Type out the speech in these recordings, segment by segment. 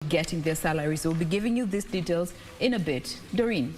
getting their salaries. So we'll be giving you these details in a bit. Doreen.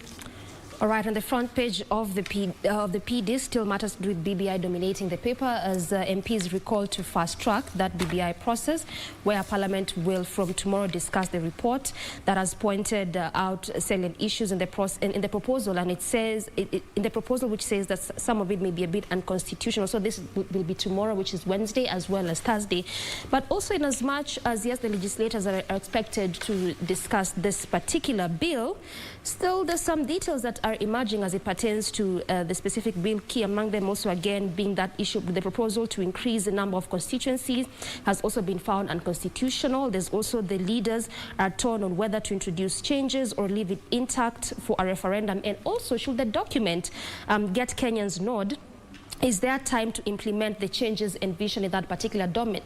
All right, on the front page of the PD, still matters with BBI dominating the paper as MPs recalled to fast-track that BBI process, where Parliament will from tomorrow discuss the report that has pointed out salient issues in the proposal, and it says in the proposal which says that some of it may be a bit unconstitutional. So this will be tomorrow, which is Wednesday, as well as Thursday. But also, in as much as yes, the legislators are expected to discuss this particular bill, still there's some details that are emerging as it pertains to the specific bill. Key among them also again being that issue, the proposal to increase the number of constituencies has also been found unconstitutional. There's also the leaders are torn on whether to introduce changes or leave it intact for a referendum. And also, should the document get Kenyans' nod, is there time to implement the changes envisioned in that particular document,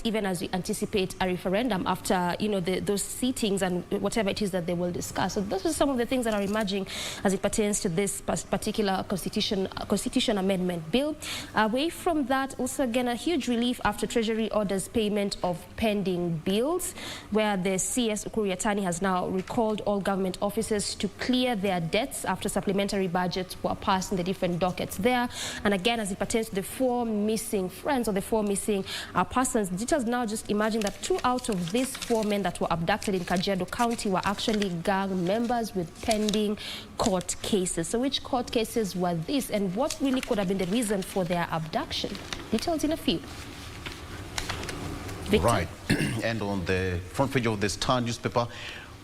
even as we anticipate a referendum after those sittings and whatever it is that they will discuss? So those are some of the things that are emerging as it pertains to this particular constitution amendment bill. Away from that, also again a huge relief after Treasury orders payment of pending bills, where the CS Ukuru Yatani has now recalled all government officers to clear their debts after supplementary budgets were passed the different dockets there. And again, as it pertains to the 4 missing friends or the 4 missing persons, details now just emerging that 2 out of these 4 men that were abducted in Kajiado County were actually gang members with pending court cases. So which court cases were these, and what really could have been the reason for their abduction? Details in a few. Victor? Right. And on the front page of the Star newspaper,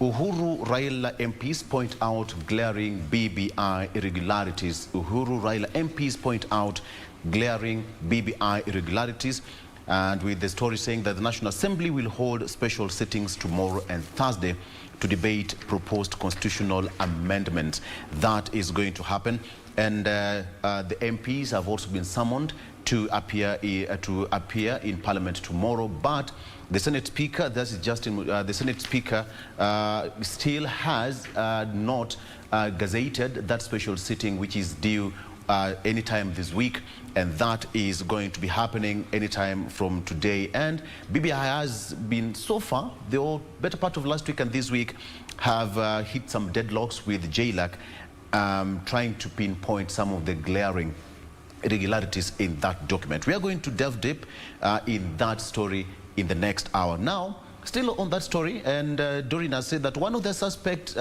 Uhuru Raila MPs point out glaring BBI irregularities. Uhuru Raila MPs point out glaring BBI irregularities, and with the story saying that the National Assembly will hold special sittings tomorrow and Thursday to debate proposed constitutional amendments. That is going to happen, and the MPs have also been summoned to appear in Parliament tomorrow, but the Senate Speaker, the Senate Speaker still has not gazetted that special sitting, which is due anytime this week, and that is going to be happening anytime from today. And BBI has been, so far, the better part of last week and this week, have hit some deadlocks with JLAC, trying to pinpoint some of the glaring irregularities in that document. We are going to delve deep in that story in the next hour. Now, still on that story, and Doreen has said that one of the suspected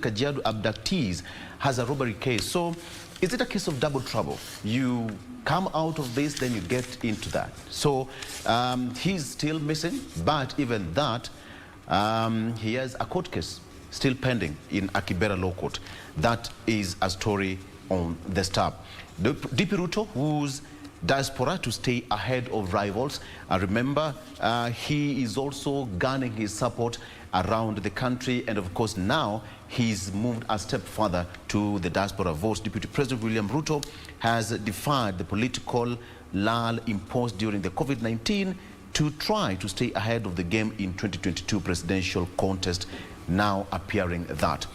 Kajiado abductees has a robbery case. So, is it a case of double trouble? You come out of this, then you get into that. So, he's still missing, but even that, he has a court case still pending in Akibera Law Court. That is a story on the Star. DP Ruto, whose diaspora to stay ahead of rivals. Remember, he is also garnering his support around the country, and of course now he's moved a step further to the diaspora votes. Deputy President William Ruto has defied the political lull imposed during the COVID-19 to try to stay ahead of the game in 2022 presidential contest, now appearing that.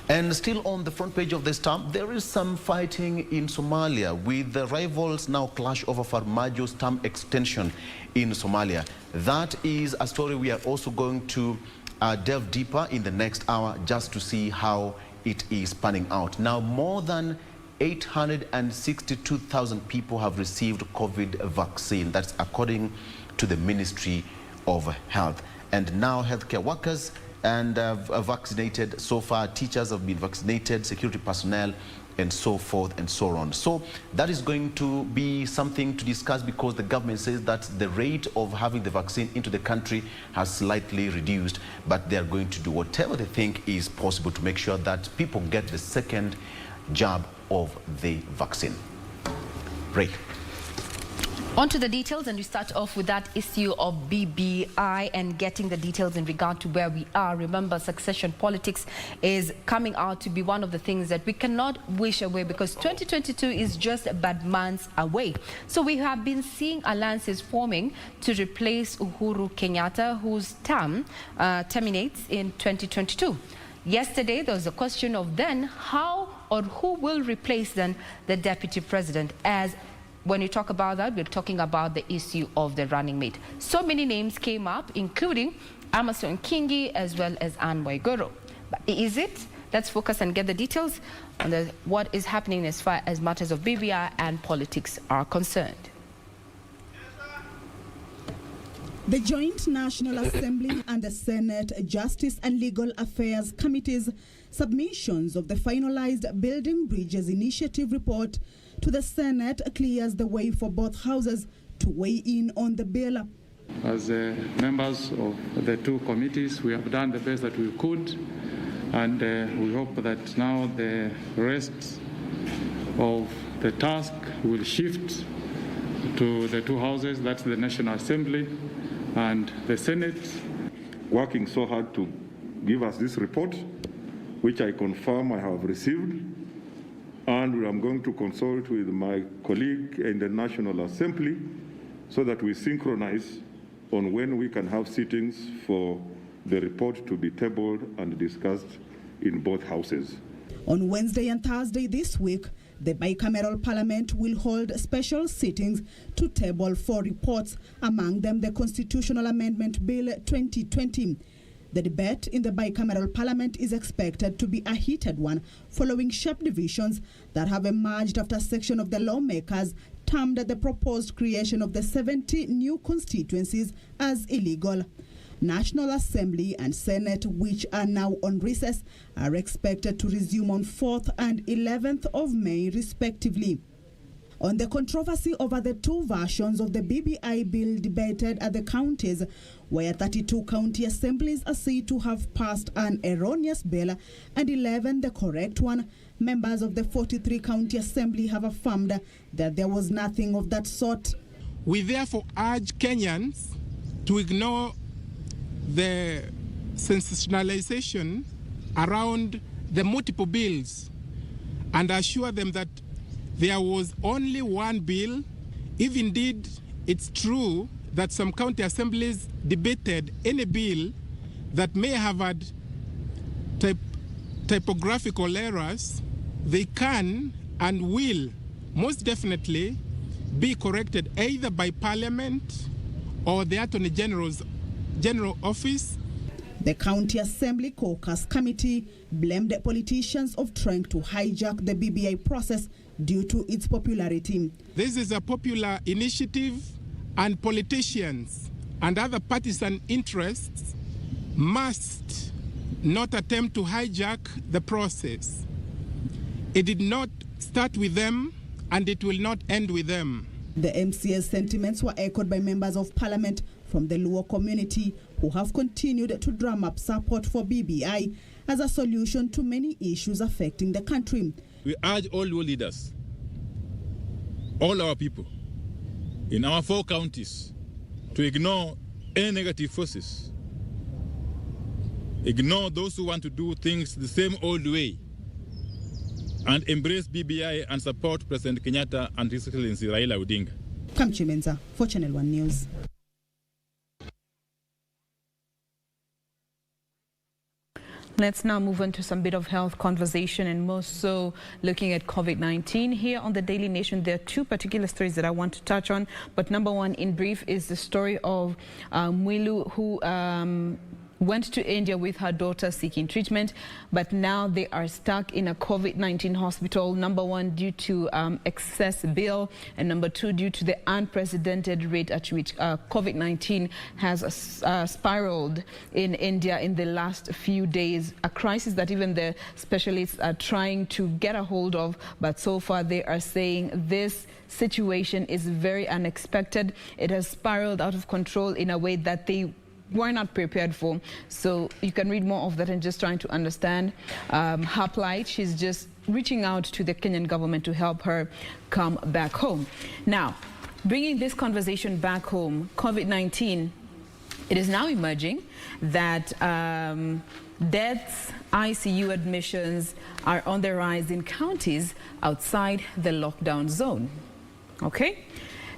And still on the front page of the Star, there is some fighting in Somalia, with the rivals now clash over Farmajo's term extension in Somalia. That is a story we are also going to delve deeper in the next hour, just to see how it is panning out. Now, more than 862,000 people have received COVID vaccine. That's according to the Ministry of Health. And now healthcare workers and vaccinated so far. Teachers have been vaccinated, security personnel, and so forth and so on. So that is going to be something to discuss, because the government says that the rate of having the vaccine into the country has slightly reduced, but they are going to do whatever they think is possible to make sure that people get the second jab of the vaccine. Ray. On to the details, and we start off with that issue of BBI and getting the details in regard to where we are. Remember, succession politics is coming out to be one of the things that we cannot wish away, because 2022 is just but months away. So we have been seeing alliances forming to replace Uhuru Kenyatta, whose term terminates in 2022. Yesterday, there was a question of then how or who will replace then the deputy president, as when you talk about that, we're talking about the issue of the running mate. So many names came up, including Amason Kingi as well as Anne Waiguru. But is it? Let's focus and get the details on what is happening as far as matters of BBI and politics are concerned. The Joint National Assembly and the Senate Justice and Legal Affairs Committee's submissions of the finalized Building Bridges Initiative report to the Senate clears the way for both houses to weigh in on the bill. As members of the two committees, we have done the best that we could, and we hope that now the rest of the task will shift to the two houses, that's the National Assembly and the Senate. Working so hard to give us this report, which I confirm I have received, and I'm going to consult with my colleague in the National Assembly so that we synchronize on when we can have sittings for the report to be tabled and discussed in both houses. On Wednesday and Thursday this week, the bicameral parliament will hold special sittings to table 4 reports, among them the Constitutional Amendment Bill 2020. The debate in the bicameral parliament is expected to be a heated one, following sharp divisions that have emerged after a section of the lawmakers termed the proposed creation of the 70 new constituencies as illegal. National Assembly and Senate, which are now on recess, are expected to resume on 4th and 11th of May, respectively. On the controversy over the 2 versions of the BBI bill debated at the counties, where 32 county assemblies are said to have passed an erroneous bill and 11 the correct one, members of the 43 county assembly have affirmed that there was nothing of that sort. We therefore urge Kenyans to ignore the sensationalization around the multiple bills and assure them that there was only one bill, if indeed it's true that some county assemblies debated any bill that may have had typographical errors. They can and will most definitely be corrected either by Parliament or the Attorney General's General Office. The County Assembly Caucus Committee blamed the politicians of trying to hijack the BBI process due to its popularity. This is a popular initiative, and politicians and other partisan interests must not attempt to hijack the process. It did not start with them, and it will not end with them. The MCA's sentiments were echoed by members of Parliament from the Luo community, who have continued to drum up support for BBI as a solution to many issues affecting the country. We urge all Luo leaders, all our people in our 4 counties, to ignore any negative forces, ignore those who want to do things the same old way, and embrace BBI and support President Kenyatta and His Excellency Raila Odinga. Kamchi Menza for Channel 1 News. Let's now move on to some bit of health conversation, and more so looking at COVID-19. Here on the Daily Nation, there are 2 particular stories that I want to touch on. But number 1, in brief, is the story of Mwilu, who went to India with her daughter seeking treatment, but now they are stuck in a COVID-19 hospital. Number 1, due to excess bill, and number 2, due to the unprecedented rate at which COVID-19 has spiraled in India in the last few days. A crisis that even the specialists are trying to get a hold of, but so far they are saying this situation is very unexpected. It has spiraled out of control in a way that they were not prepared for. So you can read more of that and just trying to understand her plight. She's just reaching out to the Kenyan government to help her come back home. Now, bringing this conversation back home, COVID-19, it is now emerging that deaths, ICU admissions are on the rise in counties outside the lockdown zone. Okay?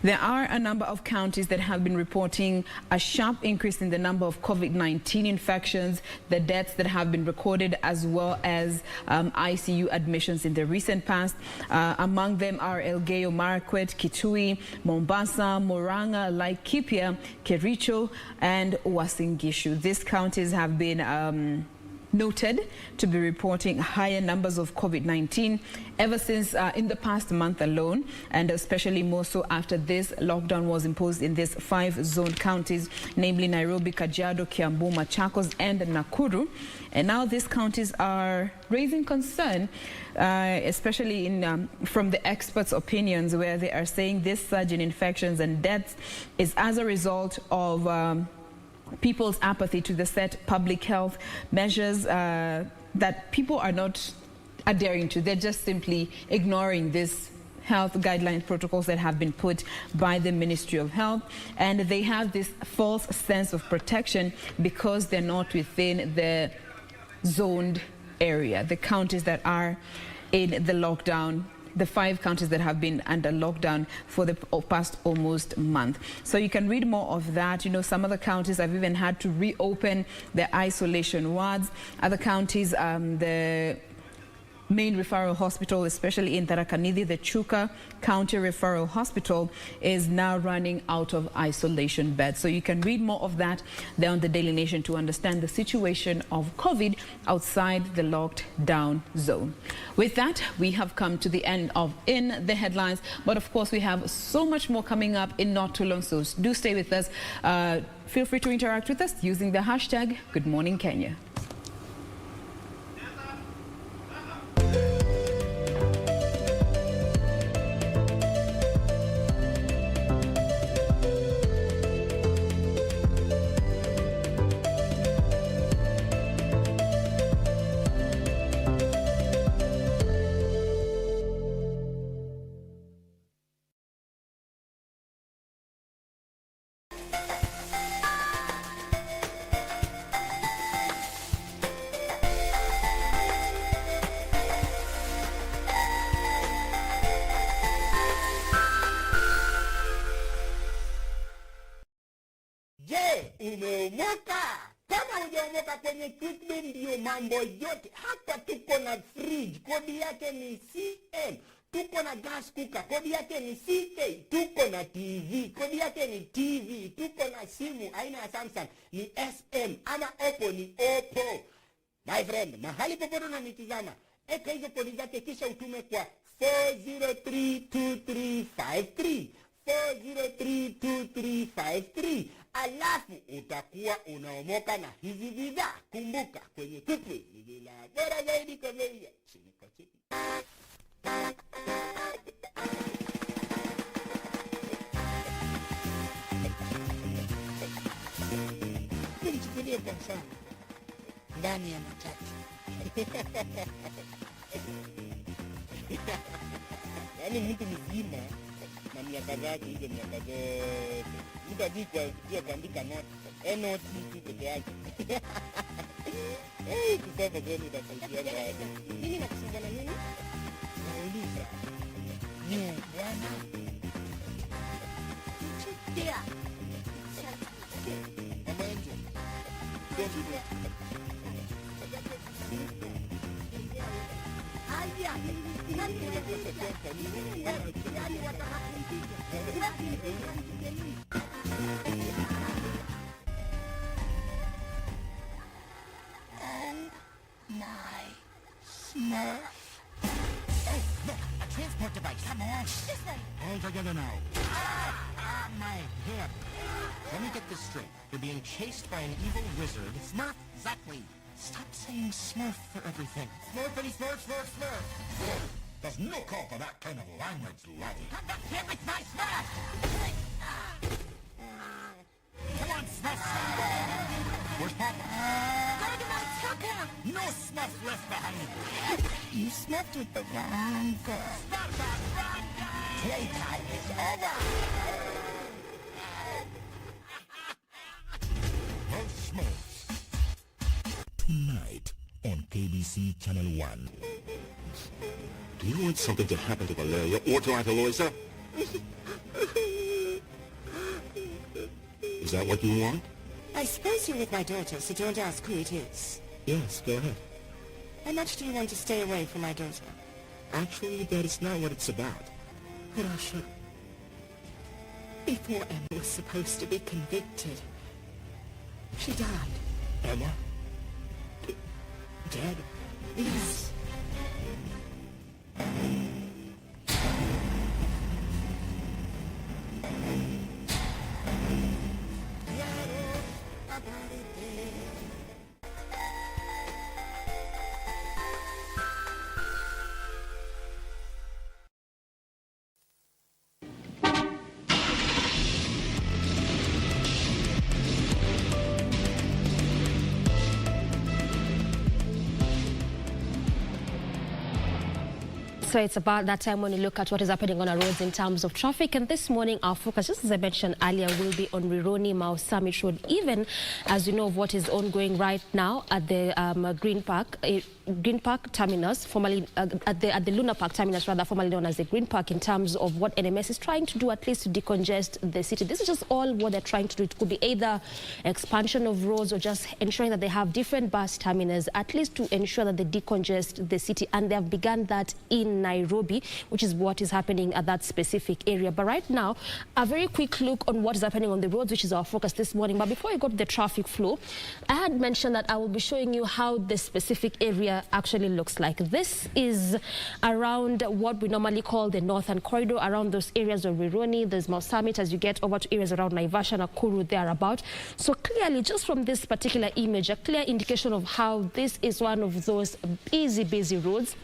There are a number of counties that have been reporting a sharp increase in the number of COVID-19 infections, the deaths that have been recorded, as well as ICU admissions in the recent past. Among them are Elgeyo Marakwet, Kitui, Mombasa, Murang'a, Laikipia, Kericho, and Uasin Gishu. These counties have been noted to be reporting higher numbers of COVID-19 ever since in the past month alone, and especially more so after this lockdown was imposed in these 5 zone counties, namely Nairobi, Kajiado, Kiambu, Machakos, and Nakuru. And now these counties are raising concern, especially from the experts' opinions, where they are saying this surge in infections and deaths is as a result of people's apathy to the set public health measures that people are not adhering to. They're just simply ignoring this health guidelines protocols that have been put by the Ministry of Health, and they have this false sense of protection because they're not within the zoned area, the counties that are in the lockdown, the 5 counties that have been under lockdown for the past almost month. So you can read more of that. You know, some of the counties have even had to reopen their isolation wards. Other counties, the main referral hospital, especially in Tharaka Nithi, the Chuka County Referral Hospital, is now running out of isolation beds. So you can read more of that there on the Daily Nation to understand the situation of COVID outside the locked down zone. With that, we have come to the end of In the Headlines, but of course we have so much more coming up in not too long, so do stay with us. Feel free to interact with us using the hashtag #GoodMorningKenya. Umeomoka. Kama hujaomoka kwenye Quickbit ndio mambo yote. Hapa tuko na fridge, kodi yake ni CM. Tuko na gas cooker, kodi yake ni CK. Tuko na TV, kodi yake ni TV. Tuko na simu aina ya Samsung ni SM, ama Oppo ni Oppo. My friend, mahali popote unanitazama, eka hizo kodi zake kisha utume kwa 4032353. 4032353. Alafu utakuwa unaomoka na hizi bidhaa. Kumbuka, kwenye Quickbit ni bila bora zaidi kwa bei ya chini kwa chini. Nilichukulia kwa mfano ndani ya matatu. Yaani mtu mzima na miaka zake hizo miaka zote. Mtu ajua kuandika noti. Noti tu peke yake. Kusoma kweli utasaidia gani? Nini nakusaidia na nini? Nauliza. Bwana. Chikia. Mama Angel. Aya, Smurf. Oh, look, a transport device. Come on. This way. All together now. My head. Let me get this straight. You're being chased by an evil wizard. Smurf, exactly. Stop saying Smurf for everything. Smurfity, Smurf, Smurf, Smurf. There's no call for that kind of language, laddie. Come back here with my Smurf! Come on, Smurf! Where's Papa? Go to Matsanga! No Smurf left behind! You Smurfed with the wrong girl. Playtime is over! Most Smurfs. Tonight on KBC Channel 1. Do you want something to happen to Valeria or to Aunt Eloisa? Is that what you want? I suppose you're with my daughter, so don't ask who it is. Yes, go ahead. How much do you want to stay away from my daughter? Actually, that is not what it's about. But I'll show. Before Emma was supposed to be convicted, she died. Emma? Dead? Yes. So it's about that time when you look at what is happening on our roads in terms of traffic. And this morning, our focus, just as I mentioned earlier, will be on Rironi Mau Summit Road, even as you know of what is ongoing right now at the Green Park terminus, formerly at the Luna Park terminus, rather formerly known as the Green Park, in terms of what NMS is trying to do, at least to decongest the city. This is just all what they're trying to do. It could be either expansion of roads or just ensuring that they have different bus terminals, at least to ensure that they decongest the city. And they have begun that in Nairobi, which is what is happening at that specific area. But right now, a very quick look on what is happening on the roads, which is our focus this morning. But before we go to the traffic flow, I had mentioned that I will be showing you how the specific area actually looks like. This is around what we normally call the Northern Corridor, around those areas of Rironi. There's Mau Summit as you get over to areas around Naivasha, Nakuru, thereabout. So clearly, just from this particular image, a clear indication of how this is one of those busy roads.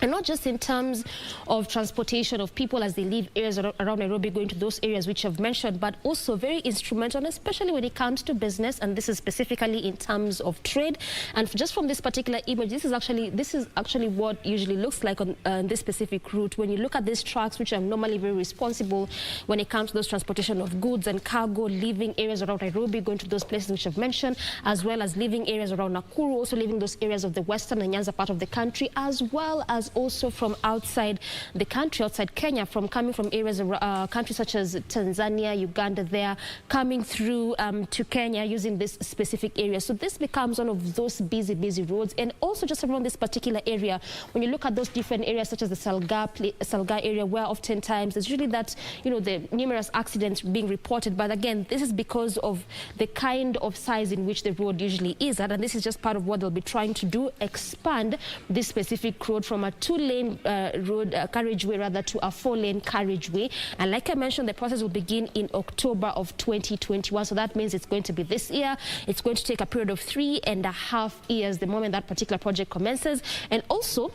And not just in terms of transportation of people as they leave areas around Nairobi going to those areas which I've mentioned, but also very instrumental, especially when it comes to business. And this is specifically in terms of trade. And just from this particular image, this is actually what usually looks like on this specific route. When you look at these trucks, which are normally very responsible when it comes to those transportation of goods and cargo, leaving areas around Nairobi, going to those places which I've mentioned, as well as leaving areas around Nakuru, also leaving those areas of the western and Nyanza part of the country, as well as also from outside the country, outside Kenya, coming from areas of countries such as Tanzania, Uganda, there, coming through to Kenya using this specific area. So this becomes one of those busy roads. And also just around this particular area, when you look at those different areas such as the Salga area, where oftentimes there's usually that, you know, the numerous accidents being reported. But again, this is because of the kind of size in which the road usually is at. And this is just part of what they'll be trying to do, expand this specific road from a two-lane carriageway rather to a 4-lane carriageway. And like I mentioned, the process will begin in October of 2021. So that means it's going to be this year. It's going to take a period of 3.5 years the moment that particular project commences. And also,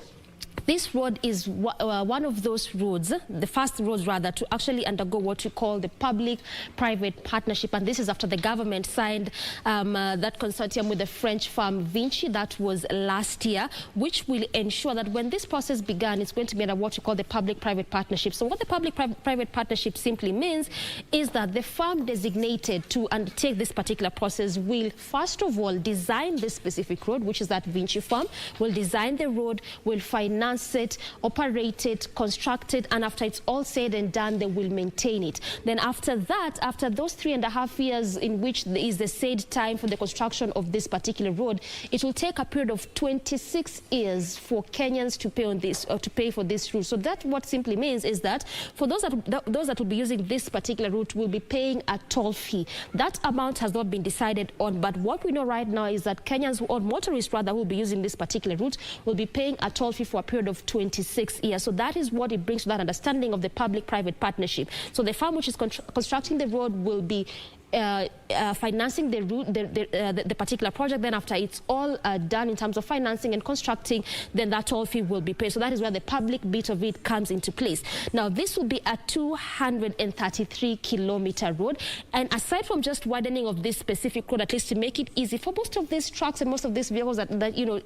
this road is one of those roads, the first roads rather, to actually undergo what you call the public-private partnership. And this is after the government signed that consortium with the French firm Vinci. That was last year, which will ensure that when this process began, it's going to be under what you call the public-private partnership. So what the public-private partnership simply means is that the firm designated to undertake this particular process will, first of all, design this specific road, which is that Vinci firm, will design the road, will finance it, operate it, construct it, and after it's all said and done, they will maintain it. Then after that, after those 3.5 years in which is the said time for the construction of this particular road, it will take a period of 26 years for Kenyans to pay on this, or to pay for this route. So that what simply means is that for those that will be using this particular route will be paying a toll fee. That amount has not been decided on, but what we know right now is that Kenyans, or motorists rather, who will be using this particular route will be paying a toll fee for a period of 26 years. So that is what it brings to that understanding of the public-private partnership. So the firm which is constructing the road will be financing the route, the particular project. Then after it's all done in terms of financing and constructing, then that toll fee will be paid. So that is where the public bit of it comes into place. Now this will be a 233-kilometer road, and aside from just widening of this specific road, at least to make it easy for most of these trucks and most of these vehicles that you know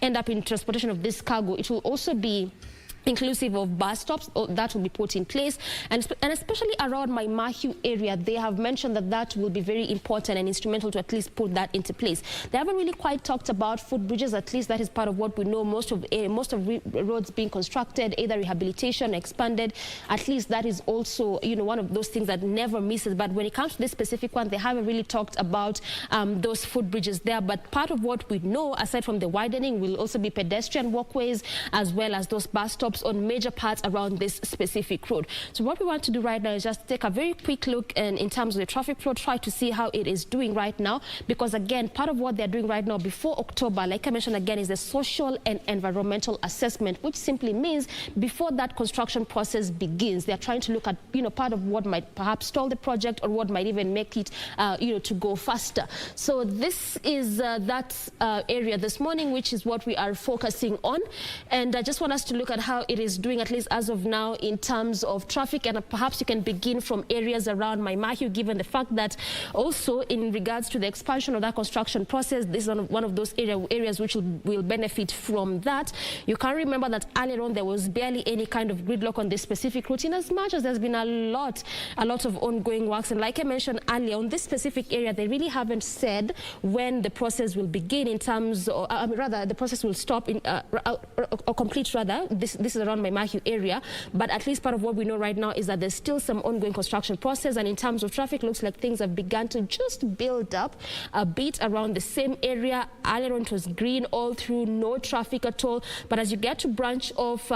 end up in transportation of this cargo, it will also be inclusive of bus stops, that will be put in place, and especially around my Mahiu area, they have mentioned that that will be very important and instrumental to at least put that into place. They haven't really quite talked about footbridges. At least that is part of what we know. Most of roads being constructed, either rehabilitation, expanded. At least that is also, you know, one of those things that never misses. But when it comes to this specific one, they haven't really talked about those footbridges there. But part of what we know, aside from the widening, will also be pedestrian walkways as well as those bus stops on major parts around this specific road. So what we want to do right now is just take a very quick look in terms of the traffic flow, try to see how it is doing right now, because again, part of what they're doing right now before October, like I mentioned again, is the social and environmental assessment, which simply means before that construction process begins, they're trying to look at, you know, part of what might perhaps stall the project or what might even make it, you know, to go faster. So this is that area this morning, which is what we are focusing on. And I just want us to look at how it is doing, at least as of now, in terms of traffic. And perhaps you can begin from areas around my Mahiu, given the fact that also in regards to the expansion of that construction process, this is one of those areas which will benefit from that. You can remember that earlier on there was barely any kind of gridlock on this specific route, in as much as there's been a lot of ongoing works. And like I mentioned earlier, on this specific area, they really haven't said when the process will begin in terms of, rather, the process will stop in, or complete rather. This is around my Mahiu area, but at least part of what we know right now is that there's still some ongoing construction process, and in terms of traffic, looks like things have begun to just build up a bit around the same area. Earlier on it was green all through, no traffic at all, but as you get to branch off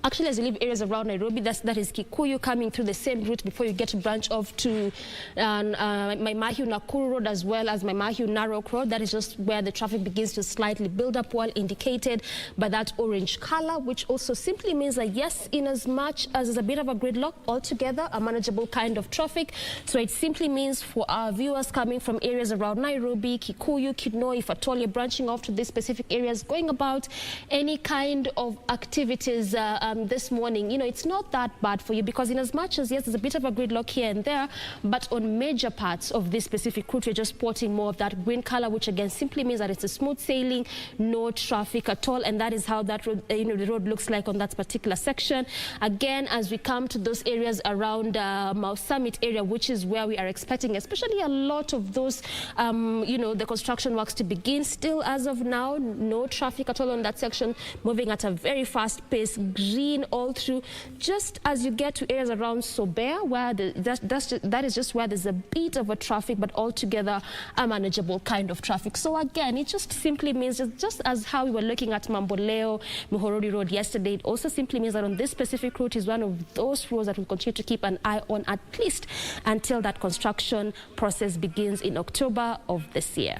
actually, as you leave areas around Nairobi, that is Kikuyu, coming through the same route before you get to branch off to my Mahiu Nakuru Road, as well as my Mahiu Narok Road. That is just where the traffic begins to slightly build up, while indicated by that orange color, which also simply means that yes, in as much as there's a bit of a gridlock, altogether a manageable kind of traffic. So it simply means for our viewers coming from areas around Nairobi, Kikuyu, Kinoi, if at all you're branching off to these specific areas, going about any kind of activities this morning, you know, it's not that bad for you, because in as much as yes, there's a bit of a gridlock here and there, but on major parts of this specific route, we're just spotting more of that green color, which again simply means that it's a smooth sailing, no traffic at all. And that is how that road, you know, the road looks like on that particular section. Again, as we come to those areas around Mount Summit area, which is where we are expecting especially a lot of those, you know, the construction works to begin. Still, as of now, no traffic at all on that section, moving at a very fast pace, green all through. Just as you get to areas around Sobea, where that is just where there's a bit of a traffic, but altogether a manageable kind of traffic. So again, it just simply means, just as how we were looking at Mamboleo, Muhorodi Road yesterday, it also simply means that on this specific route is one of those roads that we'll continue to keep an eye on, at least until that construction process begins in October of this year.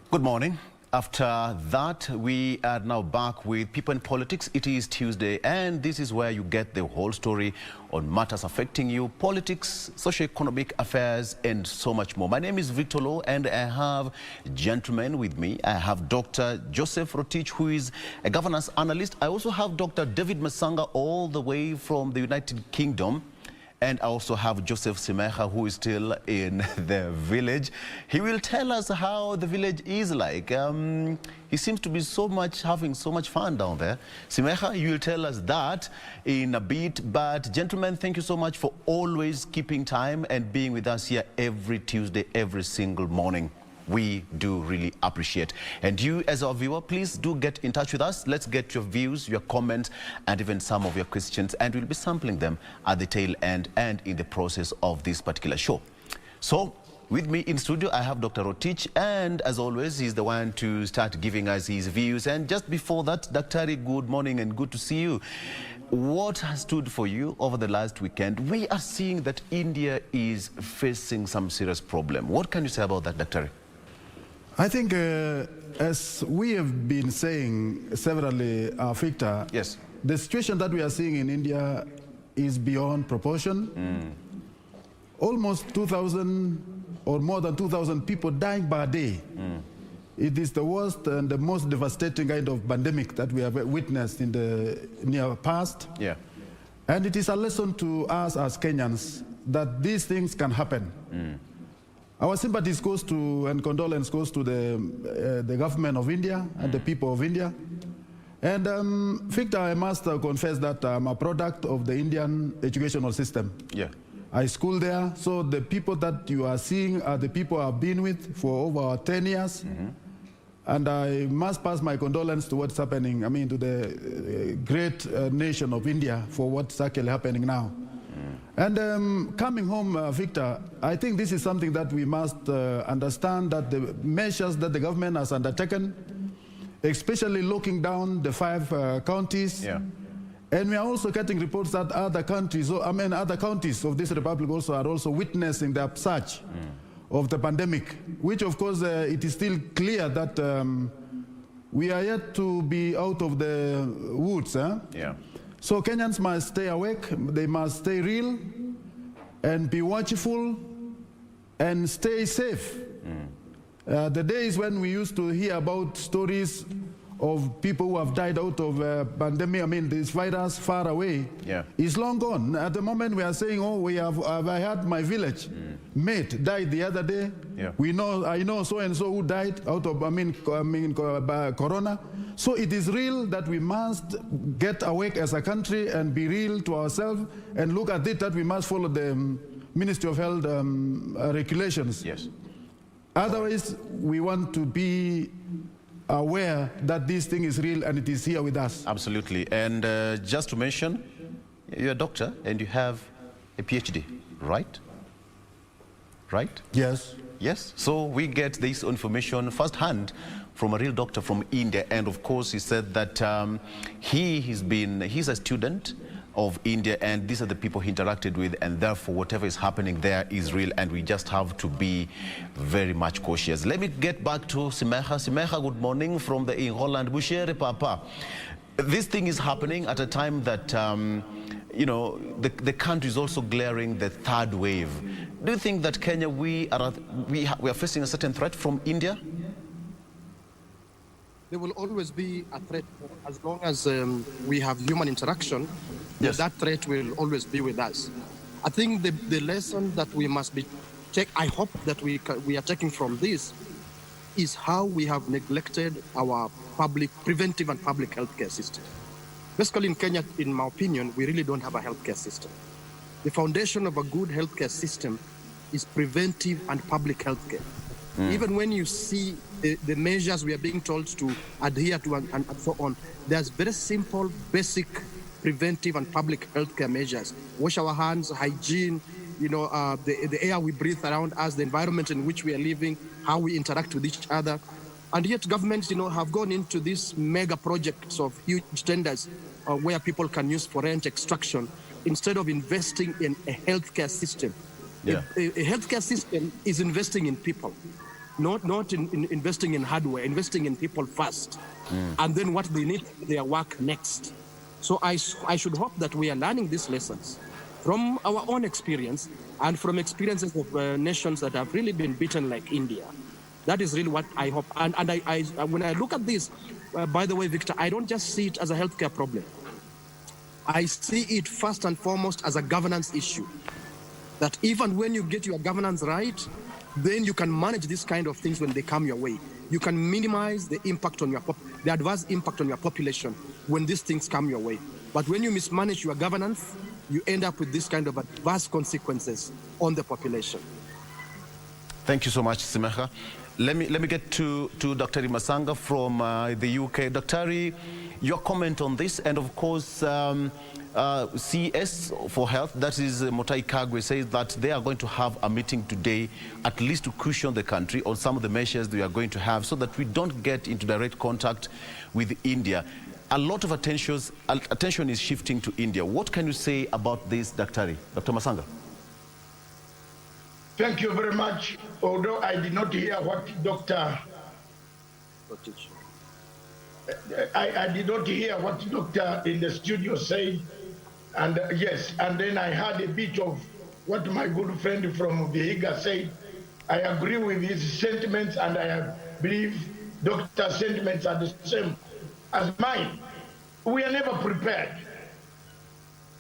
Good morning. After that, we are now back with People in Politics. It is Tuesday, and this is where you get the whole story on matters affecting you, politics, socio-economic affairs, and so much more. My name is Victor Lowe, and I have gentlemen with me. I have Dr. Joseph Rotich, who is a governance analyst. I also have Dr. David Matsanga, all the way from the United Kingdom. And I also have Joseph Simekha, who is still in the village. He will tell us how the village is like. He seems to be having so much fun down there. Simekha, you will tell us that in a bit. But gentlemen, thank you so much for always keeping time and being with us here every Tuesday, every single morning. We do really appreciate. And you, as our viewer, please do get in touch with us. Let's get your views, your comments, and even some of your questions. And we'll be sampling them at the tail end and in the process of this particular show. So, with me in studio, I have Dr. Rotich. And as always, he's the one to start giving us his views. And just before that, Daktari, good morning and good to see you. What has stood for you over the last weekend? We are seeing that India is facing some serious problem. What can you say about that, Daktari? I think, as we have been saying severally, Victor, yes, the situation that we are seeing in India is beyond proportion. Almost 2,000 or more than 2,000 people dying per day. It is the worst and the most devastating kind of pandemic that we have witnessed in the near past. Yeah. And it is a lesson to us as Kenyans that these things can happen. Our sympathies goes to, and condolence goes to the government of India and the people of India. And Victor, I must confess that I'm a product of the Indian educational system. Yeah. I schooled there, so the people that you are seeing are the people I've been with for over 10 years. And I must pass my condolence to what's happening, I mean, to the great nation of India for what's actually happening now. And coming home, Victor, I think this is something that we must understand, that the measures that the government has undertaken, especially looking down the 5 counties, and we are also getting reports that other countries, other counties of this republic also are also witnessing the upsurge of the pandemic, which of course it is still clear that we are yet to be out of the woods. So Kenyans must stay awake, they must stay real and be watchful and stay safe. The days when we used to hear about stories of people who have died out of pandemic, I mean this virus far away, is long gone. At the moment we are saying, oh, I had my village mate died the other day. I know so-and-so who died out of, corona. So it is real that we must get awake as a country and be real to ourselves and look at it that we must follow the Ministry of Health regulations. Otherwise, we want to be aware that this thing is real and it is here with us. Absolutely. And just to mention, you're a doctor and you have a PhD, right? Right? Yes. Yes. So we get this information firsthand from a real doctor from India. And of course, he said that he's a student of India, and these are the people he interacted with, and therefore whatever is happening there is real, and we just have to be very much cautious. Let me get back to Simekha. Simekha, good morning from the in Holland. Bushere Papa. This thing is happening at a time that, the country is also glaring the third wave. Do you think that Kenya, we are facing a certain threat from India? There will always be a threat as long as we have human interaction. That threat will always be with us. I think the lesson that we must I hope that we are taking from this is how we have neglected our preventive and public healthcare system. Basically in Kenya, in my opinion, we really don't have a healthcare system. The foundation of a good healthcare system is preventive and public healthcare. Even when you see the measures we are being told to adhere to and so on, there's very simple, basic preventive and public healthcare measures. Wash our hands, hygiene, the air we breathe around us, the environment in which we are living, how we interact with each other. And yet governments, have gone into these mega projects of huge tenders where people can use for rent extraction instead of investing in a healthcare system. A healthcare system is investing in people, not in investing in hardware, investing in people first. And then what they need, their work next. So I should hope that we are learning these lessons from our own experience and from experiences of nations that have really been beaten like India. That is really what I hope. And I when I look at this, by the way, Victor, I don't just see it as a healthcare problem. I see it first and foremost as a governance issue. That even when you get your governance right, then you can manage these kind of things when they come your way. You can minimize the impact on the adverse impact on your population when these things come your way. But when you mismanage your governance, you end up with this kind of adverse consequences on the population. Thank you so much, Simekha. Let me get to Dr. Matsanga from the UK. Dr. Your comment on this, and of course, CS for Health, that is Motai Kagwe, says that they are going to have a meeting today, at least to cushion the country on some of the measures they are going to have so that we don't get into direct contact with India. A lot of attention is shifting to India. What can you say about this, Dr. Matsanga? Thank you very much. Although I did not hear what Dr. Rotich. I did not hear what the doctor in the studio said, and yes, and then I heard a bit of what my good friend from Vihiga said. I agree with his sentiments, and I believe doctor's sentiments are the same as mine. We are never prepared.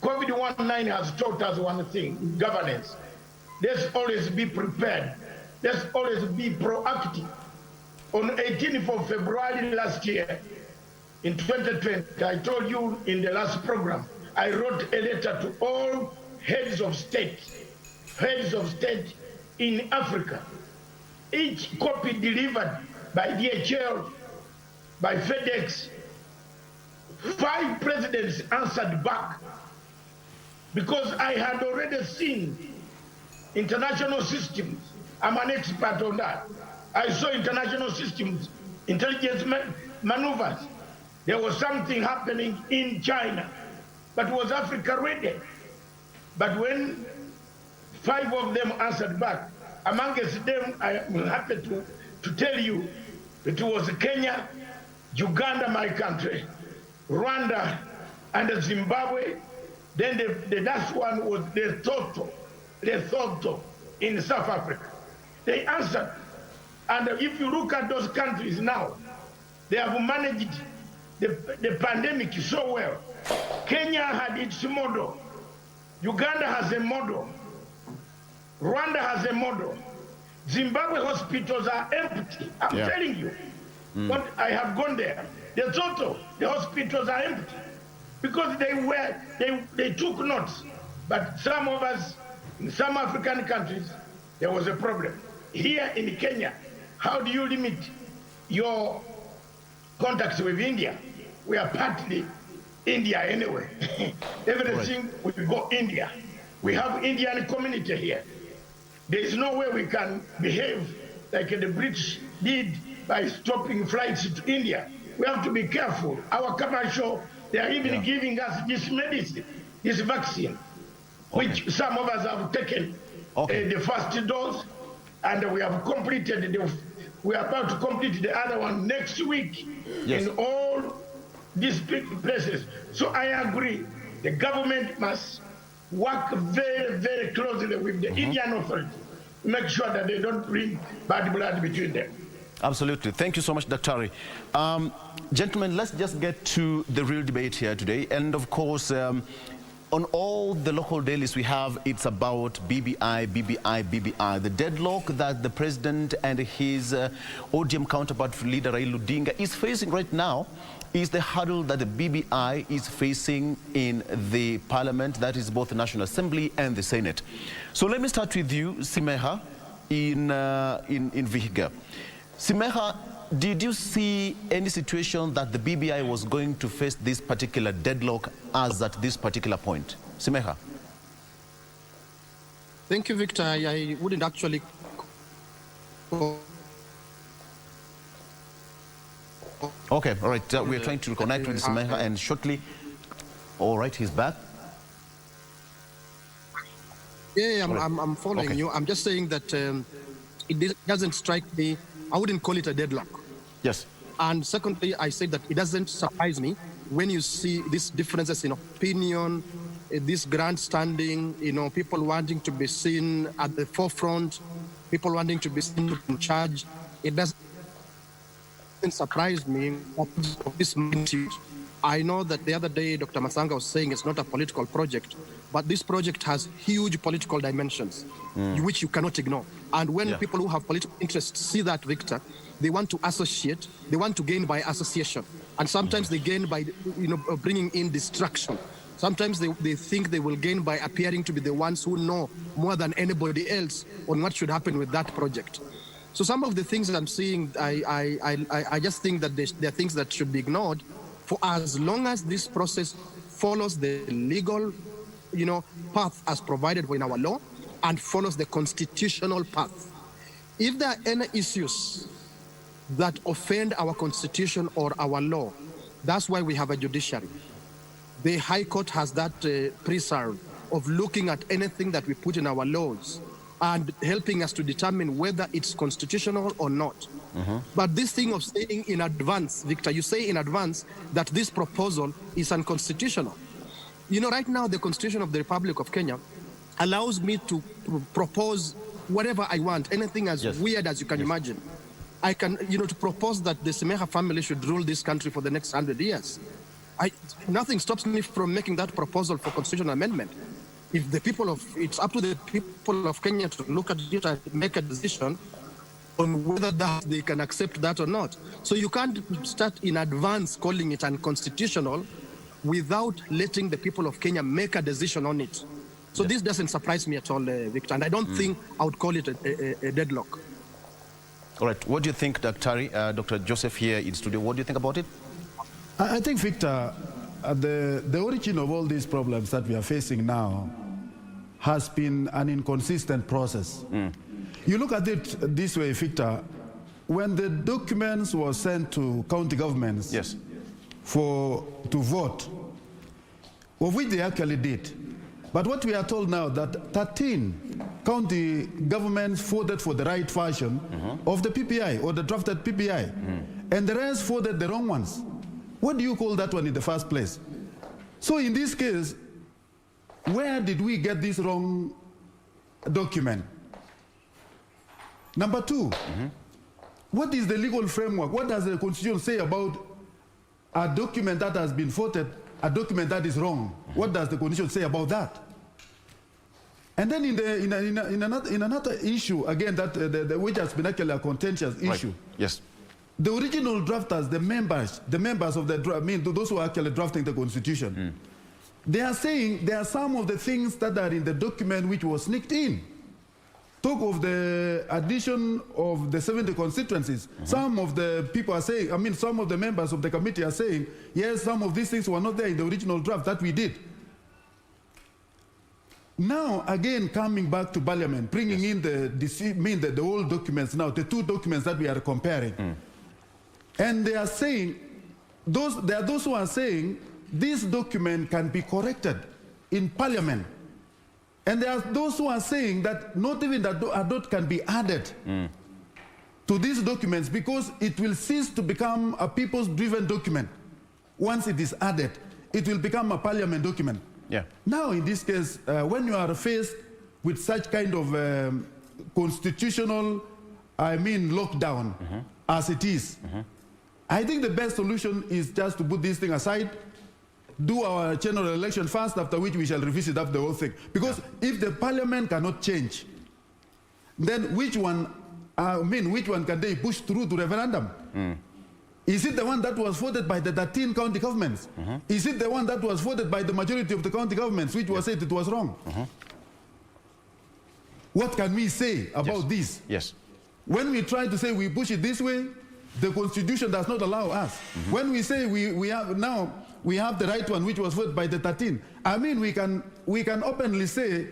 COVID-19 has taught us one thing: governance. Let's always be prepared. Let's always be proactive. On 18th of February last year, in 2020, I told you in the last program, I wrote a letter to all heads of state in Africa. Each copy delivered by DHL, by FedEx. 5 presidents answered back, because I had already seen international systems. I'm an expert on that. I saw international systems, intelligence maneuvers. There was something happening in China, but was Africa ready? But when 5 of them answered back, amongst them, I am happy to tell you, it was Kenya, Uganda, my country, Rwanda, and Zimbabwe. Then the last one was Lesotho in South Africa. They answered. And if you look at those countries now, they have managed the pandemic so well. Kenya had its model. Uganda has a model. Rwanda has a model. Zimbabwe hospitals are empty. I'm telling you. But I have gone there. Lesotho, the hospitals are empty because they took notes. But some of us, in some African countries, there was a problem. Here in Kenya, how do you limit your contacts with India? We are partly India anyway. Everything will go India. We have Indian community here. There is no way we can behave like the British did by stopping flights to India. We have to be careful. Our commercial, they are even giving us this medicine, this vaccine, which some of us have taken the first dose, and we have completed we are about to complete the other one next week in all these places. So I agree, the government must work very, very closely with the Indian authorities, make sure that they don't bring bad blood between them. Absolutely. Thank you so much, Dr. Gentlemen, let's just get to the real debate here today. And of course, on all the local dailies we have, it's about BBI, BBI, BBI. The deadlock that the president and his ODM counterpart, leader Raila Odinga, is facing right now is the hurdle that the BBI is facing in the parliament, that is both the National Assembly and the Senate. So let me start with you, Simekha, in Vihiga. Simekha, did you see any situation that the BBI was going to face this particular deadlock as at this particular point? Simekha. Thank you, Victor. I wouldn't actually... Okay, all right. We're trying to connect with Simekha and shortly... All right, he's back. Yeah, I'm following you. I'm just saying that it doesn't strike me. I wouldn't call it a deadlock. Yes. And secondly, I say that it doesn't surprise me when you see these differences in opinion, this grandstanding, people wanting to be seen at the forefront, people wanting to be seen in charge. It doesn't surprise me of this magnitude. I know that the other day Dr. Matsanga was saying it's not a political project, but this project has huge political dimensions, which you cannot ignore. And when people who have political interests see that, Victor, they want to associate, they want to gain by association. And sometimes they gain by, bringing in distraction. Sometimes they think they will gain by appearing to be the ones who know more than anybody else on what should happen with that project. So some of the things that I'm seeing, I just think that there are things that should be ignored for as long as this process follows the legal, path as provided in our law and follows the constitutional path. If there are any issues that offend our constitution or our law, that's why we have a judiciary. The High Court has that preserve of looking at anything that we put in our laws and helping us to determine whether it's constitutional or not. But this thing of saying in advance, Victor, you say in advance that this proposal is unconstitutional. You know, right now the Constitution of the Republic of Kenya allows me to propose whatever I want, anything as weird as you can imagine. I can, you know, to propose that the Simekha family should rule this country for the next 100 years. Nothing stops me from making that proposal for constitutional amendment. If the people of, it's up to the people of Kenya to look at it and make a decision on whether they can accept that or not. So you can't start in advance calling it unconstitutional without letting the people of Kenya make a decision on it. So this doesn't surprise me at all, Victor, and I don't think I would call it a deadlock. All right, what do you think, Dr. Joseph here in studio, what do you think about it? I think, Victor, the origin of all these problems that we are facing now has been an inconsistent process. You look at it this way, Victor, when the documents were sent to county governments to vote, of which they actually did, but what we are told now that 13 county governments voted for the right version of the PPI or the drafted PPI, and the rest voted the wrong ones. What do you call that one in the first place? So in this case, where did we get this wrong document? Number two, what is the legal framework? What does the Constitution say about a document that has been voted, a document that is wrong? What does the Constitution say about that? And then in another issue, again, that which has been actually a contentious issue. Yes. The original drafters, the members of the draft, I mean, those who are actually drafting the Constitution, they are saying there are some of the things that are in the document which was sneaked in. Talk of the addition of the 70 constituencies. Some of the people are saying, I mean, some of the members of the committee are saying, yes, some of these things were not there in the original draft that we did. Now, again, coming back to Parliament, bringing in the old documents now, the two documents that we are comparing. And they are saying, there are those who are saying this document can be corrected in Parliament. And there are those who are saying that not even that a dot can be added to these documents because it will cease to become a people's-driven document. Once it is added, it will become a Parliament document. Now, in this case, when you are faced with such kind of constitutional, lockdown as it is, I think the best solution is just to put this thing aside, do our general election first, after which we shall revisit up the whole thing. Because if the Parliament cannot change, then which one can they push through to referendum? Is it the one that was voted by the 13 county governments? Is it the one that was voted by the majority of the county governments, which was said it was wrong? What can we say about this? When we try to say we push it this way, the Constitution does not allow us. When we say we have the right one, which was voted by the 13, I mean, we can openly say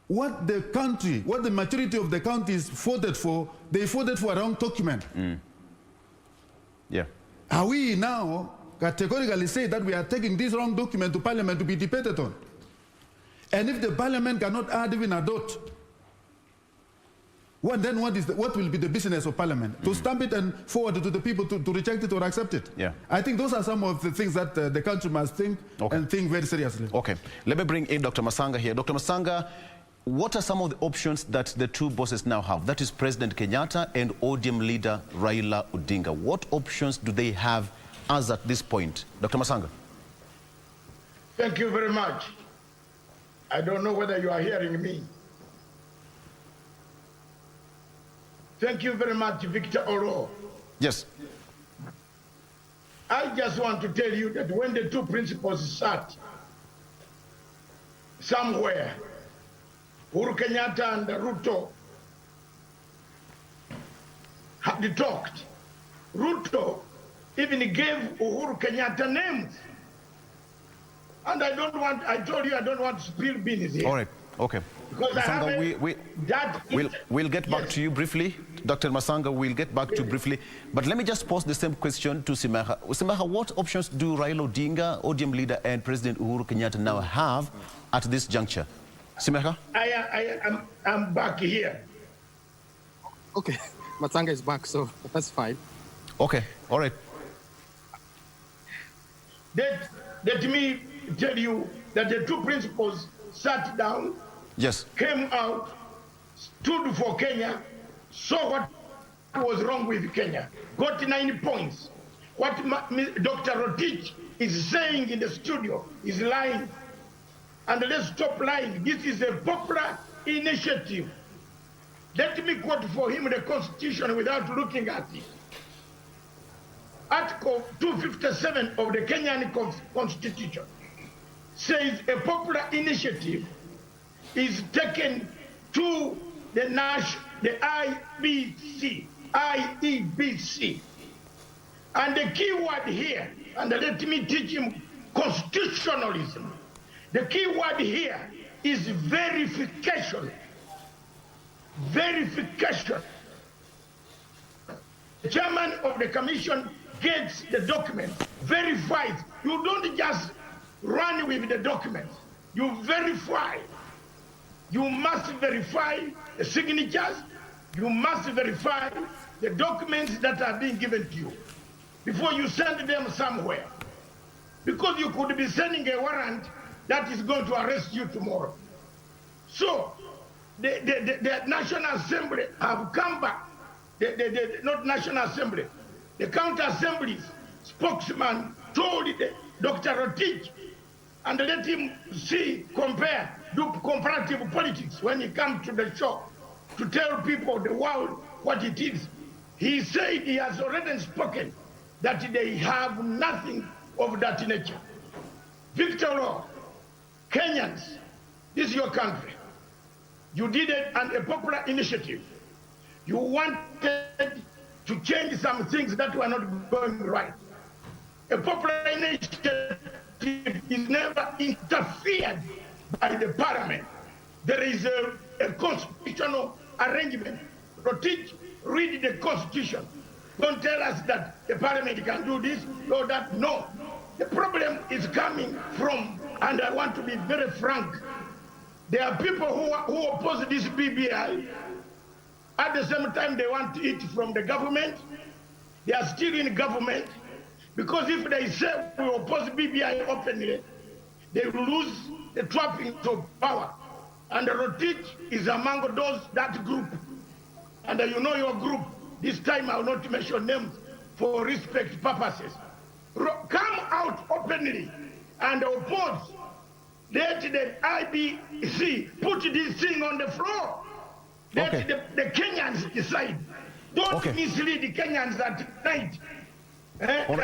what the majority of the counties voted for, they voted for a wrong document. Are we now categorically say that we are taking this wrong document to Parliament to be debated on? And if the Parliament cannot add even a dot, then what will be the business of Parliament? To stamp it and forward it to the people to reject it or accept it? I think those are some of the things that the country must think and think very seriously. Let me bring in Dr. Matsanga here. Dr. Matsanga, what are some of the options that the two bosses now have? That is President Kenyatta and ODM leader Raila Odinga. What options do they have as at this point? Dr. Matsanga. Thank you very much. I don't know whether you are hearing me. Thank you very much, Victor Oro. Yes. I just want to tell you that when the two principals sat somewhere, Uhuru Kenyatta and Ruto had talked. Ruto even gave Uhuru Kenyatta names. And I told you I don't want to spill beans here. All right, okay. Because Matsanga, we'll get back to you briefly. Dr. Matsanga, we'll get back to you briefly. But let me just pose the same question to Simekha. Simekha, what options do Raila Odinga, ODM leader, and President Uhuru Kenyatta now have at this juncture? Simekha? I'm back here. Okay, Matsanga is back, so that's fine. Okay, all right. Let me tell you that the two principals sat down, yes, came out, stood for Kenya, saw what was wrong with Kenya, got 9 points. What Dr. Rotich is saying in the studio is lying. And let's stop lying. This is a popular initiative. Let me quote for him the Constitution without looking at it. Article 257 of the Kenyan Constitution says a popular initiative is taken to the IEBC. And the key word here, and let me teach him constitutionalism. The key word here is verification. Verification. The chairman of the commission gets the document, verifies. You don't just run with the document. You verify. You must verify the signatures. You must verify the documents that are being given to you before you send them somewhere. Because you could be sending a warrant that is going to arrest you tomorrow. So the National Assembly have come back, not National Assembly, the County Assembly's spokesman told Dr. Rotich, and let him do comparative politics when he comes to the show to tell people, the world, what it is. He said he has already spoken that they have nothing of that nature. Victor Law, Kenyans, this is your country. You did a popular initiative. You wanted to change some things that were not going right. A popular initiative is never interfered by the parliament. There is a constitutional arrangement. Rotich, read the constitution. Don't tell us that the parliament can do this or that. No. The problem is coming from, and I want to be very frank, there are people who oppose this BBI. At the same time, they want to eat from the government. They are still in government. Because if they say we oppose BBI openly, they will lose the trappings of power. And Rotich is among that group. And you know your group. This time I will not mention names for respect purposes. Come out openly and oppose. Let the IBC put this thing on the floor. Let the Kenyans decide. Don't mislead the Kenyans at night. All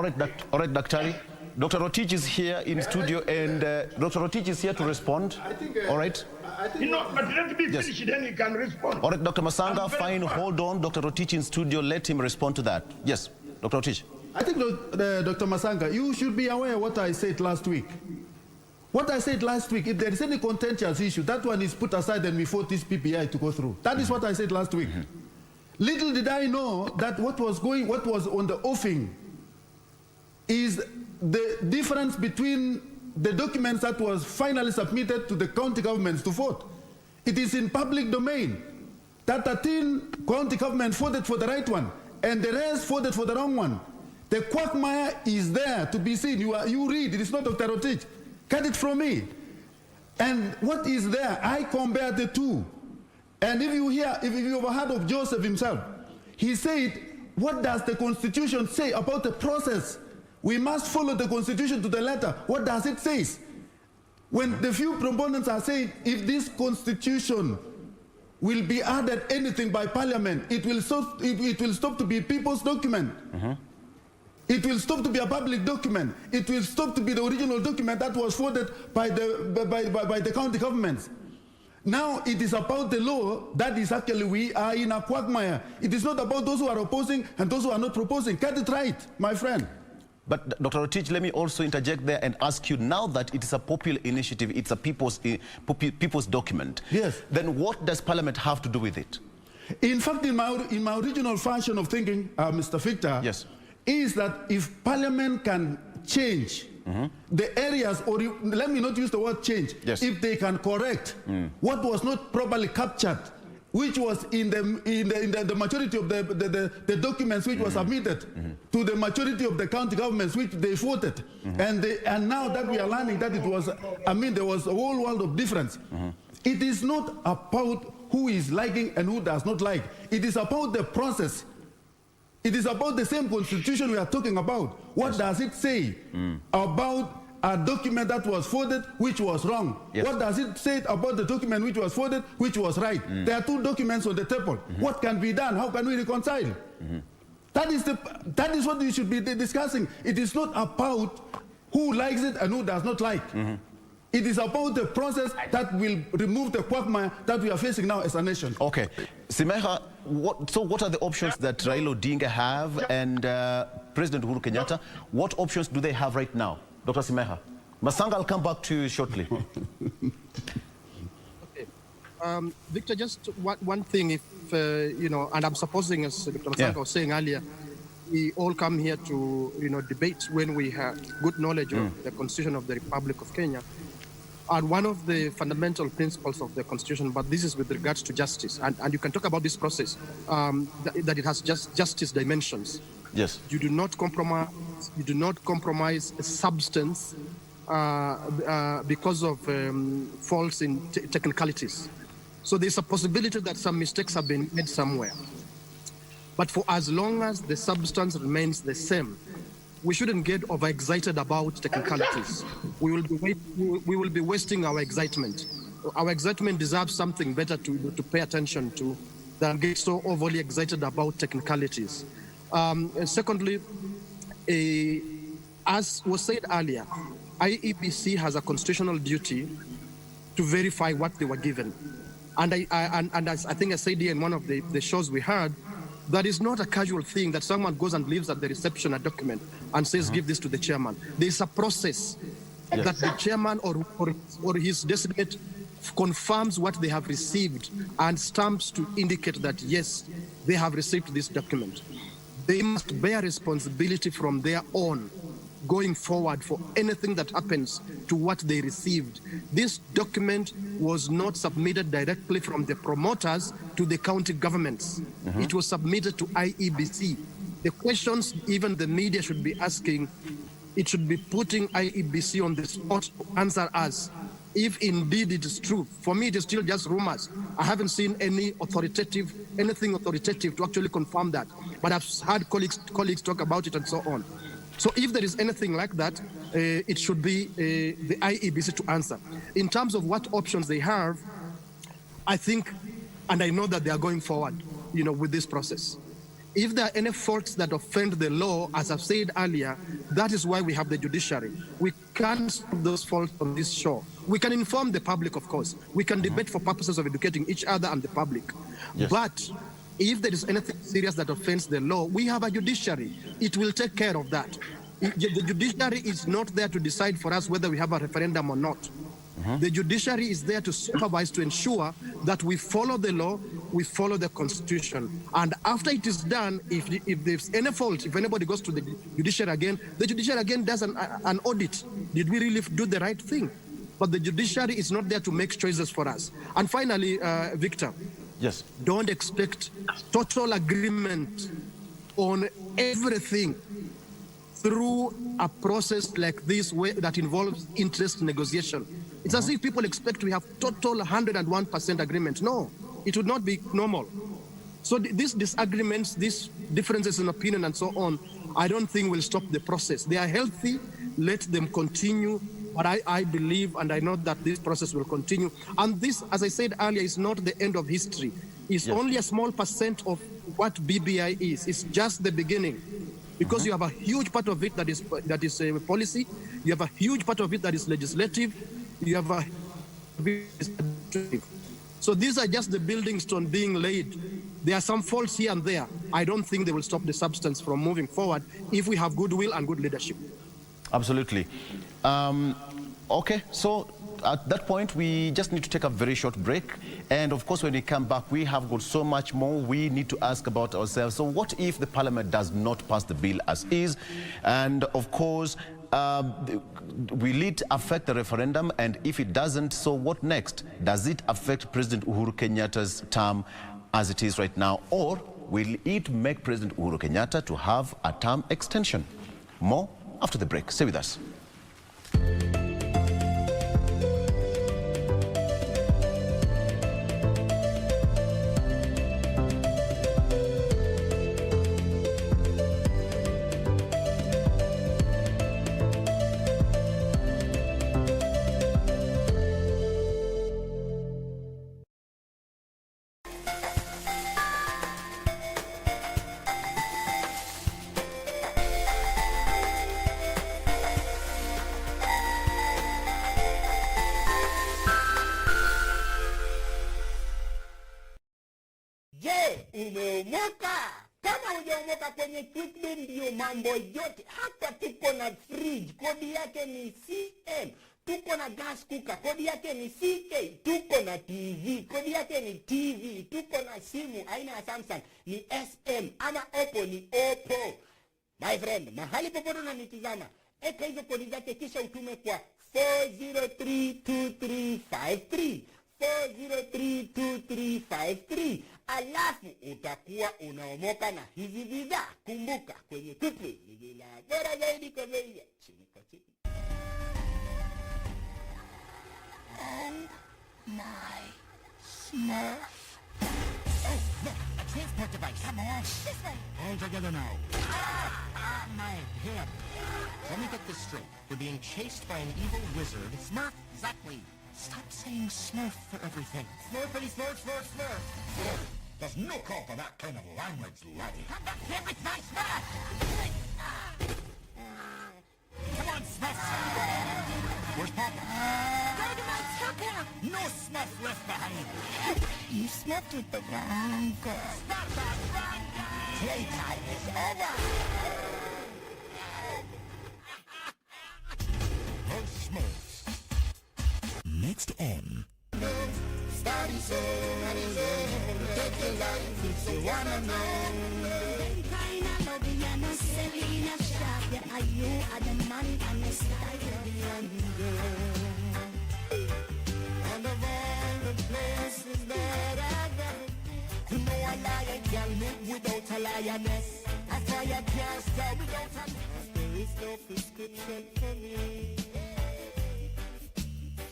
right, Dr. Dr. Rotich is here in studio, and Dr. Rotich is here to respond. All right. But let me finish, then he can respond. All right, Dr. Matsanga, fine, hold on. Dr. Rotich in studio, let him respond to that. Yes, Dr. Rotich. I think, Dr. Matsanga, you should be aware of what I said last week. What I said last week, if there is any contentious issue, that one is put aside and we fought this PPI to go through. That is what I said last week. Little did I know that what was on the offing is the difference between the documents that was finally submitted to the county governments to vote. It is in public domain that 13 county governments voted for the right one and the rest voted for the wrong one. The quagmire is there to be seen. You read, it is not Dr. Rotich. Cut it from me. And what is there? I compare the two. And if you ever heard of Joseph himself, he said, what does the Constitution say about the process? We must follow the Constitution to the letter. What does it say? When the few proponents are saying, if this Constitution will be added anything by Parliament, it will stop to be people's document. It will stop to be a public document. It will stop to be the original document that was voted by the county governments. Now it is about the law that is actually we are in a quagmire. It is not about those who are opposing and those who are not proposing. Get it right, my friend. But Dr. Rotich, let me also interject there and ask you, now that it is a popular initiative, it's a people's document. Yes. Then what does Parliament have to do with it? In fact, in my original fashion of thinking, Mr. Victor, yes, is that if Parliament can change the areas, or let me not use the word change, if they can correct what was not properly captured, which was in the majority of the documents which were submitted to the majority of the county governments which they voted. And now that we are learning that it was, there was a whole world of difference. It is not about who is liking and who does not like. It is about the process. It is about the same constitution we are talking about. What does it say about a document that was forwarded which was wrong? What does it say about the document which was forwarded which was right? There are two documents on the table. What can be done? How can we reconcile? That is what we should be discussing. It is not about who likes it and who does not like. It is about the process that will remove the quagmire that we are facing now as a nation. Okay. Simekha, what are the options that Raila Odinga have and President Uhuru Kenyatta? What options do they have right now? Dr. Simekha. Matsanga, I'll come back to you shortly. Okay. Victor, just one thing, if, and I'm supposing, as Dr. Matsanga was saying earlier, we all come here to, debate when we have good knowledge of the Constitution of the Republic of Kenya. And one of the fundamental principles of the Constitution, but this is with regards to justice, and you can talk about this process, that it has justice dimensions. Yes. You do not compromise. You do not compromise a substance because of faults in technicalities. So there's a possibility that some mistakes have been made somewhere. But for as long as the substance remains the same, we shouldn't get overexcited about technicalities. We will be wasting our excitement. Our excitement deserves something better to pay attention to than get so overly excited about technicalities. Secondly, as was said earlier, IEBC has a constitutional duty to verify what they were given. And as I think I said here in one of the shows we heard, that is not a casual thing that someone goes and leaves at the reception a document and says, give this to the chairman. There's a process that the chairman or his designate confirms what they have received and stamps to indicate that, yes, they have received this document. They must bear responsibility from their own going forward for anything that happens to what they received. This document was not submitted directly from the promoters to the county governments. It was submitted to IEBC. The questions even the media should be asking, it should be putting IEBC on the spot to answer us. If indeed it is true, for me it is still just rumors. I haven't seen anything authoritative to actually confirm that. But I've heard colleagues talk about it and so on. So if there is anything like that, it should be the IEBC to answer. In terms of what options they have, I think, and I know that they are going forward, with this process. If there are any faults that offend the law, as I've said earlier, that is why we have the judiciary. We can't stop those faults on this show. We can inform the public, of course. We can debate for purposes of educating each other and the public. Yes. But if there is anything serious that offends the law, we have a judiciary. It will take care of that. The judiciary is not there to decide for us whether we have a referendum or not. The judiciary is there to supervise, to ensure that we follow the law, we follow the Constitution. And after it is done, if there's any fault, if anybody goes to the judiciary again, the judiciary again does an audit. Did we really do the right thing? But the judiciary is not there to make choices for us. And finally, Victor, yes, don't expect total agreement on everything through a process like this that involves interest negotiation. It's as if people expect we have total 101% agreement. No, it would not be normal. So these disagreements, these differences in opinion and so on, I don't think will stop the process. They are healthy, let them continue. But I believe and I know that this process will continue. And this, as I said earlier, is not the end of history. It's only a small percent of what BBI is. It's just the beginning. Because you have a huge part of it that is policy, you have a huge part of it that is legislative, you have a so these are just the building stone being laid. There are some faults here and there. I don't think they will stop the substance from moving forward if we have goodwill and good leadership. Absolutely. Okay, so at that point, we just need to take a very short break. And of course, when we come back, we have got so much more we need to ask about ourselves. So what if the parliament does not pass the bill as is? And of course, will it affect the referendum? And if it doesn't, so what next? Does it affect President Uhuru Kenyatta's term as it is right now? Or will it make President Uhuru Kenyatta to have a term extension? More after the break. Stay with us. Umeomoka. Kama hujaomoka kwenye Quickbin ndio mambo yote. Hapa tuko na fridge, kodi yake ni CM. Tuko na gas cooker, kodi yake ni CK. Tuko na TV, kodi yake ni TV. Tuko na simu aina ya Samsung ni SM ama Oppo ni Oppo. My friend, mahali popote unanitazama, eka hizo kodi zake kisha utume kwa 4032353. 4032353. Alafu utakuwa unaomoka na hizi bidhaa. Kumbuka kwenye Quickbin ni bila bora zaidi kwa bei ya chini kwa chini. Oh my Smurf. Oh, look, a transport device. Come on. This way. All together now. My head. Let me get this straight. You're being chased by an evil wizard. Smurf, exactly. Stop saying Smurf for everything. Smurfity, Smurf, Smurf, Smurf. There's no call for that kind of language, laddie. Come back here with my Smurf! Come on, Smurf! Where's Papa? Go to my tucker! No Smurf left behind! You Smurfed with the wrong girl. Stop that wrong guy! Playtime is over! Those Smurfs. Next on. Study so and is take your life if you wanna know. Kind of body and a Selena shop. Yeah, are you are the man and the style of the young girl. And of all the places that I've ever been, you know a liar can't live without a lioness. A fire can't start without a nest. There is no prescription for me.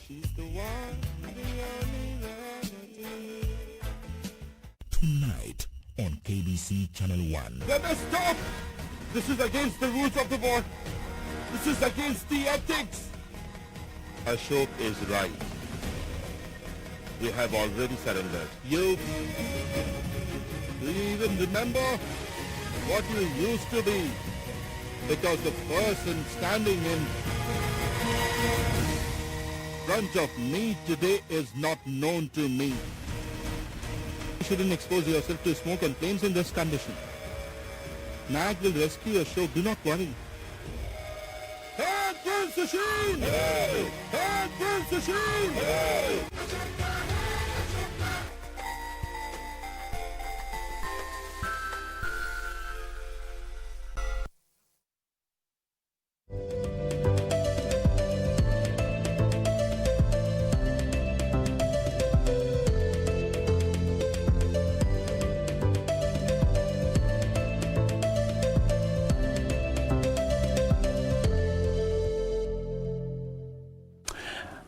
She's the one, the only remedy. Tonight on KBC Channel 1. Let us stop! This is against the rules of the board. This is against the ethics. Ashok is right. We have already surrendered. You even remember what you used to be? Because the person standing in front of me today is not known to me. You shouldn't expose yourself to smoke and flames in this condition. Nag will rescue your show, do not worry. Hey, Prince Sashin! Hey! Hey, Prince Sashin! Hey!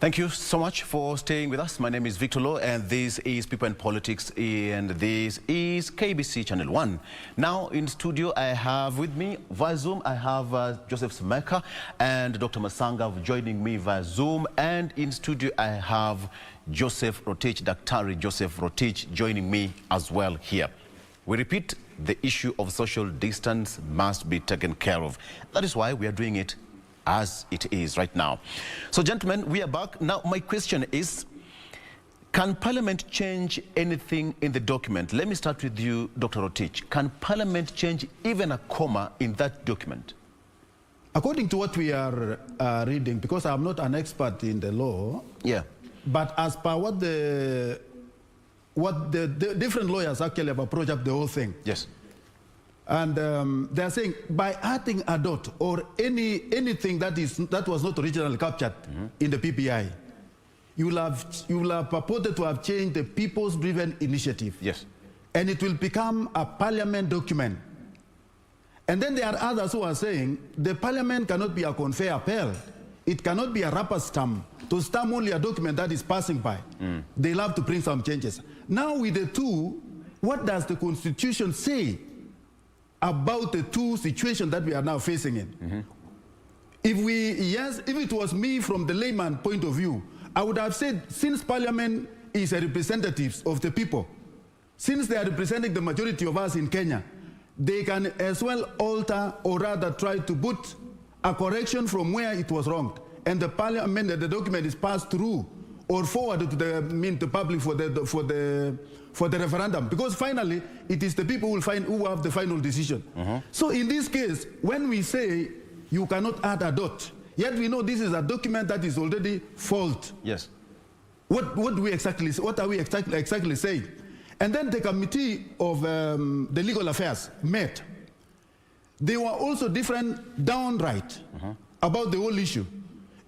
Thank you so much for staying with us. My name is Victor Lowe, and this is People and Politics, and this is KBC Channel 1. Now in studio, I have with me via Zoom, I have Joseph Simekha and Dr. Matsanga joining me via Zoom. And in studio, I have Joseph Rotich, Dr. Joseph Rotich joining me as well here. We repeat, the issue of social distance must be taken care of. That is why we are doing it as it is right now. So gentlemen, we are back. Now my question is, can Parliament change anything in the document? Let me start with you, Dr. Rotich. Can Parliament change even a comma in that document? According to what we are reading, because I'm not an expert in the law, but as per what the different lawyers actually have approached up the whole thing. Yes. And they're saying by adding a dot or anything that was not originally captured in the PPI, you will have purported to have changed the People's Driven Initiative. Yes. And it will become a parliament document. And then there are others who are saying the parliament cannot be a conveyor appel. It cannot be a rubber stamp to stamp only a document that is passing by. They'll have to bring some changes. Now with the two, what does the Constitution say about the two situations that we are now facing in? If it was me from the layman point of view, I would have said, since Parliament is a representative of the people, since they are representing the majority of us in Kenya, they can as well alter or rather try to put a correction from where it was wrong. And the Parliament, the document is passed through or forwarded to the public for the referendum. Because finally, it is the people who have the final decision. So in this case, when we say you cannot add a dot, yet we know this is a document that is already fault. Yes. What are we exactly saying? And then the Committee of the Legal Affairs met. They were also different downright about the whole issue.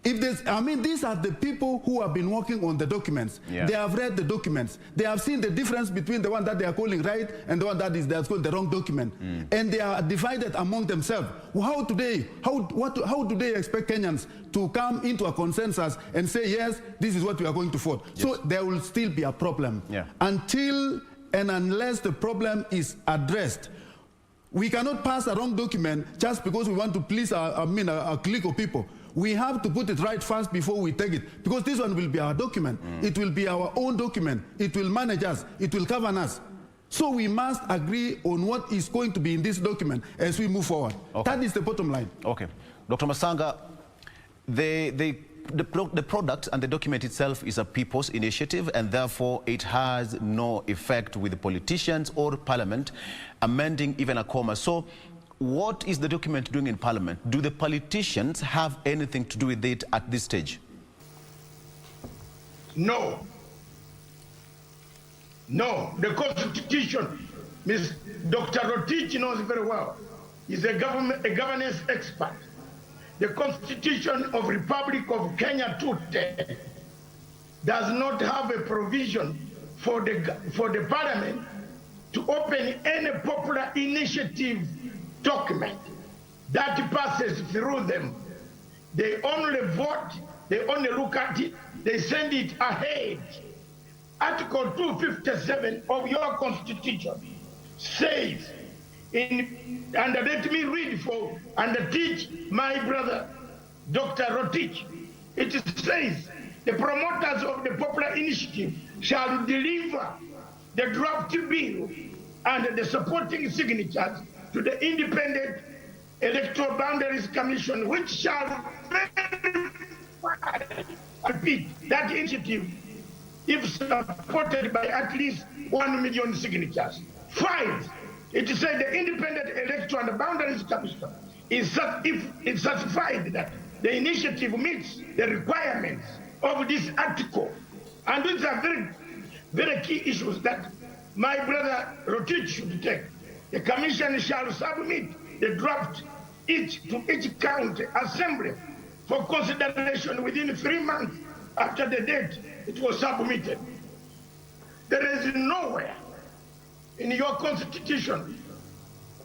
These are the people who have been working on the documents. Yeah. They have read the documents. They have seen the difference between the one that they are calling right and the one that is called the wrong document. And they are divided among themselves. How do they expect Kenyans to come into a consensus and say, yes, this is what we are going to vote? Yes. So there will still be a problem. Until and unless the problem is addressed. We cannot pass a wrong document just because we want to please a clique of people. We have to put it right first before we take it, because this one will be our document. It will be our own document. It will manage us. It will govern us. So we must agree on what is going to be in this document as we move forward. That is the bottom line. Okay. Dr. Matsanga, the product and the document itself is a people's initiative, and therefore it has no effect with the politicians or Parliament amending even a comma. So what is the document doing in Parliament? Do the politicians have anything to do with it at this stage? No. No. The Constitution, Dr. Rotich knows very well. He's a governance expert. The Constitution of Republic of Kenya 210 does not have a provision for the Parliament to open any popular initiative document that passes through them. They only vote, they only look at it, they send it ahead. Article 257 of your Constitution says, and let me read for and teach my brother, Dr. Rotich. It says, the promoters of the popular initiative shall deliver the draft bill and the supporting signatures to the Independent Electoral Boundaries Commission, which shall verify, repeat, that initiative if supported by at least 1 million signatures. 5, it said the Independent Electoral and Boundaries Commission is if it's certified that the initiative meets the requirements of this article. And these are very, very key issues that my brother Rotich should take. The Commission shall submit the draft to each county assembly for consideration within 3 months after the date it was submitted. There is nowhere in your Constitution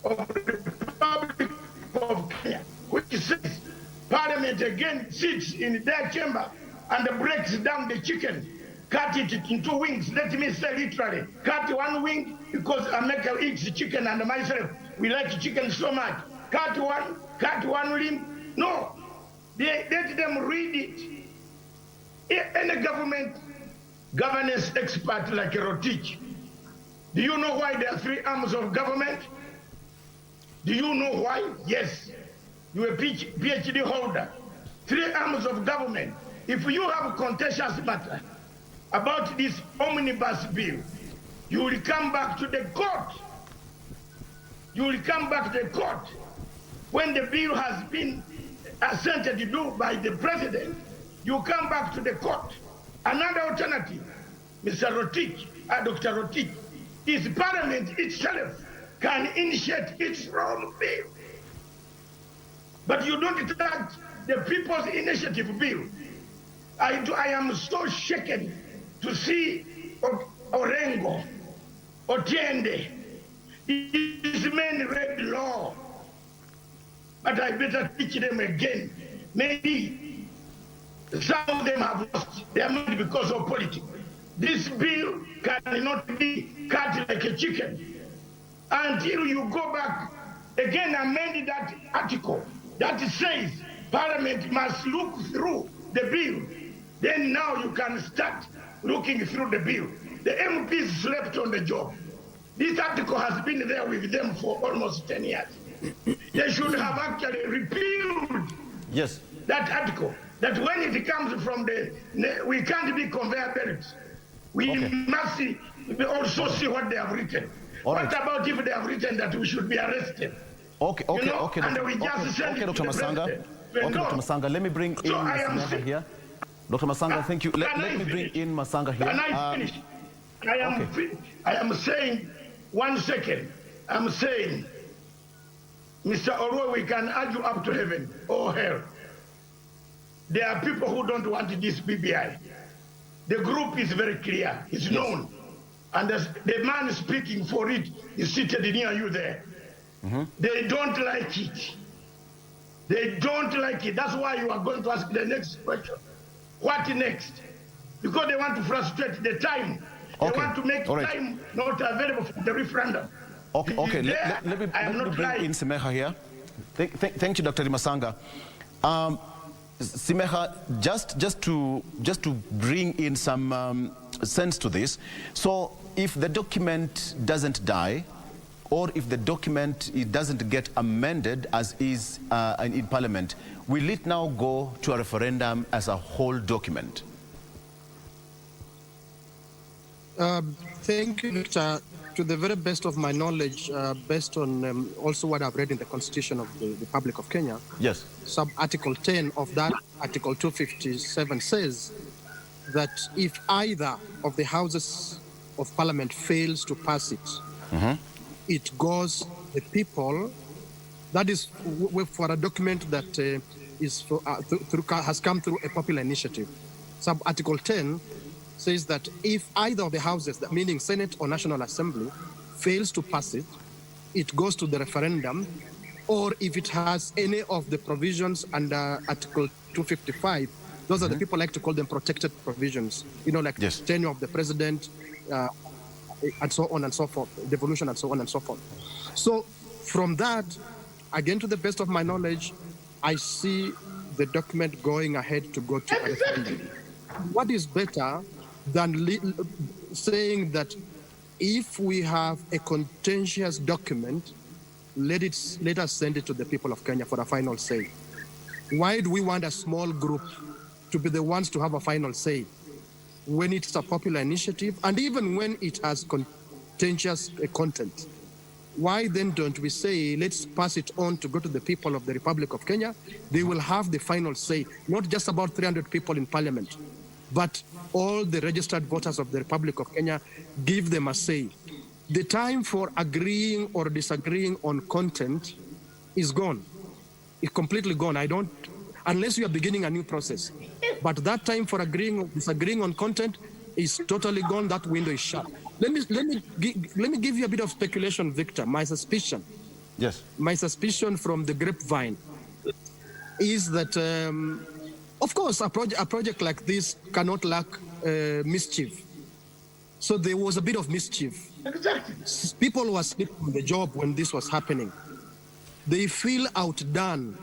of the Republic of Kenya which says Parliament again sits in their chamber and breaks down the chicken, cut it into wings. Let me say literally, cut one wing because Ameka eats chicken and myself, we like chicken so much. Cut one limb. No, let them read it. Any governance expert like Rotich, do you know why there are 3 arms of government? Do you know why? Yes. You're a PhD holder. 3 arms of government. If you have a contentious matter about this omnibus bill, you will come back to the court. You will come back to the court when the bill has been assented to by the president. You come back to the court. Another alternative, Mr. Rotich, Dr. Rotich, is Parliament itself can initiate its own bill. But you don't touch the people's initiative bill. I am so shaken to see Orengo, Otiende, these men read law. But I better teach them again. Maybe some of them have lost their mind because of politics. This bill cannot be cut like a chicken until you go back again, amend that article that says Parliament must look through the bill. Then now you can start looking through the bill. The MPs slept on the job. This article has been there with them for almost 10 years. They should have actually repealed that article, that when it comes from we can't be conveyor belts. We must also see what they have written. What about if they have written that we should be arrested? Okay, and we just send it to the Matsanga. Okay, Dr. Matsanga, let me bring in Simekha here. Dr. Matsanga, thank you. Let me bring in Matsanga here. Can I finish? I am saying, 1 second, I'm saying, Mr. Orwe, we can argue up to heaven or hell. There are people who don't want this BBI. The group is very clear, it's known. And the man speaking for it is seated near you there. They don't like it. They don't like it. That's why you are going to ask the next question. What next? Because they want to frustrate the time. They want to make time not available for the referendum. Okay. Let me bring in Simekha here. Thank you, Dr. Matsanga. Simekha, just to bring in some sense to this. So if the document doesn't die, or if the document doesn't get amended as is in Parliament, will it now go to a referendum as a whole document? Thank you, Victor. To the very best of my knowledge, based on also what I've read in the Constitution of the Republic of Kenya, sub-Article 10 of that Article 257 says that if either of the Houses of Parliament fails to pass it, it goes the people. That is for a document that has come through a popular initiative. Sub-Article 10 says that if either of the houses, meaning Senate or National Assembly, fails to pass it, it goes to the referendum, or if it has any of the provisions under Article 255, those are the people like to call them protected provisions, like the tenure of the president, and so on and so forth, devolution and so on and so forth. So from that, again, to the best of my knowledge, I see the document going ahead to go to a referendum. What is better than saying that if we have a contentious document, let us send it to the people of Kenya for a final say? Why do we want a small group to be the ones to have a final say when it's a popular initiative, and even when it has contentious content? Why then don't we say, let's pass it on to go to the people of the Republic of Kenya? They will have the final say, not just about 300 people in Parliament, but all the registered voters of the Republic of Kenya. Give them a say. The time for agreeing or disagreeing on content is gone. It's completely gone. Unless you are beginning a new process. But that time for agreeing or disagreeing on content is totally gone. That window is shut. Let me give you a bit of speculation, Victor. My suspicion from the grapevine is that, of course, a project like this cannot lack mischief. So there was a bit of mischief. Exactly. People were sleeping on the job when this was happening. They feel outdone.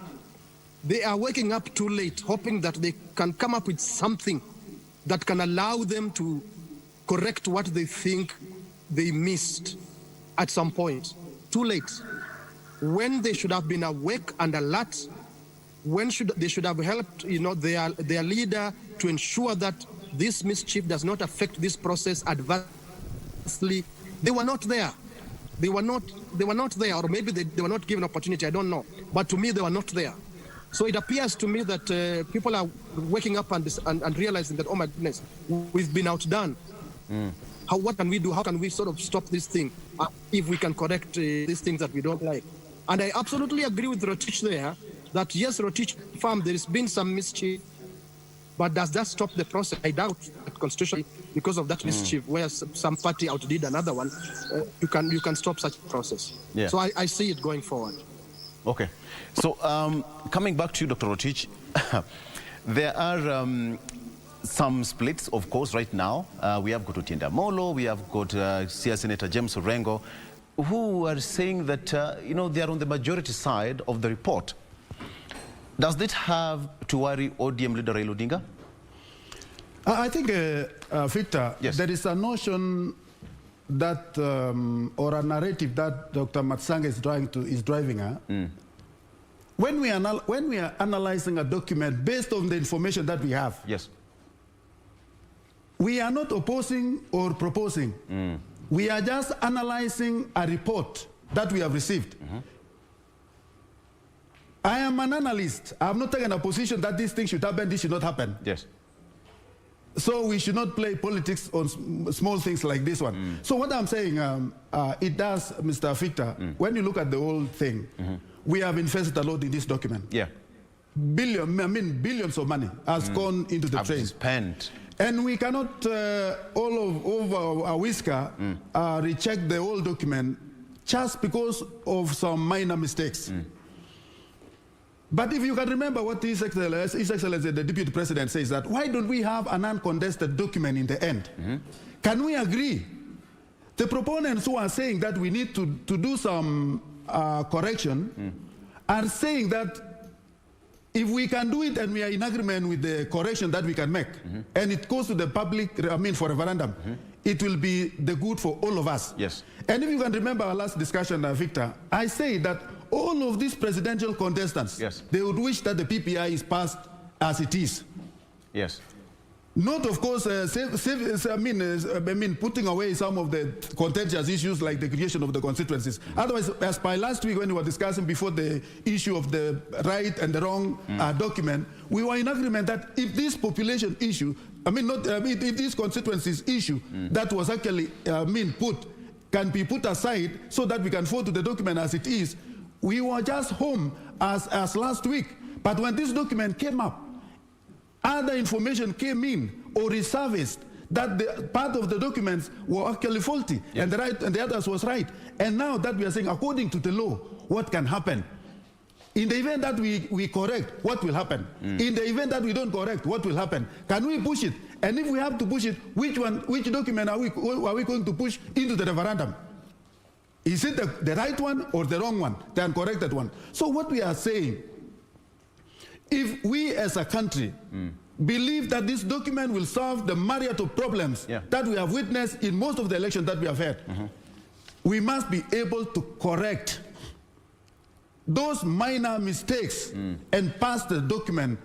They are waking up too late, hoping that they can come up with something that can allow them to correct what they think they missed at some point. Too late. When they should have been awake and alert, they should have helped, their leader to ensure that this mischief does not affect this process adversely. They were not there. They were not there, or maybe they were not given opportunity. I don't know. But to me, they were not there. So it appears to me that people are waking up and realizing that, oh my goodness, we've been outdone. what can we do? How can we sort of stop this thing if we can correct these things that we don't like? And I absolutely agree with Rotich there that yes, Rotich farm, there has been some mischief, but does that stop the process? I doubt that constitutionally, because of that mischief, where some party outdid another one, you can stop such a process. Yeah. So I see it going forward. Okay. So coming back to you, Dr. Rotich, there are some splits, of course, right now. We have got Otiende Amollo, we have got Senator James Orengo, who are saying that, they are on the majority side of the report. Does that have to worry ODM leader Raila Odinga? I think, Victor, yes, there is a notion that, or a narrative that Dr. Matsanga is driving at. When we are analyzing a document based on the information that we have, yes, we are not opposing or proposing. We are just analyzing a report that we have received. I am an analyst. I have not taken a position that this thing should happen, this should not happen. Yes. So we should not play politics on small things like this one. So what I'm saying, it does, Mr. Victor, when you look at the whole thing, we have invested a lot in this document. Yeah. Billions of money has gone into the trade. Spent. And we cannot, over a whisker, recheck the whole document just because of some minor mistakes. But if you can remember what His Excellency, the Deputy President, says, that why don't we have an uncontested document in the end? Can we agree? The proponents who are saying that we need to do some correction are saying that if we can do it and we are in agreement with the correction that we can make, and it goes to the public, for referendum, it will be the good for all of us. Yes. And if you can remember our last discussion, Victor, I say that all of these presidential contestants, yes, they would wish that the PPI is passed as it is. Yes. Not, of course, putting away some of the contentious issues like the creation of the constituencies. Otherwise, as by last week when we were discussing before the issue of the right and the wrong document, we were in agreement that if this population issue, if this constituencies issue that was actually can be put aside so that we can forward to the document as it is, we were just home as last week. But when this document came up, other information came in or resurfaced that the part of the documents were actually faulty, and the others was right. And now that we are saying, according to the law, what can happen? In the event that we correct, what will happen? In the event that we don't correct, what will happen? Can we push it? And if we have to push it, which document are we going to push into the referendum? Is it the right one or the wrong one, the uncorrected one? So what we are saying, if we as a country believe that this document will solve the myriad of problems that we have witnessed in most of the elections that we have had, we must be able to correct those minor mistakes and pass the document.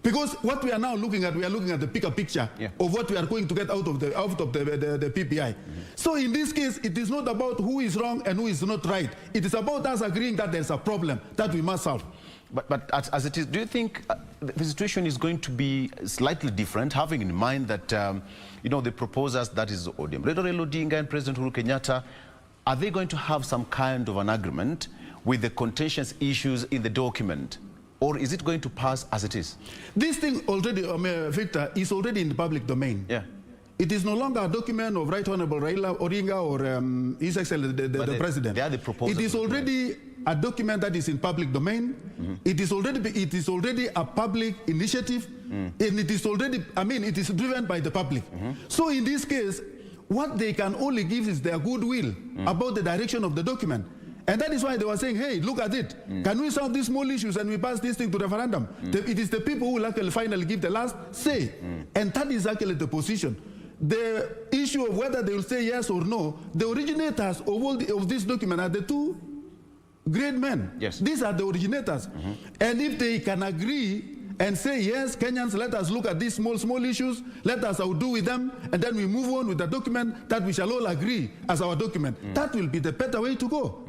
Because what we are now looking at, we are looking at the bigger picture of what we are going to get out of the PPI. So in this case, it is not about who is wrong and who is not right. It is about us agreeing that there's a problem that we must solve. But as it is, do you think the situation is going to be slightly different, having in mind that, the proposers, that is ODM, Raila Odinga and President Uhuru Kenyatta, are they going to have some kind of an agreement with the contentious issues in the document? Or is it going to pass as it is? This thing already, Victor, is already in the public domain. Yeah. It is no longer a document of Right Honorable Raila Odinga or His Excellency the President. They are the proposals. It is already a document that is in public domain. It is already a public initiative, and it is already, it is driven by the public. So in this case, what they can only give is their goodwill about the direction of the document. And that is why they were saying, hey, look at it. Can we solve these small issues and we pass this thing to referendum? It is the people who will actually finally give the last say. And that is actually the position. The issue of whether they will say yes or no, the originators of this document are the two great men. Yes. These are the originators. And if they can agree and say, yes, Kenyans, let us look at these small issues, let us outdo with them, and then we move on with the document that we shall all agree as our document. That will be the better way to go.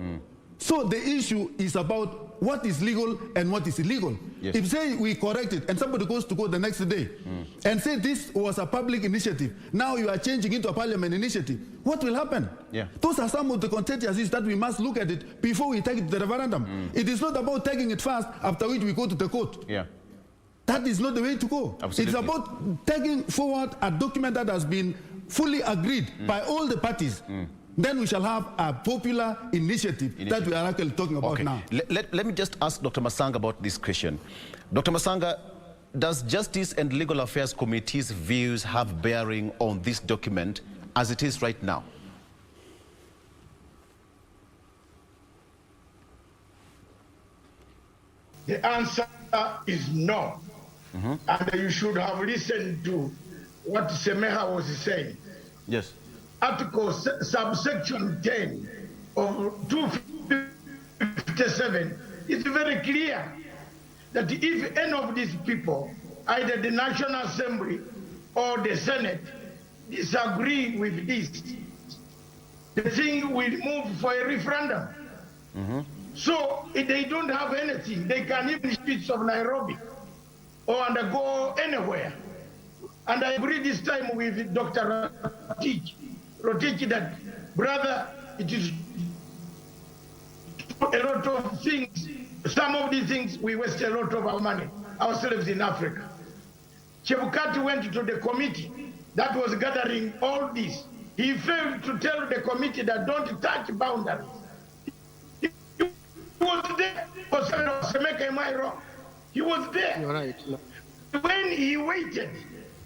So the issue is about what is legal and what is illegal. Yes. If say we correct it and somebody goes to court the next day and say this was a public initiative, now you are changing into a parliament initiative, what will happen? Yeah. Those are some of the contentious issues that we must look at it before we take it to the referendum. It is not about taking it fast, after which we go to the court. Yeah. That is not the way to go. Absolutely. It's about taking forward a document that has been fully agreed by all the parties. Then we shall have a popular initiative that we are actually talking about now. Let me just ask Dr. Matsanga about this question. Dr. Matsanga, does Justice and Legal Affairs Committee's views have bearing on this document as it is right now? The answer is no. And you should have listened to what Simekha was saying. Yes. Article subsection 10 of 257 is very clear that if any of these people, either the National Assembly or the Senate, disagree with this, the thing will move for a referendum. So if they don't have anything, they can even streets of Nairobi or undergo anywhere. And I agree this time with Dr. Rotich that, brother, it is a lot of things. Some of these things, we waste a lot of our money, ourselves in Africa. Chebukati went to the committee that was gathering all this. He failed to tell the committee that don't touch boundaries. He was there. Simekha, am I wrong? He was there. You're right. When he waited,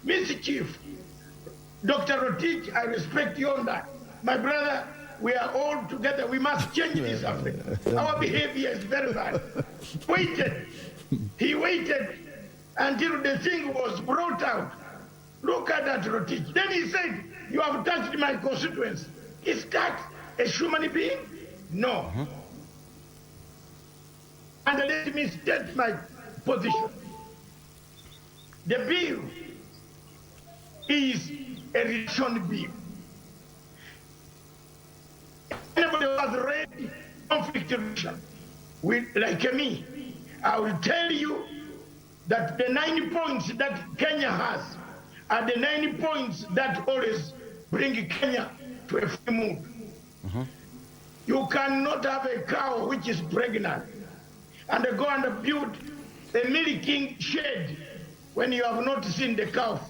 Mr. Chief, Dr. Rotich, I respect you on that. My brother, we are all together. We must change this Africa. Our behavior is very bad. Waited. He waited until the thing was brought out. Look at that, Rotich. Then he said, you have touched my constituents. Is that a human being? No. And let me state my position. The bill is a election bill. Anybody who has read conflict resolution, like me, I will tell you that the 9 points that Kenya has are the 9 points that always bring Kenya to a free mood. You cannot have a cow which is pregnant and go and build a milking shed when you have not seen the cow.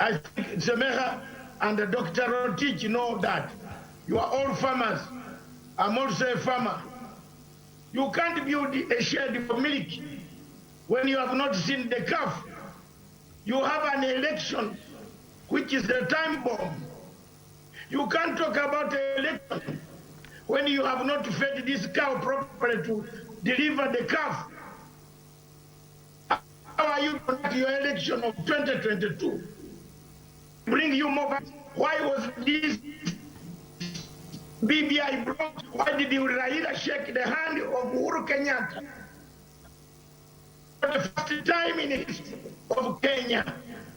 I think Simekha and Dr. Rotich know that. You are all farmers. I'm also a farmer. You can't build a shed for milk when you have not seen the calf. You have an election, which is the time bomb. You can't talk about an election when you have not fed this cow properly to deliver the calf. How are you going to your election of 2022? Bring you more. Why was this BBI brought? Why did you Raila shake the hand of Uhuru Kenyatta? For the first time in the history of Kenya,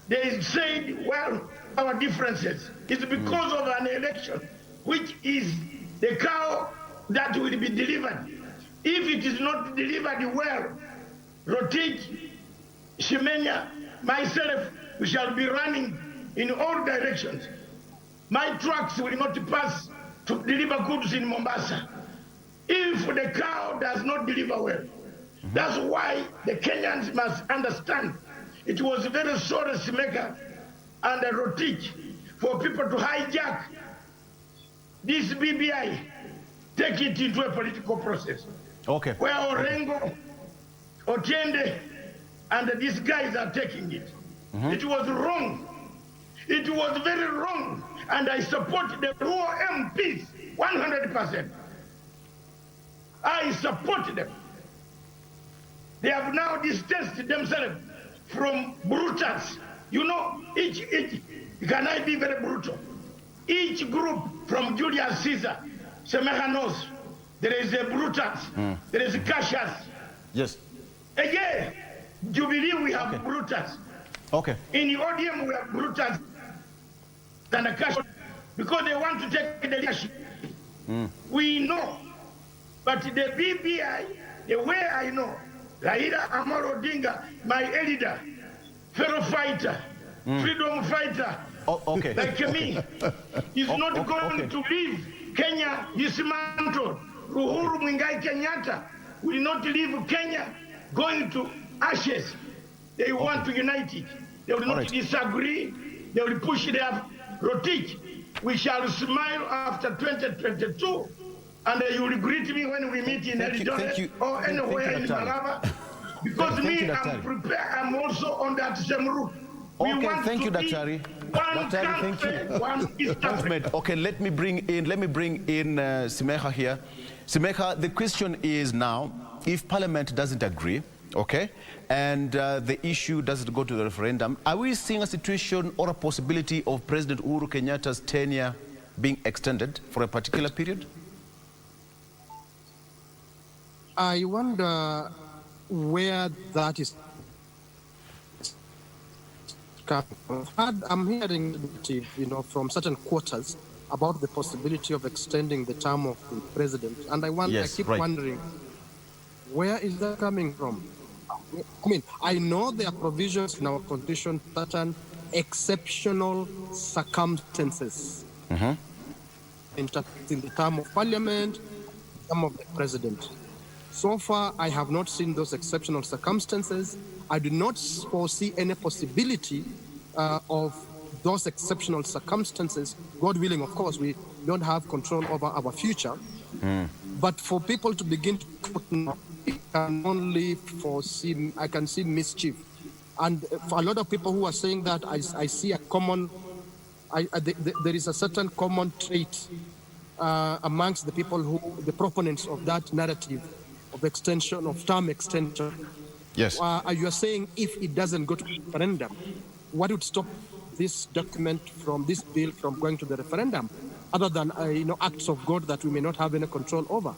they said, well, our differences is because of an election, which is the cow that will be delivered. If it is not delivered well, Rotich, Shimenya, myself, we shall be running in all directions. My trucks will not pass to deliver goods in Mombasa if the cow does not deliver well. That's why the Kenyans must understand. It was very sorry, Simekha and Rotich, for people to hijack this BBI, take it into a political process. Okay. Where Orengo, Otiende, and these guys are taking it. It was wrong. It was very wrong. And I support the rural MPs 100%. I support them. They have now distanced themselves from brutals. You know, can I be very brutal? Each group from Julius Caesar, Simekha knows, there is a Brutus, there is a Cassius. Yes. Again, Jubilee we have Brutus. Okay. In the ODM we have Brutus and a Cassius because they want to take the leadership. We know. But the BBI, the way I know, Raila Amolo Odinga, my elder, fellow fighter, freedom fighter, like me, is not going to leave Kenya dismantled. Uhuru Muigai Kenyatta will not leave Kenya going to ashes. They want to unite it. They will not disagree. They will push it up. Rotich, we shall smile after 2022, and you will greet me when we meet in Eldoret or anywhere in Malaba. Because I'm prepared. I'm also on that same route. Thank you, Daktari. Thank you. Okay, let me bring in Simekha here. Simekha, the question is now, if Parliament doesn't agree, okay, and the issue doesn't go to the referendum, are we seeing a situation or a possibility of President Uhuru Kenyatta's tenure being extended for a particular period? I wonder where that is coming from. I'm hearing, from certain quarters about the possibility of extending the term of the president, and I keep wondering, where is that coming from? I mean, I know there are provisions in our constitution, certain exceptional circumstances in the term of parliament, term of the president. So far, I have not seen those exceptional circumstances. I do not foresee any possibility of those exceptional circumstances. God willing, of course, we don't have control over our future. But for people to begin to put, I can only foresee, I can see mischief. And for a lot of people who are saying that, I see a common, there is a certain common trait amongst the people the proponents of that narrative of extension, of term extension. Yes. You are saying if it doesn't go to referendum, what would stop this document from, this bill from going to the referendum, other than acts of God that we may not have any control over?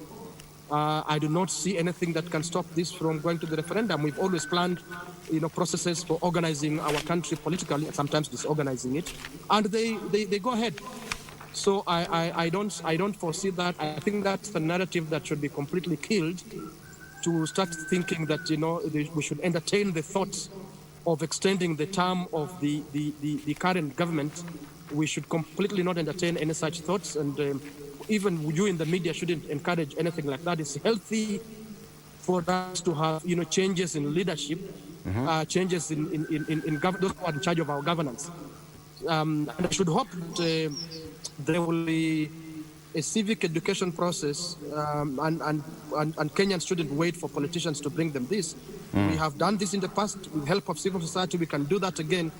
I do not see anything that can stop this from going to the referendum. We've always planned, processes for organizing our country politically, sometimes disorganizing it, and they go ahead. So I don't foresee that. I think that's the narrative that should be completely killed, to start thinking that we should entertain the thoughts of extending the term of the current government. We should completely not entertain any such thoughts, and even you in the media shouldn't encourage anything like that. It's healthy for us to have changes in leadership, changes in those who are in charge of our governance. And I should hope that there will be a civic education process, and Kenyans shouldn't wait for politicians to bring them this. We have done this in the past with help of civil society. We can do that again,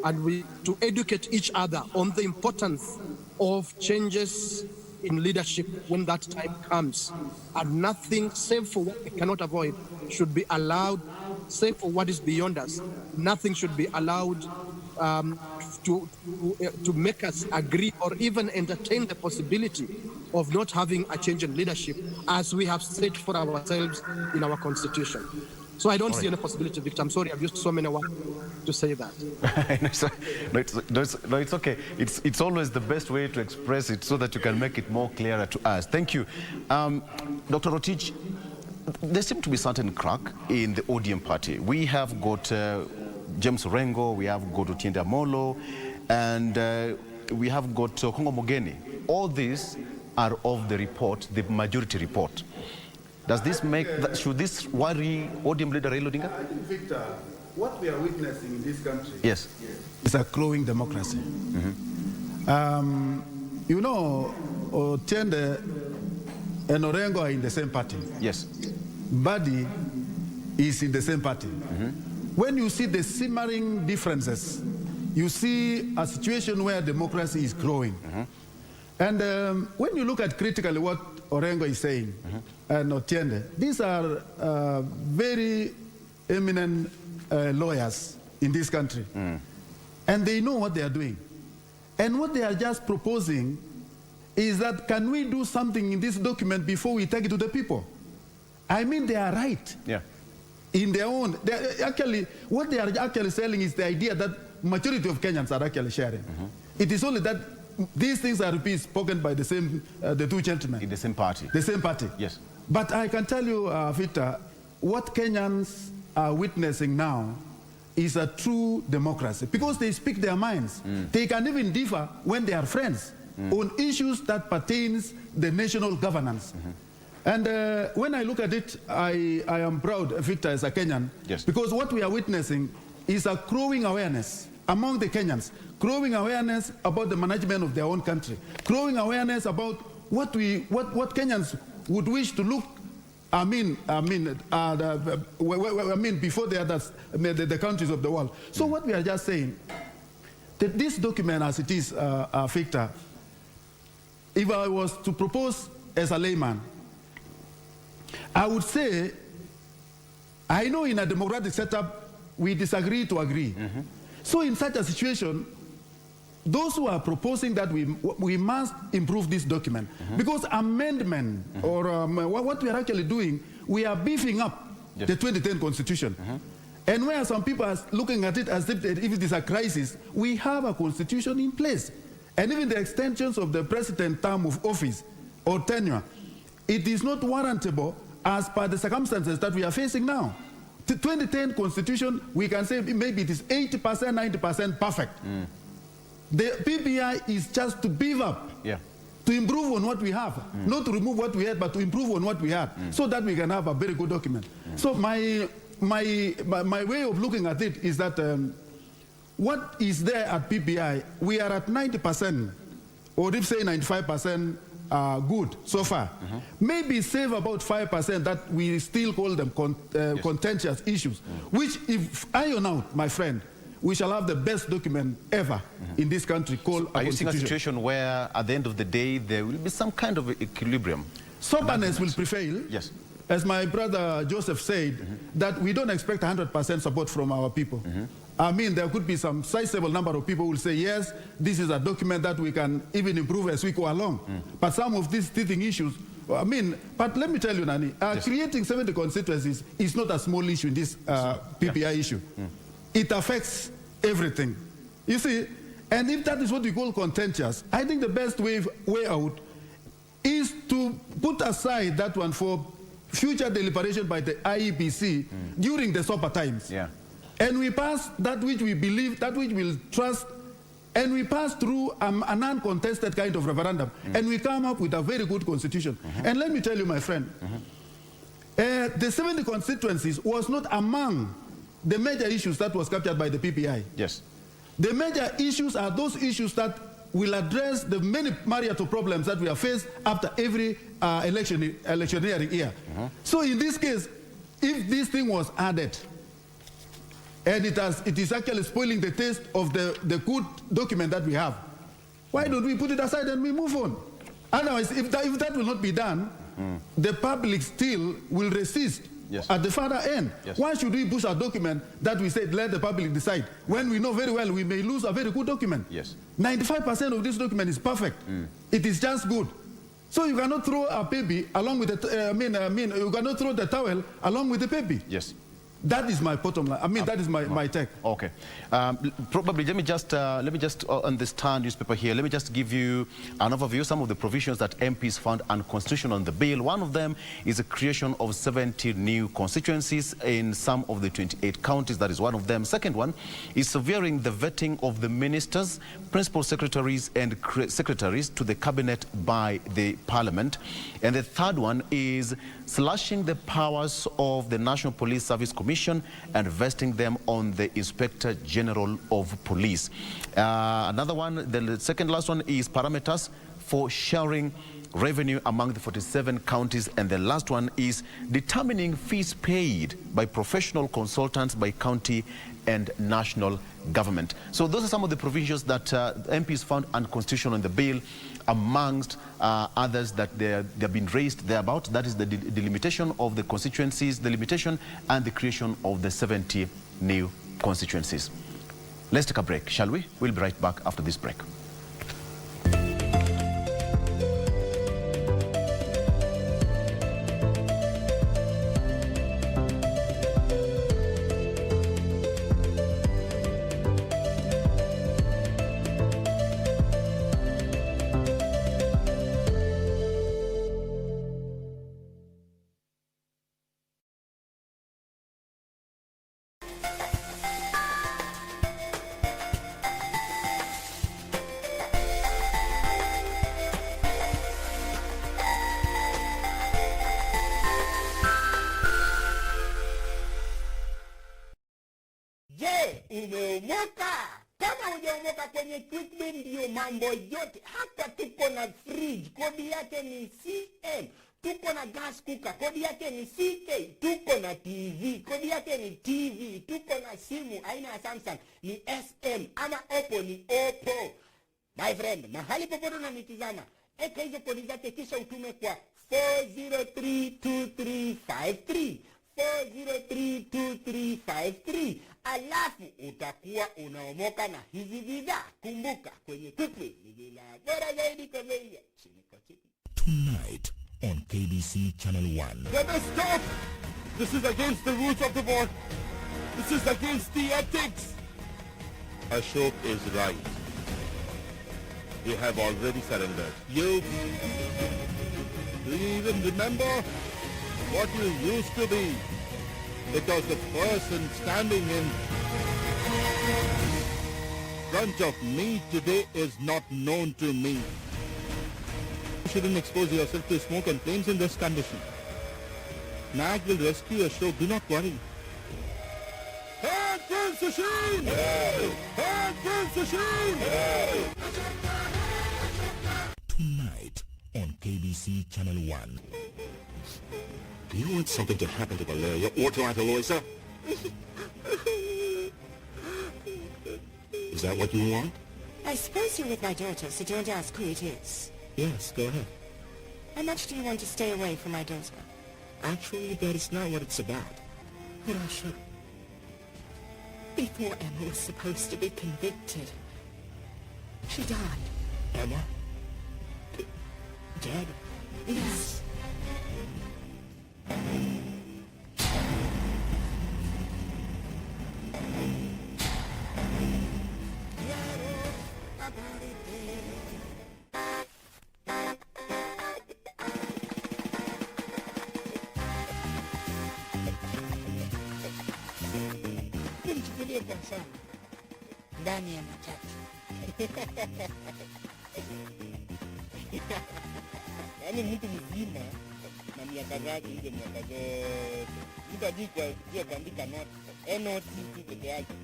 and to educate each other on the importance of changes in leadership when that time comes. And nothing, save for what we cannot avoid, should be allowed, save for what is beyond us. Nothing should be allowed to make us agree or even entertain the possibility of not having a change in leadership, as we have set for ourselves in our constitution. So I don't see any possibility, Victor. I'm sorry, I've used so many words to say that. No, it's okay. It's always the best way to express it so that you can make it more clearer to us. Thank you. Dr. Rotich, there seems to be certain crack in the ODM party. We have got James Orengo, we have got Otiende Amolo, and we have got Kongo Mogeni. All these are of the report, the majority report. Does this should this worry ODM leader Raila Odinga? I think, Victor, what we are witnessing in this country is a growing democracy. Otiende and Orengo are in the same party. Yes. Badi is in the same party. When you see the simmering differences, you see a situation where democracy is growing. And when you look at critically what Orengo is saying, and Otiende, these are very eminent lawyers in this country. And they know what they are doing. And what they are just proposing is that, can we do something in this document before we take it to the people? I mean, they are right. Yeah. In their own, what they are actually selling is the idea that majority of Kenyans are actually sharing. It is only that these things are being spoken by the same, the two gentlemen. In the same party. The same party. Yes. But I can tell you, Victor, what Kenyans are witnessing now is a true democracy because they speak their minds. They can even differ when they are friends on issues that pertains the national governance. And when I look at it, I am proud, Victor, as a Kenyan, because what we are witnessing is a growing awareness among the Kenyans, growing awareness about the management of their own country, growing awareness about what Kenyans would wish to look. Before the others, the countries of the world. So what we are just saying, that this document as it is, Victor, if I was to propose as a layman, I would say, I know in a democratic setup, we disagree to agree. So in such a situation, those who are proposing that we must improve this document, because amendment or what we are actually doing, we are beefing up the 2010 Constitution. And where some people are looking at it as if it is a crisis, we have a constitution in place. And even the extensions of the president's term of office or tenure, it is not warrantable as per the circumstances that we are facing now. The 2010 Constitution, we can say maybe it is 80%, 90% perfect. The PBI is just to beef up, to improve on what we have, not to remove what we had, but to improve on what we had, so that we can have a very good document. So my way of looking at it is that what is there at PBI, we are at 90%, or if say 95% good so far. Maybe save about 5% that we still call them contentious issues, which if iron out, my friend, we shall have the best document ever in this country called Are you seeing a situation where at the end of the day there will be some kind of equilibrium? Soberness will prevail. Yes. As my brother Joseph said, that we don't expect 100% support from our people. I mean, there could be some sizable number of people who will say, yes, this is a document that we can even improve as we go along. But some of these teething issues, I mean, but let me tell you, Nani, creating 70 constituencies is not a small issue in this PPI issue. It affects everything. You see, and if that is what we call contentious, I think the best way out is to put aside that one for future deliberation by the IEBC during the supper times. And we pass that which we believe, that which we'll trust, and we pass through a non-contested kind of referendum, and we come up with a very good constitution. And let me tell you, my friend, the 70 constituencies was not among the major issues that was captured by the PPI. Yes. The major issues are those issues that will address the many myriad of problems that we have faced after every electioneering year. So in this case, if this thing was added, and it is actually spoiling the taste of the good document that we have, why don't we put it aside and we move on? Otherwise, if that will not be done, the public still will resist. At the further end. Why should we push a document that we said let the public decide when we know very well we may lose a very good document? 95% of this document is perfect. It is just good. So you cannot throw a baby along with the you cannot throw the towel along with the baby. That is my bottom line. I mean, that is my take. Okay. Probably, let me just on the Star newspaper here, let me just give you an overview of some of the provisions that MPs found unconstitutional on the bill. One of them is the creation of 70 new constituencies in some of the 28 counties. That is one of them. Second one is severring the vetting of the ministers, principal secretaries and secretaries to the cabinet by the parliament. And the third one is slashing the powers of the National Police Service Commission and vesting them on the Inspector General of Police. Another one, the second last one, is parameters for sharing revenue among the 47 counties. And the last one is determining fees paid by professional consultants by county and national government. So those are some of the provisions that MPs found unconstitutional in the bill, amongst others that they have been raised thereabout. That is the delimitation of the constituencies, the limitation and the creation of the 70 new constituencies. Let's take a break, shall we? We'll be right back after this break. umeomoka. Kama hujaomoka kwenye Quickbit ndio mambo yote. Hata tuko na fridge, kodi yake ni CM. Tuko na gas cooker, kodi yake ni CK. Tuko na TV, kodi yake ni TV. Tuko na simu aina ya Samsung ni SM, ama Oppo ni Oppo. My friend, mahali popote unanitizama, eka hizo kodi zake kisha utume kwa 4032353. 4032353. Alafu utakuwa unaomoka na hizi bidhaa. Kumbuka kwenye Quickbit ni bila bora zaidi kwa bei ya chini kwa chini. Tonight on KBC Channel 1. Let us stop! This is against the rules of the board. This is against the ethics. Ashok is right. You have already surrendered. Do you even remember what you used to be? Because the person standing in front of me today is not known to me. You shouldn't expose yourself to smoke and flames in this condition. NAG will rescue Ashok, do not worry. Tonight on KBC Channel 1. Do you want something to happen to Valeria or to Aunt Eloisa? Is that what you want? I suppose you're with my daughter, so don't ask who it is. Yes, go ahead. How much do you want to stay away from my daughter? Actually, that is not what it's about. But I should. Before Emma was supposed to be convicted, she died. Emma? Dead? Yes. Nichukulie kwa mfano ndani ya matatu. Yaani mtu mzima na miaka zake hizo miaka zote. Mtu ajua kuandika noti. Noti tu peke yake.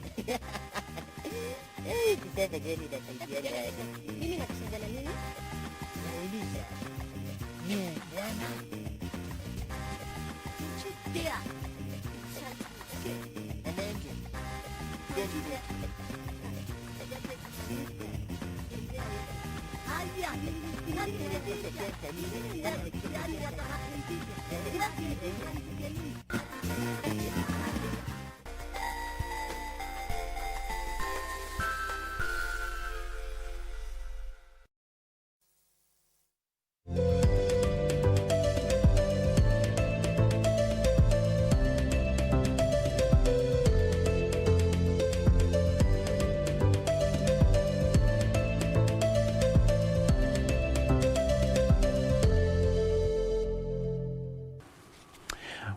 Kusoma zote utasaidia baada. Mimi nakusaidia na nini? Nauliza. Ni bwana. Chukia. Mama yangu.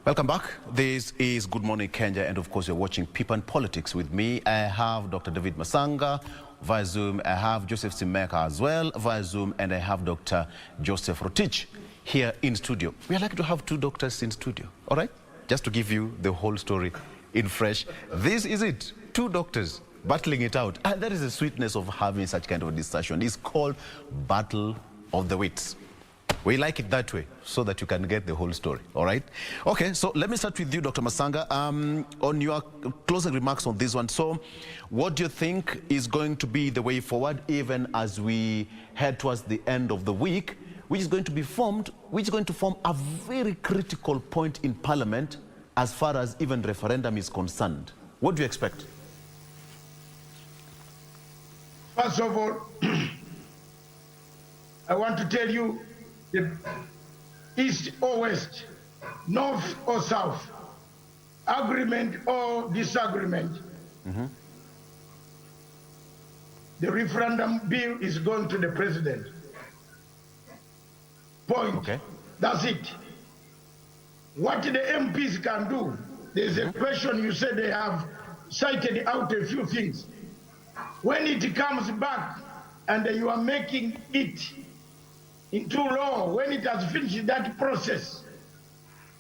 Welcome back. This is Good Morning Kenya, and of course you're watching People and Politics with me. I have Dr. David Matsanga via Zoom. I have Joseph Simekha as well via Zoom, and I have Dr. Joseph Rotich here in studio. We are lucky to have two doctors in studio, all right? Just to give you the whole story in fresh. This is it, two doctors battling it out. And that is the sweetness of having such kind of discussion. It's called Battle of the Wits. We like it that way, so that you can get the whole story, all right? Okay, so let me start with you, Dr. Matsanga. On your closing remarks on this one, so what do you think is going to be the way forward, even as we head towards the end of the week, which is going to form a very critical point in Parliament as far as even referendum is concerned? What do you expect? First of all, I want to tell you, East or West, North or South, agreement or disagreement, the referendum bill is going to the president. Point. Okay. That's it. What the MPs can do, there's a question you said they have cited out a few things. When it comes back and you are making it into law, when it has finished that process,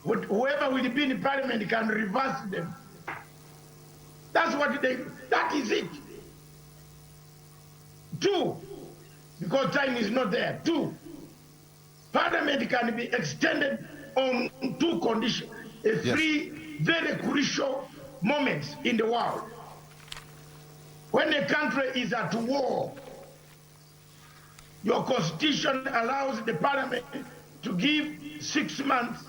whoever will be in Parliament can reverse them. That's what that is it. 2, because time is not there. 2, Parliament can be extended on 2 conditions. 3 very crucial moments in the world. When a country is at war, your constitution allows the parliament to give 6 months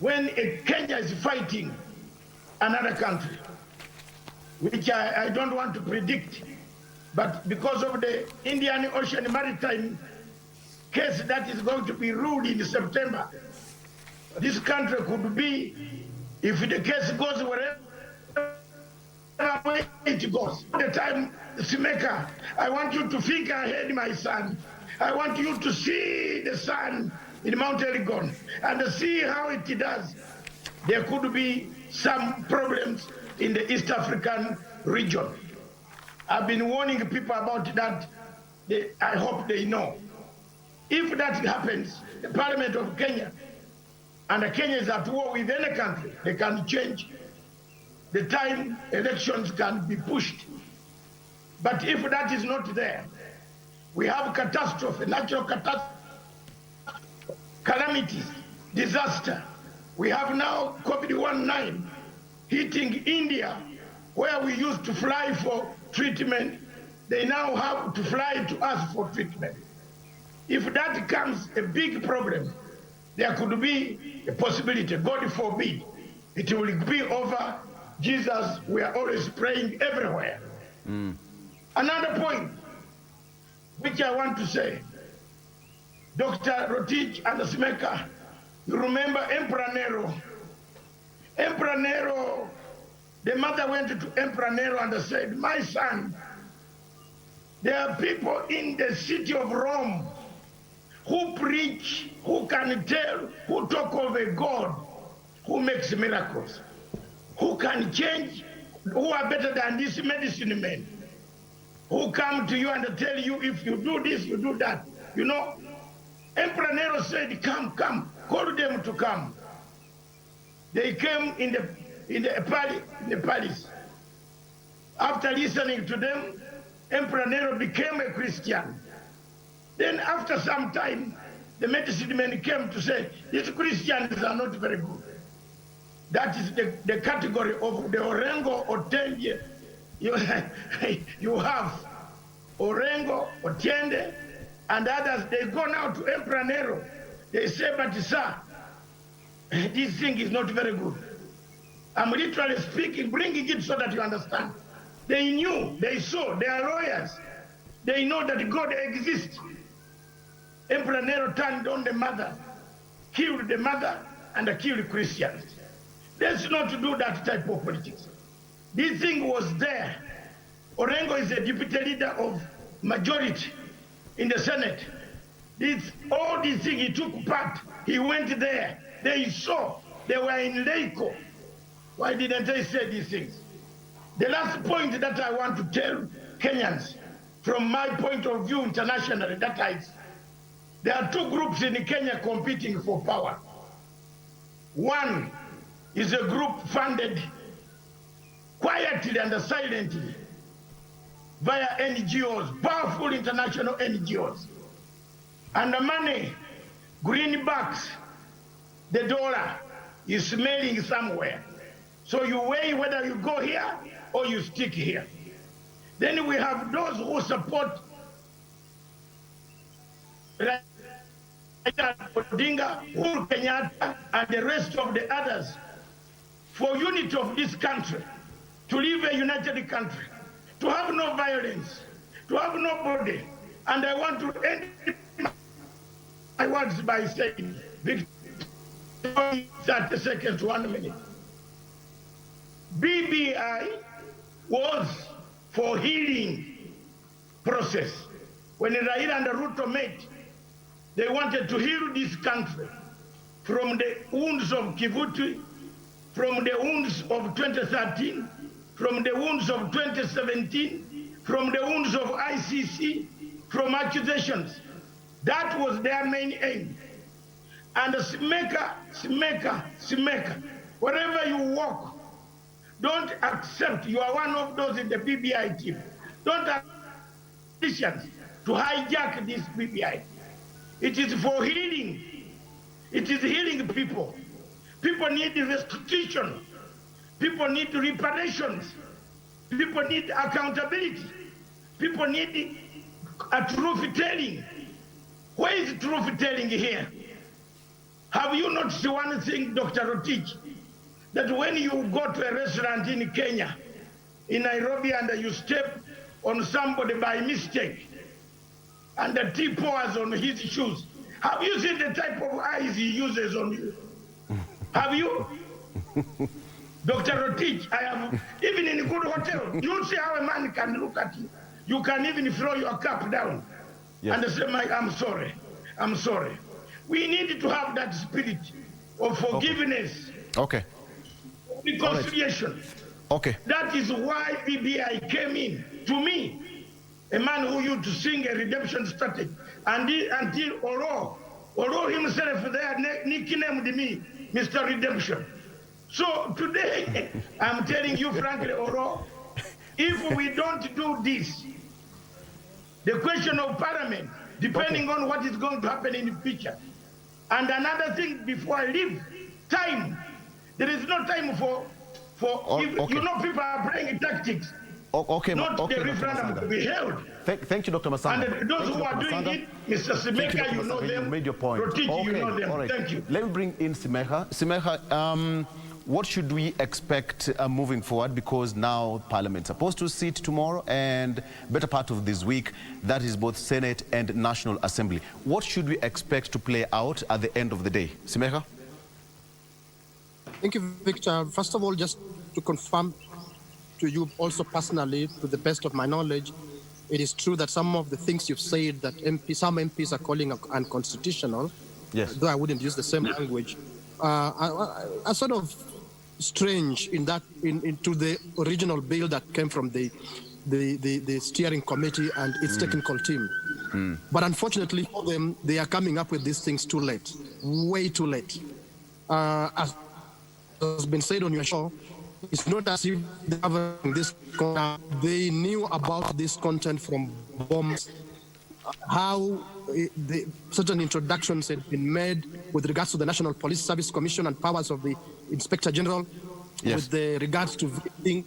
when Kenya is fighting another country, which I don't want to predict. But because of the Indian Ocean Maritime case that is going to be ruled in September, this country could be, if the case goes wherever it goes. At the time, Simekha, I want you to think ahead, my son. I want you to see the sun in Mount Elgon and see how it does. There could be some problems in the East African region. I've been warning people about that. I hope they know. If that happens, the Parliament of Kenya, and Kenya is at war with any country, they can change the time elections can be pushed. But if that is not there, we have catastrophe, natural catastrophe, calamities, disaster. We have now COVID-19 hitting India, where we used to fly for treatment. They now have to fly to us for treatment. If that becomes a big problem, there could be a possibility, God forbid, it will be over. Jesus, we are always praying everywhere. Another point, which I want to say, Dr. Rotich and Simekha, you remember Emperor Nero. Emperor Nero, the mother went to Emperor Nero and said, my son, there are people in the city of Rome who preach, who can tell, who talk of a God who makes miracles, who can change, who are better than these medicine men, who come to you and tell you if you do this, you do that. You know, Emperor Nero said, come, call them to come. They came in the palace. After listening to them, Emperor Nero became a Christian. Then after some time, the medicine men came to say, these Christians are not very good. That is the category of the Orengo or Tende. You have Orengo, Otiende, and others. They go now to Emperor Nero. They say, but sir, this thing is not very good. I'm literally speaking, bringing it so that you understand. They knew, they saw, they are lawyers. They know that God exists. Emperor Nero turned on the mother, killed the mother, and killed Christians. Let's not do that type of politics. This thing was there. Orengo is a deputy leader of majority in the Senate. All these things, he took part. He went there. They saw. They were in Leiko. Why didn't they say these things? The last point that I want to tell Kenyans, from my point of view internationally, that is, there are 2 groups in Kenya competing for power. One is a group funded quietly and silently via NGOs, powerful international NGOs. And the money, greenbacks, the dollar is smelling somewhere. So you weigh whether you go here or you stick here. Then we have those who support Odinga, Uhuru Kenyatta, and the rest of the others for unity of this country, to live a united country, to have no violence, to have nobody. And I want to end my words by saying, 30 seconds, 1 minute. BBI was for healing process. When Raila and Ruto met, they wanted to heal this country from the wounds of Kivuti, from the wounds of 2013, from the wounds of 2017, from the wounds of ICC, from accusations. That was their main aim. And Simekha, wherever you walk, Don't accept, you are one of those in the BBI team. Don't allow politicians to hijack this BBI. It is for healing. It is healing people. People need restitution. People need reparations. People need accountability. People need a truth telling. Where is truth telling here? Have you noticed one thing, Dr. Rotich? That when you go to a restaurant in Kenya, in Nairobi, and you step on somebody by mistake, and the tea pours on his shoes, have you seen the type of eyes he uses on you? Have you? Dr. Rotich, I have, even in a good hotel, you see how a man can look at you. You can even throw your cup down and say, I'm sorry, I'm sorry. We need to have that spirit of forgiveness. Okay. Reconciliation. Okay. That is why BBI came in. To me, a man who used to sing a redemption strategy, until Oro himself there nicknamed me Mr. Redemption. So today, I'm telling you frankly, Oro, if we don't do this, the question of parliament, depending on what is going to happen in the future. And another thing before I leave, time. There is no time for you know, people are playing tactics. Okay, not the referendum to be held. Thank you, Dr. Matsanga. And those who are doing it, Mr. Simekha, you know them. You made your point. Rotich, you know them. Right. Thank you. Let me bring in Simekha. Simekha, what should we expect moving forward? Because now Parliament's supposed to sit tomorrow and better part of this week. That is both Senate and National Assembly. What should we expect to play out at the end of the day? Simekha? Thank you, Victor. First of all, just to confirm to you also personally, to the best of my knowledge, it is true that some of the things you've said that some MPs are calling unconstitutional, yes, though I wouldn't use the same language, are sort of strange in that into the original bill that came from the steering committee and its technical team. But unfortunately for them, they are coming up with these things too late, way too late. As has been said on your show, it's not as if they knew about this content from bombs, how certain introductions had been made with regards to the National Police Service Commission and powers of the Inspector General, with the regards to voting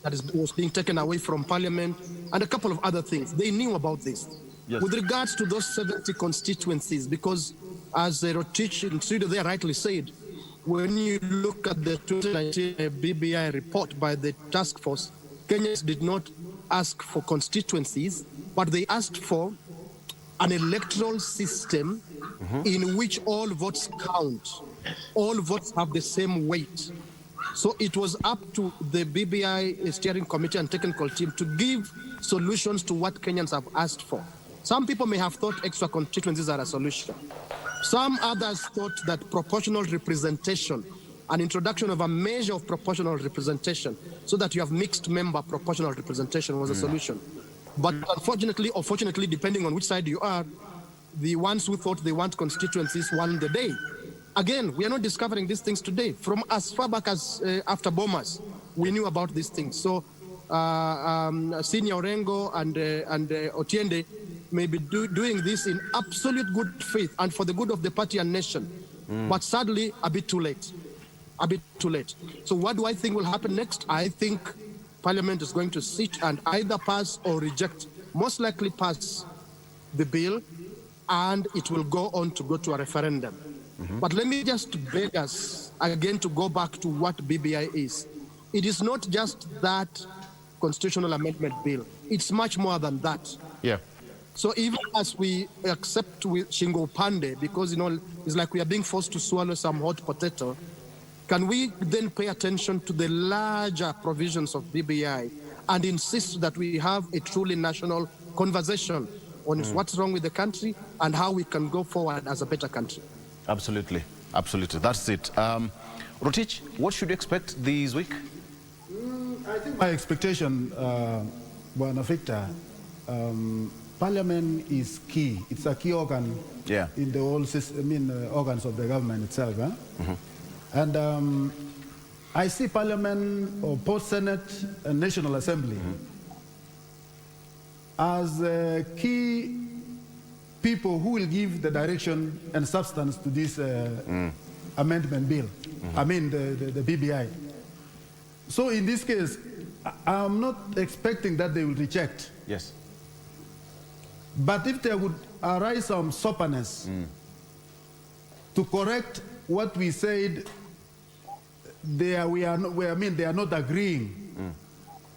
that was being taken away from Parliament, and a couple of other things. They knew about this. With regards to those 70 constituencies, because as Rotich in studio there rightly said, when you look at the 2019 BBI report by the task force, Kenyans did not ask for constituencies, but they asked for an electoral system in which all votes count. All votes have the same weight. So it was up to the BBI steering committee and technical team to give solutions to what Kenyans have asked for. Some people may have thought extra constituencies are a solution. Some others thought that proportional representation, an introduction of a measure of proportional representation, so that you have mixed member proportional representation was a solution. But unfortunately, or fortunately, depending on which side you are, the ones who thought they want constituencies won the day. Again, we are not discovering these things today. From as far back as after bombers, we knew about these things. So Senior Orengo and Otiende may be doing this in absolute good faith and for the good of the party and nation. But sadly, a bit too late. A bit too late. So what do I think will happen next? I think Parliament is going to sit and either pass or reject, most likely pass the bill, and it will go on to go to a referendum. But let me just beg us again to go back to what BBI is. It is not just that constitutional amendment bill. It's much more than that. Yeah. So even as we accept with Shingo Pande, because, you know, it's like we are being forced to swallow some hot potato, can we then pay attention to the larger provisions of BBI and insist that we have a truly national conversation on what's wrong with the country and how we can go forward as a better country? Absolutely. Absolutely. That's it. Rotich, what should you expect this week? I think my expectation, Bwana Victor, Parliament is key. It's a key organ in the whole system, organs of the government itself. And I see Parliament or post-Senate and National Assembly as key people who will give the direction and substance to this amendment bill. I mean the BBI. So in this case, I'm not expecting that they will reject. Yes. But if there would arise some soberness to correct what we said, they are not agreeing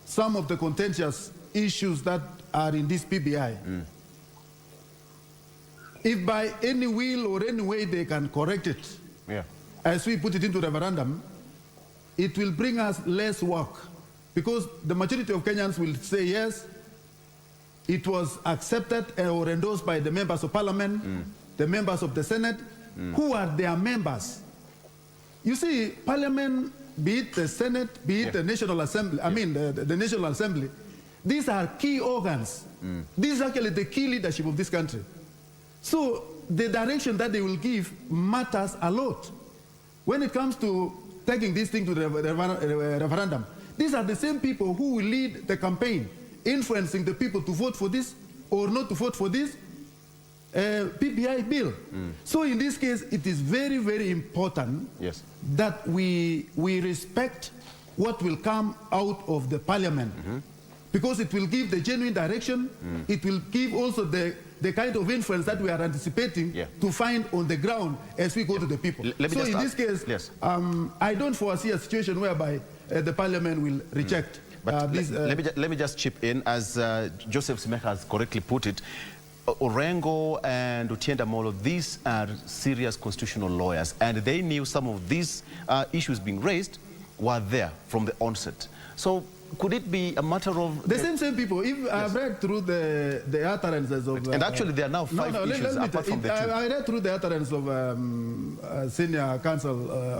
some of the contentious issues that are in this PBI. If by any will or any way they can correct it, as we put it into referendum, it will bring us less work, because the majority of Kenyans will say yes, it was accepted or endorsed by the members of Parliament, the members of the Senate, who are their members. You see, Parliament, be it the Senate, be it the National Assembly, I mean the National Assembly, these are key organs. This is actually the key leadership of this country. So the direction that they will give matters a lot. When it comes to taking this thing to the referendum, these are the same people who will lead the campaign, influencing the people to vote for this or not to vote for this PBI bill. So in this case, it is very, very important that we respect what will come out of the Parliament, because it will give the genuine direction, it will give also the kind of influence that we are anticipating to find on the ground as we go to the people. So in this case, I don't foresee a situation whereby the Parliament will reject. But let me just chip in, as Joseph Simekha has correctly put it. Orengo and Otienda Molo, these are serious constitutional lawyers, and they knew some of these issues being raised were there from the onset. So could it be a matter of... The same people. If I've read through the utterances of... and actually there are now five issues apart from the two. I read through the utterance of Senior Counsel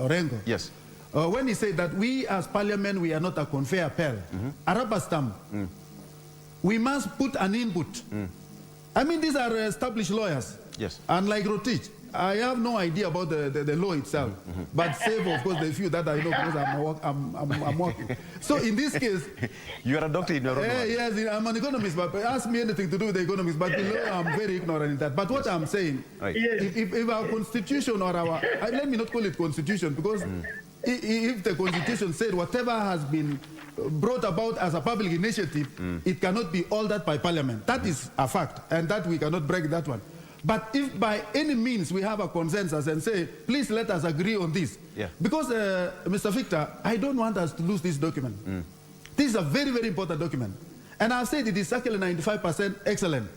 Orengo. Yes. When he said that we as Parliament, we are not a conveyor belt, a rubber stamp. We must put an input. I mean, these are established lawyers. Yes. Unlike Rotich, I have no idea about the law itself, but save, of course, the few that I know because I'm working. So in this case... You are a doctor in your own way. Yes, I'm an economist, but ask me anything to do with the economics, but below I'm very ignorant in that. But what I'm saying, if our constitution or our... let me not call it constitution, because if the constitution said whatever has been brought about as a public initiative, it cannot be altered by Parliament. That is a fact, and that we cannot break that one. But if by any means we have a consensus and say, please let us agree on this, because, Mr. Victor, I don't want us to lose this document. This is a very, very important document. And I've said it is actually 95% excellent.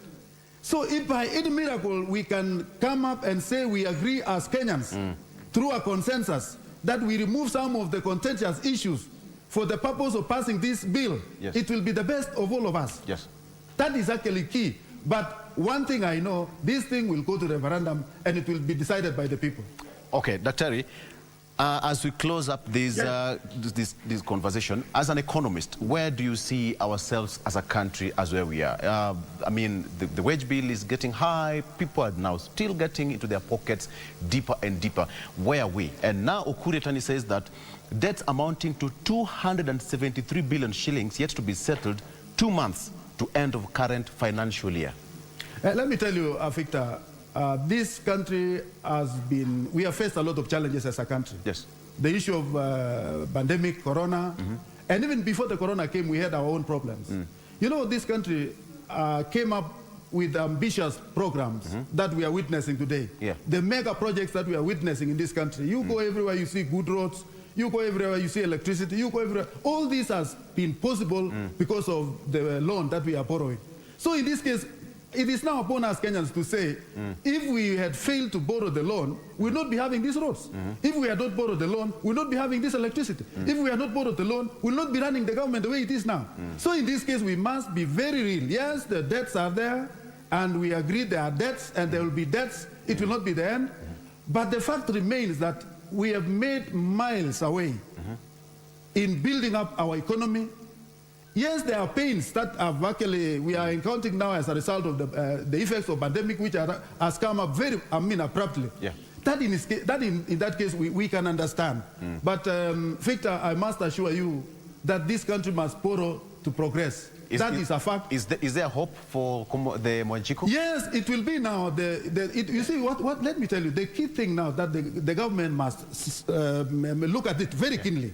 So if by any miracle we can come up and say we agree as Kenyans through a consensus that we remove some of the contentious issues for the purpose of passing this bill, it will be the best of all of us. That is actually key. But one thing I know, this thing will go to referendum and it will be decided by the people. Okay, Dr. As we close up this conversation, as an economist, where do you see ourselves as a country as where we are? I mean, the wage bill is getting high. People are now still getting into their pockets deeper and deeper. Where are we? And now Okuretani says that debts amounting to 273 billion shillings yet to be settled 2 months to end of current financial year. Let me tell you, Victor, this country has been, we have faced a lot of challenges as a country. Yes. The issue of pandemic, corona, and even before the corona came, we had our own problems. You know, this country came up with ambitious programs that we are witnessing today. The mega projects that we are witnessing in this country. You go everywhere, you see good roads. You go everywhere, you see electricity. You go everywhere. All this has been possible because of the loan that we are borrowing. So in this case, it is now upon us Kenyans to say, if we had failed to borrow the loan, we would not be having these roads. If we had not borrowed the loan, we would not be having this electricity. If we had not borrowed the loan, we will not be running the government the way it is now. So in this case, we must be very real. Yes, the debts are there, and we agree there are debts, and there will be debts. It will not be the end. But the fact remains that we have made miles away in building up our economy. Yes, there are pains that have actually, we are encountering now as a result of the effects of pandemic, which has come up very, abruptly. That in that case, we can understand. But Victor, I must assure you that this country must borrow to progress. That is a fact. Is there hope for the Mwajiko? Yes, it will be now. You see, let me tell you, the key thing now that the government must look at it very keenly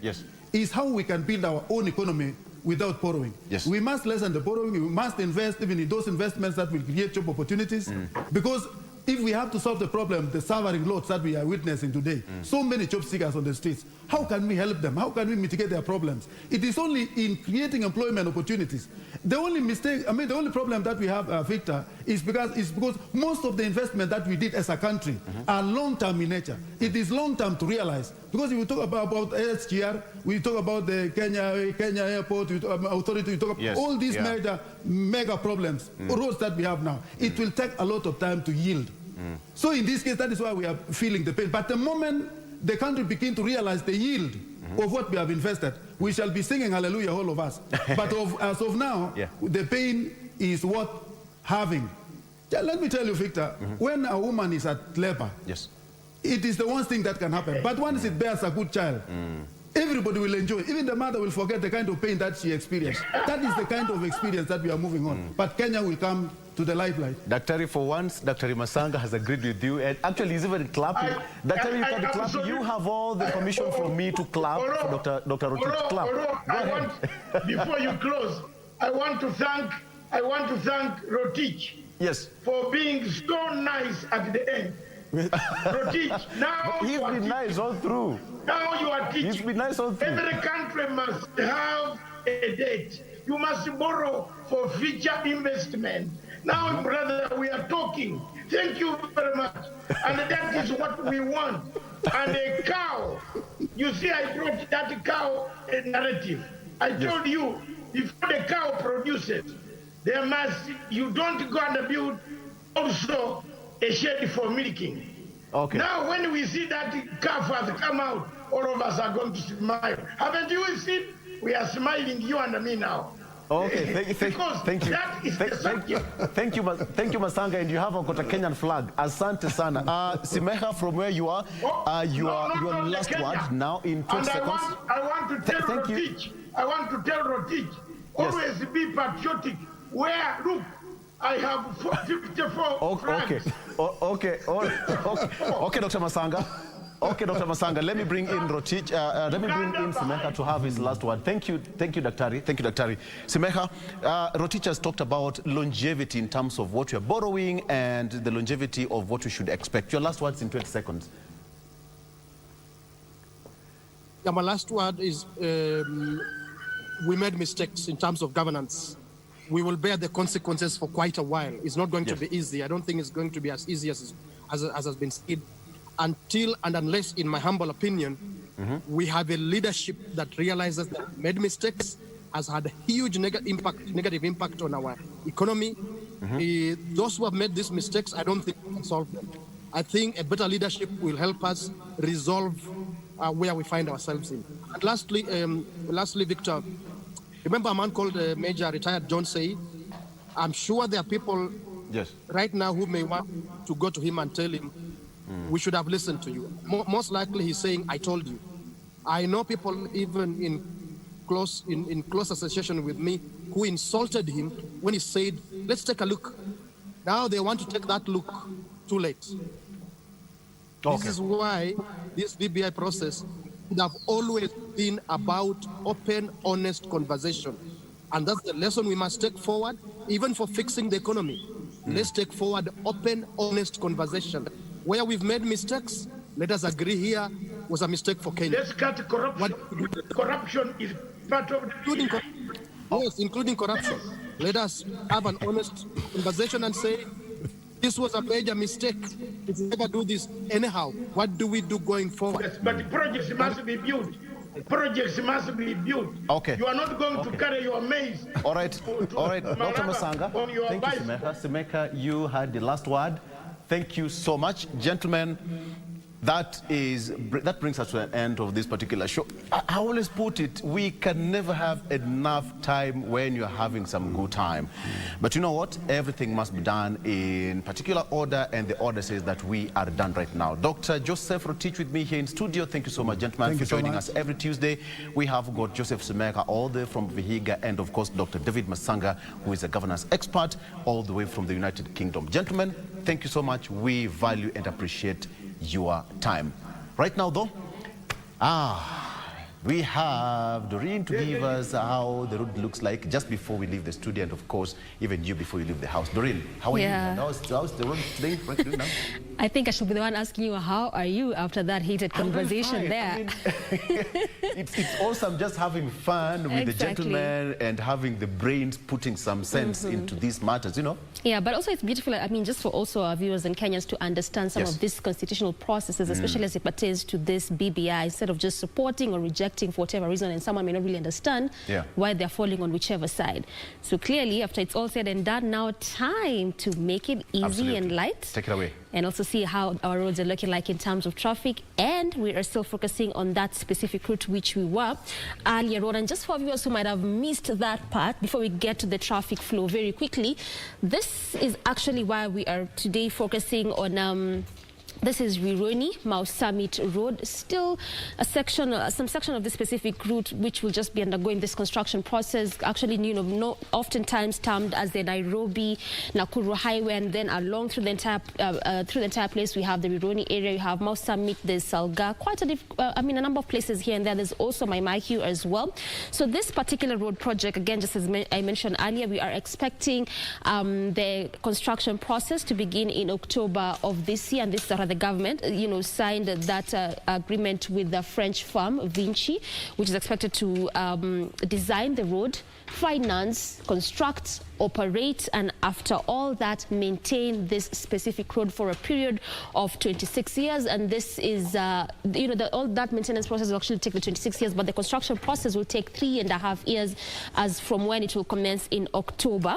is how we can build our own economy without borrowing. Yes. We must lessen the borrowing. We must invest even in those investments that will create job opportunities. Because if we have to solve the problem, the suffering loads that we are witnessing today, so many job seekers on the streets, how can we help them? How can we mitigate their problems? It is only in creating employment opportunities. The only mistake, the only problem that we have, Victor, is because most of the investment that we did as a country are long-term in nature. It is long-term to realize. Because if we talk about SGR, we talk about the Kenya airport, we talk about authority, we talk about all these mega problems, roads that we have now. It will take a lot of time to yield. So in this case, that is why we are feeling the pain. But the moment the country begins to realize the yield of what we have invested, we shall be singing hallelujah, all of us. But as of now, the pain is worth having. Let me tell you, Victor, when a woman is at labor, it is the one thing that can happen. But once it bears a good child, everybody will enjoy. Even the mother will forget the kind of pain that she experienced. That is the kind of experience that we are moving on. But Kenya will come to the limelight. Daktari, for once, Dr. Matsanga has agreed with you, and actually he's even clapping. Daktari, you can clap. You have all the permission from me to clap for Dr. Rotich. Clap. Go ahead. Before you close, I want to thank Rotich for being so nice at the end. Rotich, now he's been nice all through. Now you are teaching. He's been nice all through. Every country must have a date. You must borrow for future investment. Now, brother, we are talking. Thank you very much. And that is what we want. And a cow. You see, I brought that cow narrative. I told you, before the cow produces, you don't go and build also a shed for milking. Okay. Now, when we see that calf has come out, all of us are going to smile. Haven't you seen? We are smiling, you and me now. Okay, thank you. Thank you, Matsanga, and you have got a Kenyan flag. Asante sana. Simekha, from where you are, your last word now in 20 seconds. I want to tell Rotich. I want to tell Rotich, always be patriotic. Where, look, I have 54 flags. Okay, Dr. Matsanga. Okay, Dr. Matsanga, let me bring in Rotich. Let me bring in Simekha to have his last word. Thank you, Daktari. Thank you, Daktari. Simekha, Rotich has talked about longevity in terms of what we are borrowing and the longevity of what we should expect. Your last words in 20 seconds. Yeah, my last word is we made mistakes in terms of governance. We will bear the consequences for quite a while. It's not going to be easy. I don't think it's going to be as easy as has been said. Until and unless, in my humble opinion, we have a leadership that realizes that made mistakes, has had a huge negative impact on our economy. Those who have made these mistakes, I don't think we can solve them. I think a better leadership will help us resolve where we find ourselves in. And lastly, Victor, remember a man called Major Retired John Say? I'm sure there are people right now who may want to go to him and tell him, we should have listened to you. Most likely he's saying, I told you. I know people even in close association with me who insulted him when he said, let's take a look. Now they want to take that look too late. This is why this BBI process would have always been about open, honest conversation. And that's the lesson we must take forward, even for fixing the economy. Let's take forward open, honest conversation. Where we've made mistakes, let us agree here was a mistake for Kenya. Let's cut corruption. Corruption is part of the... Yes, including corruption. Let us have an honest conversation and say, this was a major mistake. If we never do this anyhow, what do we do going forward? Yes, but projects must be built. Projects must be built. Okay. You are not going to carry your maize. All right, Dr. Matsanga. Thank you, Simekha. Simekha, you had the last word. Thank you so much. Gentlemen, That brings us to an end of this particular show. I always put it, we can never have enough time when you're having some good time. But you know what? Everything must be done in particular order, and the order says that we are done right now. Dr. Joseph Rotich with me here in studio. Thank you so much, gentlemen, for joining us every Tuesday. We have got Joseph Simekha all the way from Vihiga, and of course, Dr. David Matsanga, who is a governance expert all the way from the United Kingdom. Gentlemen, thank you so much. We value and appreciate your time. Right now, though, we have Doreen to give us how the road looks like just before we leave the studio, and of course, even you before you leave the house. Doreen, how are you? How's the road today? What are you doing now? I think I should be the one asking you, how are you after that heated conversation there? I mean, it's awesome just having fun with the gentlemen and having the brains putting some sense into these matters, you know? Yeah, but also it's beautiful, I mean, just for also our viewers and Kenyans to understand some of these constitutional processes, especially as it pertains to this BBI, instead of just supporting or rejecting for whatever reason, and someone may not really understand why they're falling on whichever side. So clearly, after it's all said and done, now time to make it easy and light. Take it away. And also see how our roads are looking like in terms of traffic. And we are still focusing on that specific route which we were earlier on. And just for viewers who might have missed that part, before we get to the traffic flow very quickly, this is actually why we are today focusing on this is Rironi, Mau Summit Road, still a section, some section of the specific route which will just be undergoing this construction process. Actually, you know, oftentimes termed as the Nairobi-Nakuru Highway, and then along through the entire place we have the Rironi area, you have Mau Summit, there's Salga, quite a number of places here and there. There's also Maimahiu as well. So this particular road project, again, just as I mentioned earlier, we are expecting the construction process to begin in October of this year, and this is the government, you know, signed that agreement with the French firm Vinci, which is expected to design the road, finance, construct, operate, and after all that, maintain this specific road for a period of 26 years. And this is, you know, all that maintenance process will actually take the 26 years, but the construction process will take 3.5 years as from when it will commence in October.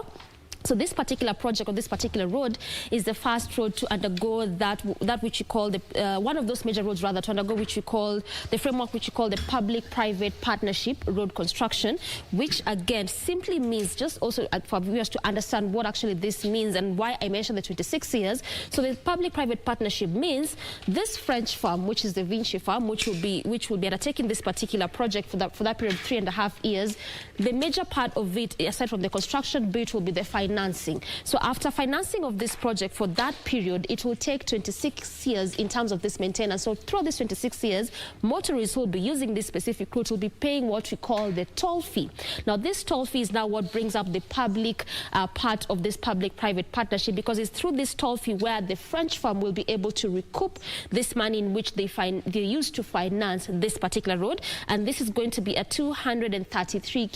So this particular project, or this particular road, is the first road to undergo that which you call the one of those major roads, rather, to undergo which you call the framework, which you call the public-private partnership road construction, which again simply means, just also for viewers to understand what actually this means and why I mentioned the 26 years. So the public-private partnership means this French firm, which is the Vinci firm, which will be undertaking this particular project for that period of 3.5 years. The major part of it, aside from the construction bit, will be the financing. So after financing of this project for that period, it will take 26 years in terms of this maintenance. So throughout this 26 years, motorists who will be using this specific route will be paying what we call the toll fee. Now this toll fee is now what brings up the public part of this public-private partnership, because it's through this toll fee where the French firm will be able to recoup this money in which they use to finance this particular road. And this is going to be a 233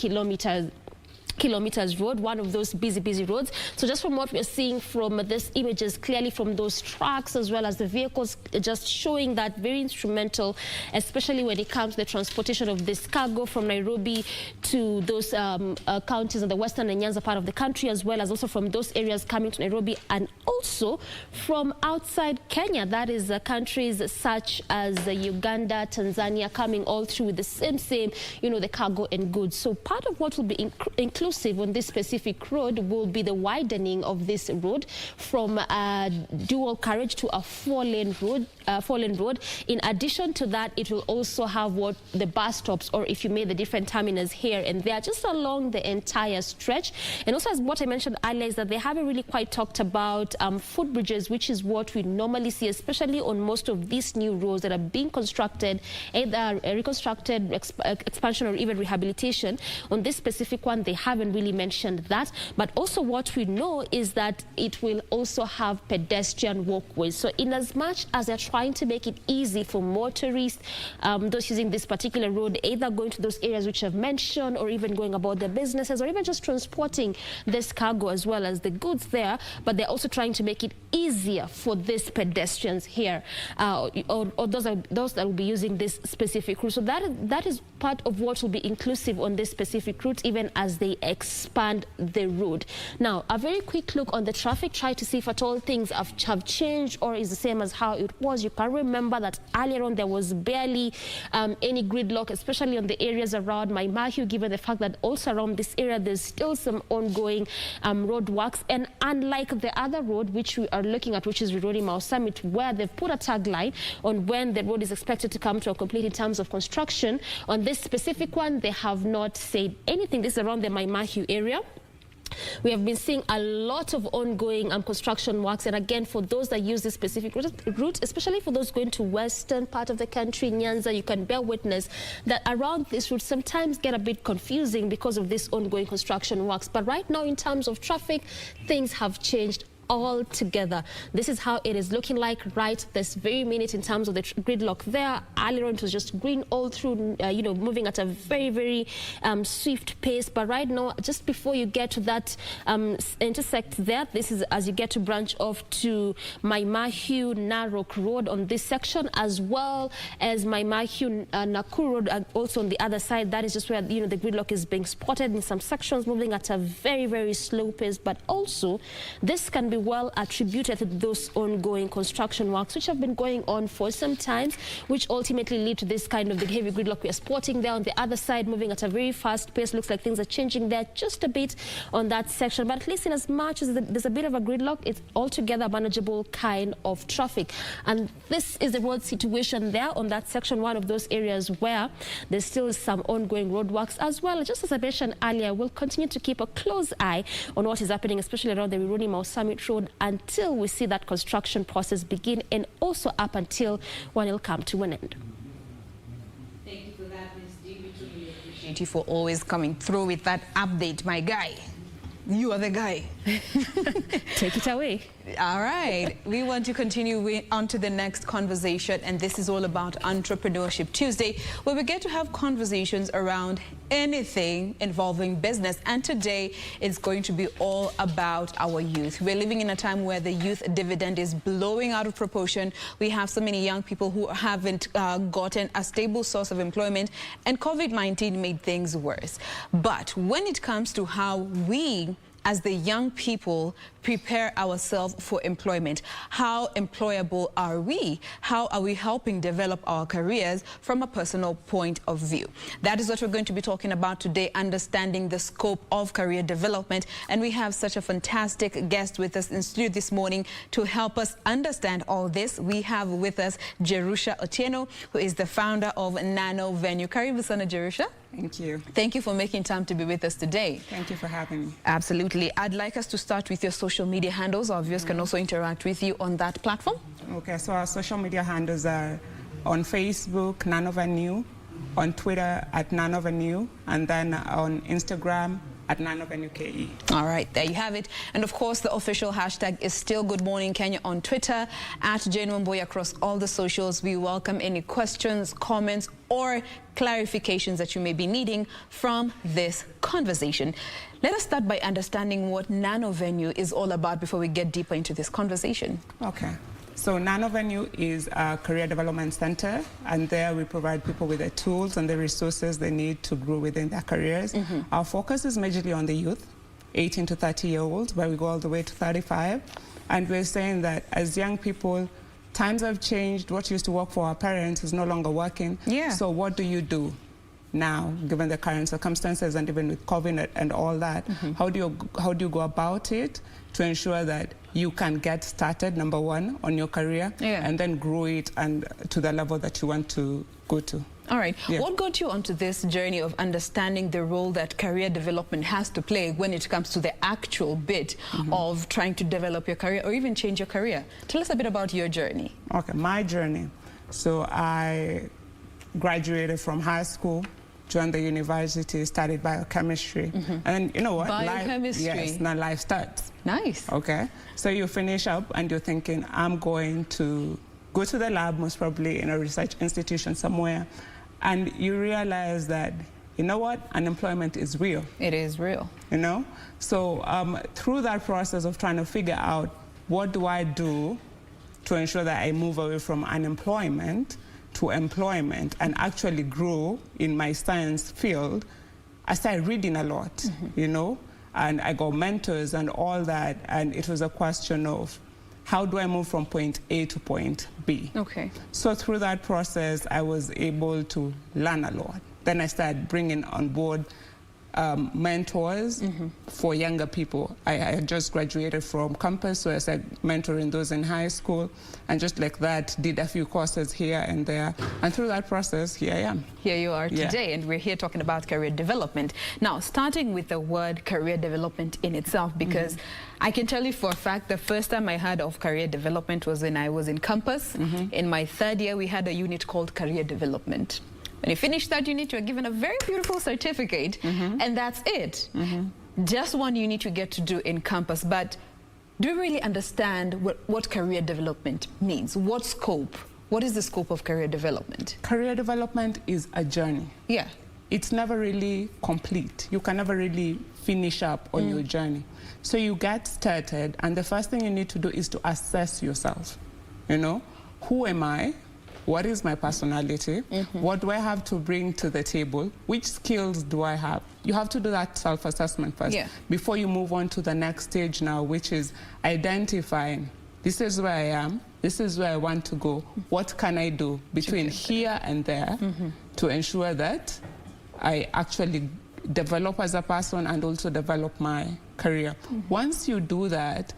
kilometers road, one of those busy roads. So just from what we're seeing from these images, clearly from those trucks as well as the vehicles, just showing that very instrumental, especially when it comes to the transportation of this cargo from Nairobi to those counties in the western and Nyanza part of the country, as well as also from those areas coming to Nairobi, and also from outside Kenya, that is countries such as Uganda, Tanzania, coming all through with the same, you know, the cargo and goods. So part of what will be included on this specific road will be the widening of this road from dual carriage to a four-lane road. In addition to that, it will also have what the bus stops, or if you may, the different terminals here and there, just along the entire stretch. And also, as what I mentioned earlier, is that they haven't really quite talked about footbridges, which is what we normally see, especially on most of these new roads that are being constructed, either reconstructed, expansion, or even rehabilitation. On this specific one, they haven't really mentioned that. But also what we know is that it will also have pedestrian walkways. So in as much as they're trying to make it easy for motorists, those using this particular road, either going to those areas which I've mentioned, or even going about their businesses, or even just transporting this cargo as well as the goods there, but they're also trying to make it easier for these pedestrians here, or those that will be using this specific route. So that is part of what will be inclusive on this specific route, even as they expand the road. Now, a very quick look on the traffic, try to see if at all things have changed or is the same as how it was. You can remember that earlier on there was barely any gridlock, especially on the areas around Maimahiu, given the fact that also around this area there's still some ongoing road works. And unlike the other road which we are looking at, which is Rironi Mau Summit, where they've put a tagline on when the road is expected to come to a complete in terms of construction, on this specific one they have not said anything. This is around the Maimahiu area. We have been seeing a lot of ongoing construction works, and again, for those that use this specific route, especially for those going to western part of the country, Nyanza, you can bear witness that around this route sometimes get a bit confusing because of this ongoing construction works. But right now, in terms of traffic, things have changed altogether. This is how it is looking like right this very minute in terms of the gridlock there. Earlier on it was just green all through, you know, moving at a very, very swift pace. But right now, just before you get to that intersect there, this is as you get to branch off to Maimahiu Narok Road on this section, as well as Maimahiu Nakuru Road also on the other side. That is just where, you know, the gridlock is being spotted in some sections, moving at a very, very slow pace. But also, this can be well attributed to those ongoing construction works which have been going on for some time, which ultimately lead to this kind of the heavy gridlock we are spotting there on the other side, moving at a very fast pace. Looks like things are changing there just a bit on that section, but at least in as much as there's a bit of a gridlock, it's altogether manageable kind of traffic. And this is the road situation there on that section, one of those areas where there's still some ongoing road works as well. Just as I mentioned earlier, we'll continue to keep a close eye on what is happening, especially around the Rironi Mau Summit Road, until we see that construction process begin, and also up until when it'll come to an end. Thank you for that, Ms. D. We truly appreciate you for always coming through with that update, my guy. You are the guy. Take it away. All right. We want to continue on to the next conversation, and this is all about Entrepreneurship Tuesday, where we get to have conversations around anything involving business. And today, it's going to be all about our youth. We're living in a time where the youth dividend is blowing out of proportion. We have so many young people who haven't gotten a stable source of employment, and COVID-19 made things worse. But when it comes to how we, as the young people, prepare ourselves for employment, how employable are we? How are we helping develop our careers from a personal point of view? That is what we're going to be talking about today, understanding the scope of career development. And we have such a fantastic guest with us in studio this morning to help us understand all this. We have with us Jerusha Otieno, who is the founder of Nano Venue. Karibu sana, Jerusha. Thank you. Thank you for making time to be with us today. Thank you for having me. Absolutely. I'd like us to start with your social media handles. Our viewers can also interact with you on that platform. Okay, so our social media handles are on Facebook, Nano Venue, on Twitter at Nano Venue, and then on Instagram at Nano Venue KE. All right, there you have it. And of course, the official hashtag is still Good Morning Kenya on Twitter, at Jane Wamboy across all the socials. We welcome any questions, comments, or clarifications that you may be needing from this conversation. Let us start by understanding what Nano Venue is all about before we get deeper into this conversation. Okay. So Nano Venue is a career development center, and there we provide people with the tools and the resources they need to grow within their careers. Our focus is majorly on the youth, 18 to 30-year-olds, but we go all the way to 35. And we're saying that as young people, times have changed. What used to work for our parents is no longer working. Yeah. So what do you do now, given the current circumstances, and even with COVID and all that? How do you go about it to ensure that you can get started, number one, on your career, and then grow it and to the level that you want to go to? All right. Yeah. What got you onto this journey of understanding the role that career development has to play when it comes to the actual bit of trying to develop your career or even change your career? Tell us a bit about your journey. Okay, my journey. So I graduated from high school, joined the university, studied biochemistry. And you know what? Biochemistry. Yes, now life starts. Nice. Okay. So you finish up and you're thinking, I'm going to go to the lab, most probably in a research institution somewhere. And you realize that, you know what? Unemployment is real. It is real. You know? So through that process of trying to figure out what do I do to ensure that I move away from unemployment to employment and actually grow in my science field, I started reading a lot, you know, and I got mentors and all that, and it was a question of how do I move from point A to point B? Okay. So through that process, I was able to learn a lot. Then I started bringing on board mentors for younger people. I had just graduated from campus, so I started mentoring those in high school, and just like that, did a few courses here and there. And through that process, here I am. Here you are today, and we're here talking about career development. Now, starting with the word career development in itself, because I can tell you for a fact, the first time I heard of career development was when I was in campus. In my third year, we had a unit called career development. When you finish that unit, you're given a very beautiful certificate, and that's it. Just one unit you get to do in campus, but do you really understand what career development means? What scope? What is the scope of career development? Career development is a journey. Yeah. It's never really complete. You can never really finish up on your journey. So you get started, and the first thing you need to do is to assess yourself. You know, who am I? What is my personality? What do I have to bring to the table? Which skills do I have? You have to do that self-assessment first before you move on to the next stage now, which is identifying, this is where I am, this is where I want to go. What can I do between here and there to ensure that I actually develop as a person and also develop my career? Once you do that,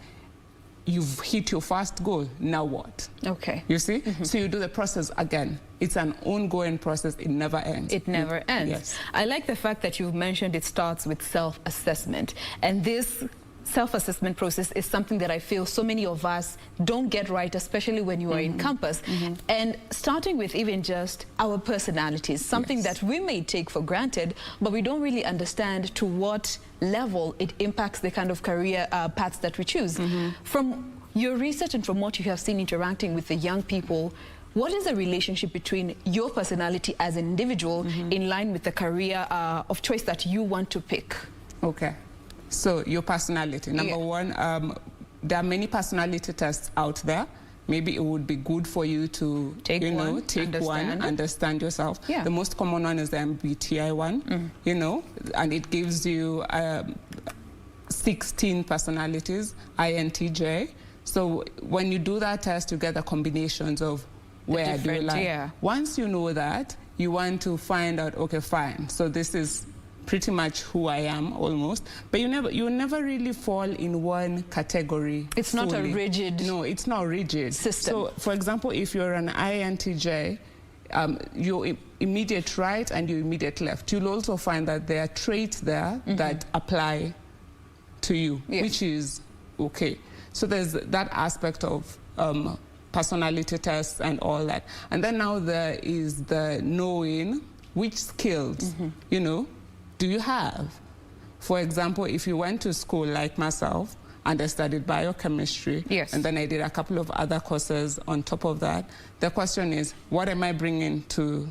you've hit your first goal. Now what? Okay. You see? So you do the process again. It's an ongoing process. It never ends. It never ends. Yes. I like the fact that you've mentioned it starts with self-assessment. And this self-assessment process is something that I feel so many of us don't get right, especially when you are in campus. And starting with even just our personalities, something that we may take for granted, but we don't really understand to what level it impacts the kind of career paths that we choose. From your research and from what you have seen interacting with the young people, what is the relationship between your personality as an individual in line with the career of choice that you want to pick? Okay. So your personality, number one, there are many personality tests out there. Maybe it would be good for you to take one, understand yourself. The most common one is the MBTI one, you know, and it gives you 16 personalities, INTJ. So when you do that test, you get the combinations of where do you lie. Once you know that, you want to find out, okay, fine, so this is pretty much who I am almost, but you never really fall in one category. It's not a rigid. No, it's not rigid system. So, for example, if you're an INTJ, your immediate right and your immediate left, you'll also find that there are traits there that apply to you, which is okay. So there's that aspect of personality tests and all that, and then now there is the knowing which skills, you know, do you have? For example, if you went to school like myself and I studied biochemistry, and then I did a couple of other courses on top of that, the question is, what am I bringing to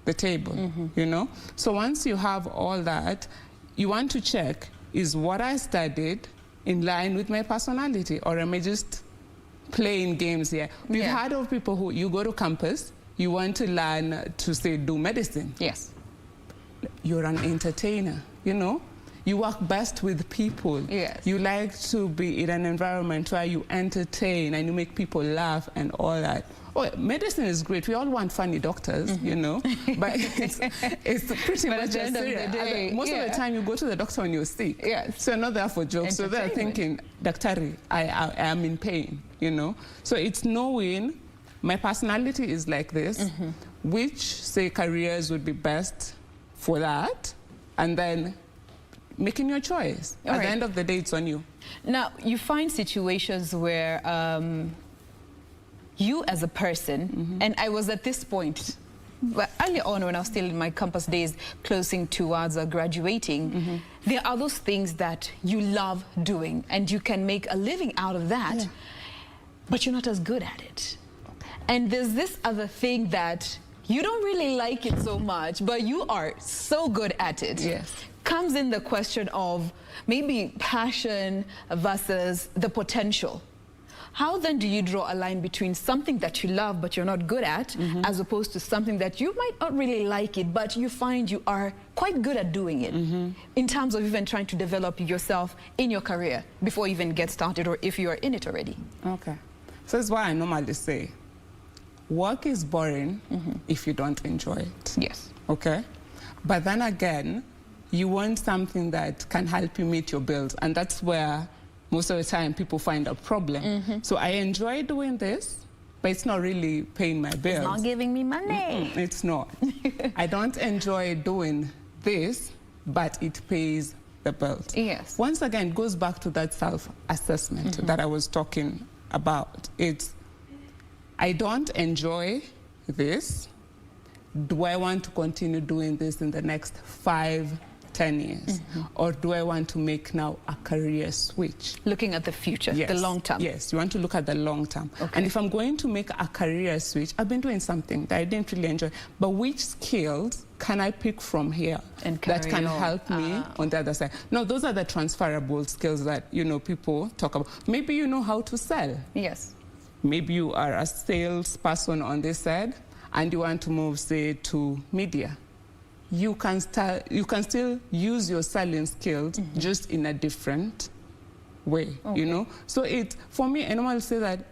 the table, you know? So once you have all that, you want to check, is what I studied in line with my personality, or am I just playing games here? We've heard of people who, you go to campus, you want to learn to, say, do medicine. You're an entertainer, you know? You work best with people. You like to be in an environment where you entertain and you make people laugh and all that. Oh, medicine is great. We all want funny doctors, you know? But it's pretty much at the end of the day, most of the time you go to the doctor when you're sick. So you're not there for jokes. So they're thinking, Daktari, I am in pain, you know? So it's knowing my personality is like this, which, say, careers would be best for that, and then making your choice. At the end of the day, it's on you. Now, you find situations where you as a person, and I was at this point, but earlier on when I was still in my campus days, closing towards graduating, there are those things that you love doing, and you can make a living out of that, but you're not as good at it. And there's this other thing that you don't really like it so much, but you are so good at it. Comes in the question of maybe passion versus the potential. How then do you draw a line between something that you love but you're not good at, as opposed to something that you might not really like it, but you find you are quite good at doing it, in terms of even trying to develop yourself in your career before you even get started, or if you are in it already? Okay. So that's why I normally say, work is boring if you don't enjoy it. Yes. Okay? But then again, you want something that can help you meet your bills, and that's where most of the time people find a problem. So I enjoy doing this, but it's not really paying my bills. It's not giving me money. It's not. I don't enjoy doing this, but it pays the bills. Yes. Once again, it goes back to that self-assessment that I was talking about. It's, I don't enjoy this. Do I want to continue doing this in the next 5, 10 years? Or do I want to make now a career switch? Looking at the future, yes. the long term. Yes, you want to look at the long term. Okay. And if I'm going to make a career switch, I've been doing something that I didn't really enjoy, but which skills can I pick from here and that can help me on the other side? No, those are the transferable skills that, you know, people talk about. Maybe you know how to sell. Yes. Maybe you are a salesperson on this side and you want to move, say, to media. You can still use your selling skills just in a different way, you know? So for me, I normally say that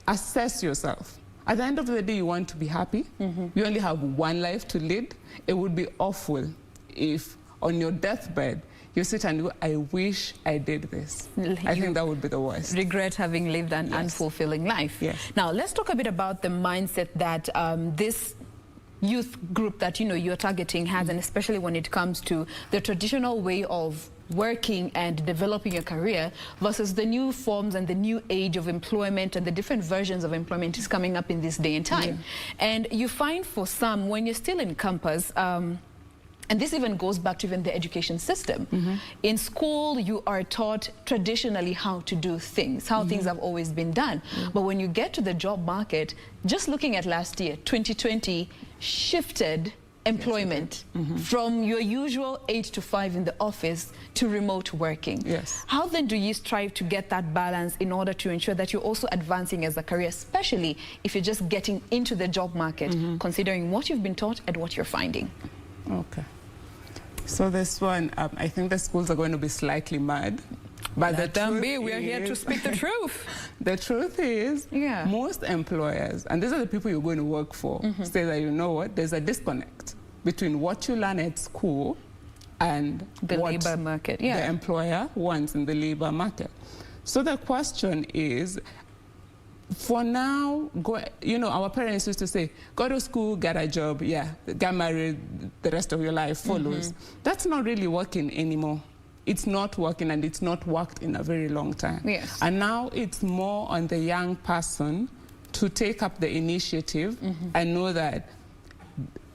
assess yourself. At the end of the day, you want to be happy. You only have one life to lead. It would be awful if on your deathbed, you sit and go, I wish I did this. I think that would be the worst. Regret having lived an unfulfilling life. Yes. Now, let's talk a bit about the mindset that this youth group that, you know, you're targeting has, and especially when it comes to the traditional way of working and developing your career versus the new forms and the new age of employment and the different versions of employment is coming up in this day and time. And you find for some, when you're still in campus, and this even goes back to even the education system. In school, you are taught traditionally how to do things, how things have always been done. But when you get to the job market, just looking at last year, 2020 shifted employment from your usual 8 to 5 in the office to remote working. Yes. How then do you strive to get that balance in order to ensure that you're also advancing as a career, especially if you're just getting into the job market, considering what you've been taught and what you're finding? Okay. So this one, I think the schools are going to be slightly mad. But Let them be. We are here to speak the truth. The truth is, most employers, and these are the people you're going to work for, say that, you know what, there's a disconnect between what you learn at school and the what labor market, the employer wants in the labor market. So the question is, for now, you know, our parents used to say, go to school, get a job, get married, the rest of your life follows. That's not really working anymore. It's not working, and it's not worked in a very long time. Yes. And now it's more on the young person to take up the initiative and know that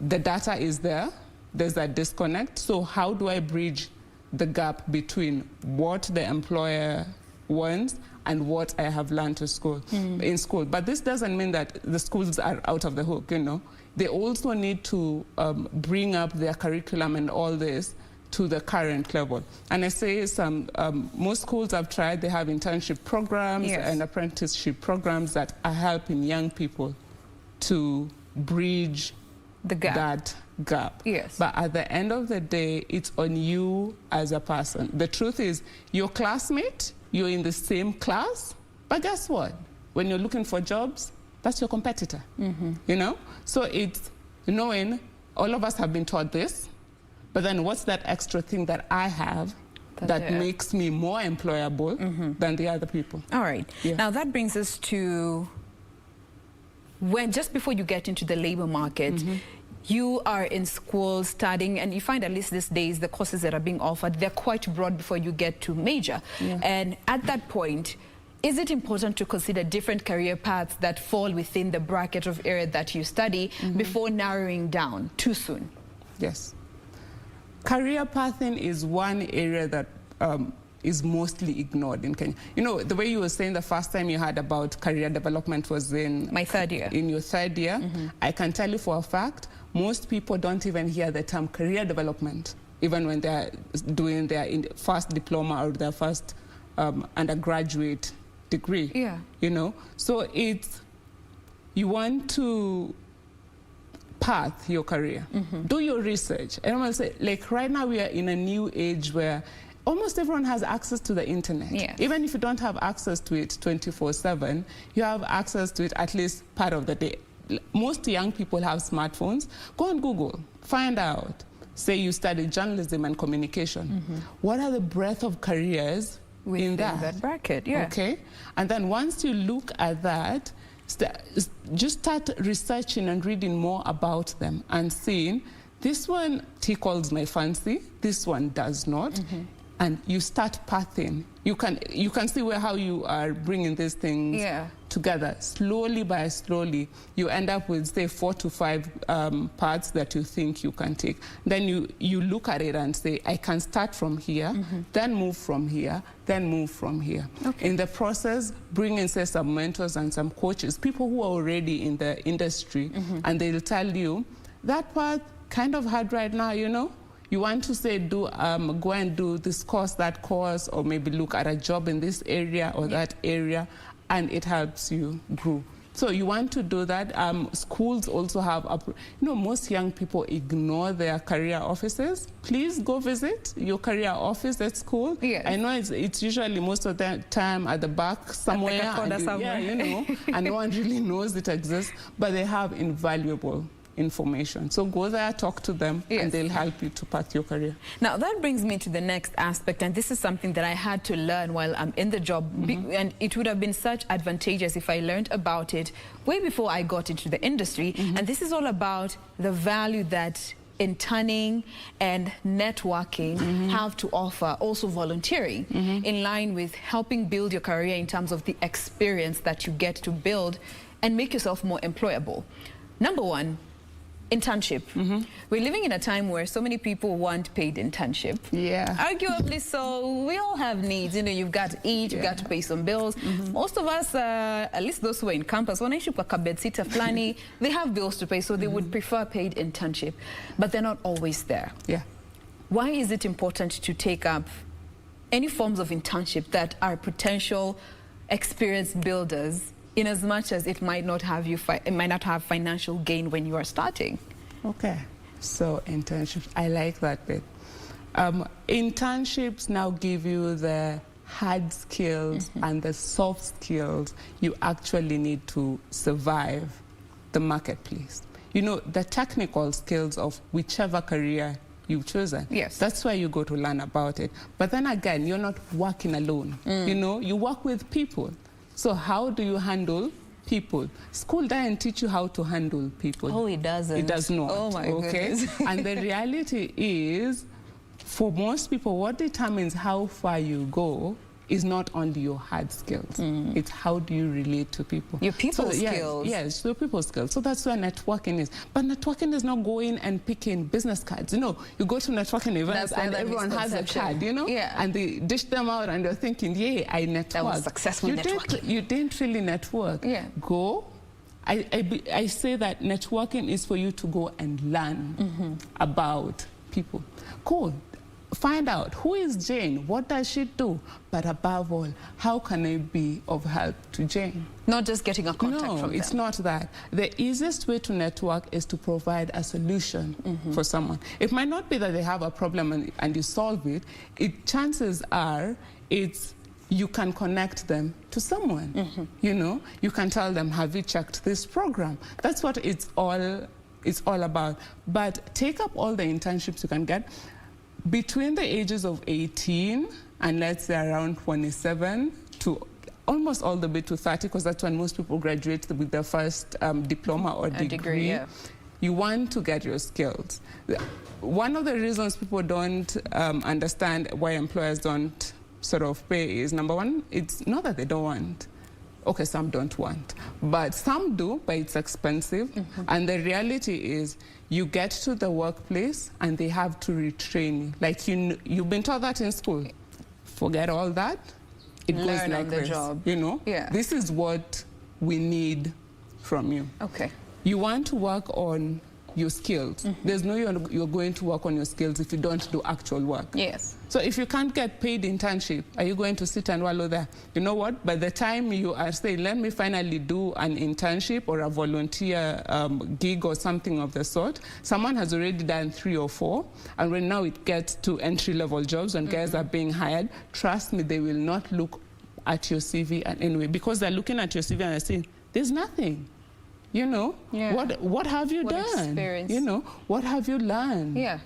the data is there, there's a disconnect. So how do I bridge the gap between what the employer wants and what I have learned in school? But this doesn't mean that the schools are out of the hook, you know. They also need to bring up their curriculum and all this to the current level. And I say most schools have tried, they have internship programs and apprenticeship programs that are helping young people to bridge that gap. Yes. But at the end of the day, it's on you as a person. The truth is, your classmate, you're in the same class, but guess what? When you're looking for jobs, that's your competitor, you know? So it's knowing all of us have been taught this, but then what's that extra thing that I have that makes me more employable than the other people? All right. Now that brings us to when just before you get into the labor market, you are in school studying, and you find at least these days the courses that are being offered, they're quite broad before you get to major. And at that point, is it important to consider different career paths that fall within the bracket of area that you study before narrowing down too soon? Yes. Career pathing is one area that is mostly ignored in Kenya. You know, the way you were saying the first time you heard about career development was in my third year. In your third year. I can tell you for a fact, most people don't even hear the term career development, even when they're doing their first diploma or their first undergraduate degree. You know, so you want to path your career. Do your research. And I'm going to say, like right now we are in a new age where almost everyone has access to the internet. Yes. Even if you don't have access to it 24/7, you have access to it at least part of the day. Most young people have smartphones. Go on Google, find out. Say you study journalism and communication. What are the breadth of careers in that bracket? Yeah. Okay. And then once you look at that, just start researching and reading more about them and seeing this one tickles my fancy, this one does not. And you start pathing. You can see how you are bringing these things together. Slowly by slowly, you end up with, say, 4 to 5 paths that you think you can take. Then you look at it and say, I can start from here, then move from here, then move from here. Okay. In the process, bring in, say, some mentors and some coaches, people who are already in the industry, and they'll tell you, that path kind of hard right now, you know? You want to say, go and do this course, that course, or maybe look at a job in this area or that area, and it helps you grow. So you want to do that. Schools also have, most young people ignore their career offices. Please go visit your career office at school. Yes. I know it's usually most of the time at the back somewhere. Somewhere. Yeah, and no one really knows it exists, but they have invaluable information. So go there, talk to them, and they'll help you to path your career. Now, that brings me to the next aspect, and this is something that I had to learn while I'm in the job, and it would have been such advantageous if I learned about it way before I got into the industry, and this is all about the value that interning and networking have to offer, also volunteering, in line with helping build your career in terms of the experience that you get to build and make yourself more employable. Number one, internship. We're living in a time where so many people want paid internship. Yeah. Arguably so. We all have needs. You've got to eat, you've got to pay some bills. Most of us, at least those who are in campus, they have bills to pay, so they would prefer paid internship. But they're not always there. Yeah. Why is it important to take up any forms of internship that are potential experience builders, in as much as it might not have financial gain when you are starting? Okay, so internships, I like that bit. Internships now give you the hard skills and the soft skills you actually need to survive the marketplace. The technical skills of whichever career you've chosen. Yes. That's why you go to learn about it. But then again, you're not working alone. You work with people. So how do you handle people? School doesn't teach you how to handle people. Oh, it doesn't. It does not. Oh, my goodness. And the reality is, for most people, what determines how far you go is not only your hard skills. It's how do you relate to people. Your people skills. Yes, your people skills. So that's where networking is. But networking is not going and picking business cards. You go to networking events and everyone has a card, and they dish them out and they're thinking, yeah, I networked. That was successful networking. You didn't really network. Yeah. Go. I say that networking is for you to go and learn about people. Cool. Find out, who is Jane? What does she do? But above all, how can I be of help to Jane? Not just getting a contact from them. No, it's not that. The easiest way to network is to provide a solution for someone. It might not be that they have a problem and you solve it. Chances are you can connect them to someone. You can tell them, have you checked this program? That's what it's all about. But take up all the internships you can get. Between the ages of 18 and let's say around 27 to almost all the way to 30, because that's when most people graduate with their first diploma or degree. You want to get your skills. One of the reasons people don't understand why employers don't sort of pay is, number one, it's not that they don't want. Okay, some don't want, but some do, but it's expensive. And the reality is, you get to the workplace and they have to retrain you. Like you've been taught that in school. Forget all that. It goes like on the this. job. Yeah. This is what we need from you. Okay. You want to work on your skills. There's no you're going to work on your skills if you don't do actual work. Yes. So if you can't get paid internship, are you going to sit and wallow there? You know what? By the time you are saying, let me finally do an internship or a volunteer gig or something of the sort, someone has already done 3 or 4, and when now it gets to entry-level jobs and guys are being hired, trust me, they will not look at your CV and anyway, because they're looking at your CV and they're saying, there's nothing. You know, what have you done? Experience? You know, what have you learned? Yeah.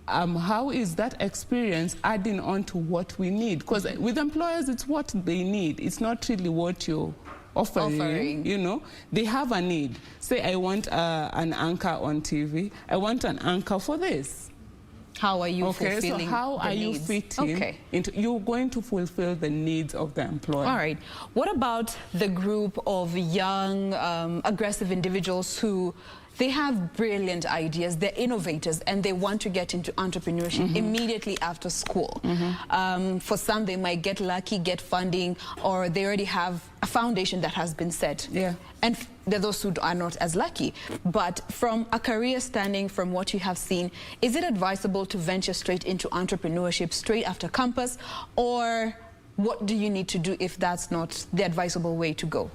How is that experience adding on to what we need? Because with employers, it's what they need. It's not really what you're offering. You know, they have a need. Say, I want an anchor on TV. I want an anchor for this. How are you fulfilling so how the are needs? you fitting into, you're going to fulfill the needs of the employer. All right. What about the group of young, aggressive individuals who they have brilliant ideas, they're innovators, and they want to get into entrepreneurship immediately after school. For some, they might get lucky, get funding, or they already have a foundation that has been set. And there are those who are not as lucky. But from a career standing, from what you have seen, is it advisable to venture straight into entrepreneurship straight after campus, or what do you need to do if that's not the advisable way to go?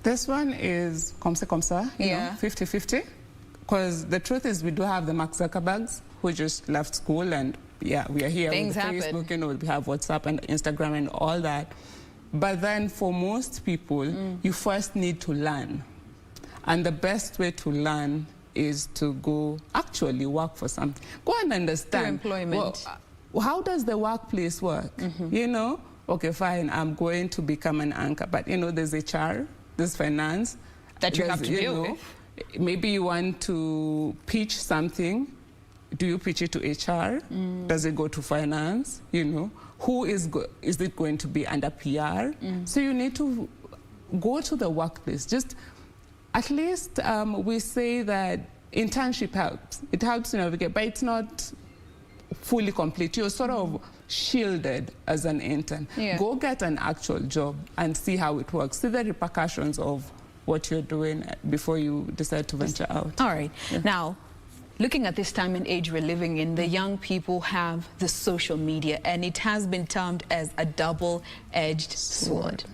This one is comme ça, you know, 50-50. Because the truth is we do have the Mark Zuckerbergs who just left school and, we are here with Facebook, you know, we have WhatsApp and Instagram and all that. But then for most people, you first need to learn. And the best way to learn is to go actually work for something. Go and understand. Through employment. Well, how does the workplace work? You know, okay, fine, I'm going to become an anchor, but you know, there's HR, there's finance. That you have to deal with. Maybe you want to pitch something. Do you pitch it to HR? Does it go to finance? You know, who is it going to be under PR? So you need to go to the workplace. Just at least we say that internship helps. It helps to navigate, but it's not fully complete. You're sort of shielded as an intern. Go get an actual job and see how it works. See the repercussions of what you're doing before you decide to venture out. All right. Now, looking at this time and age we're living in, the young people have the social media, and it has been termed as a double-edged sword.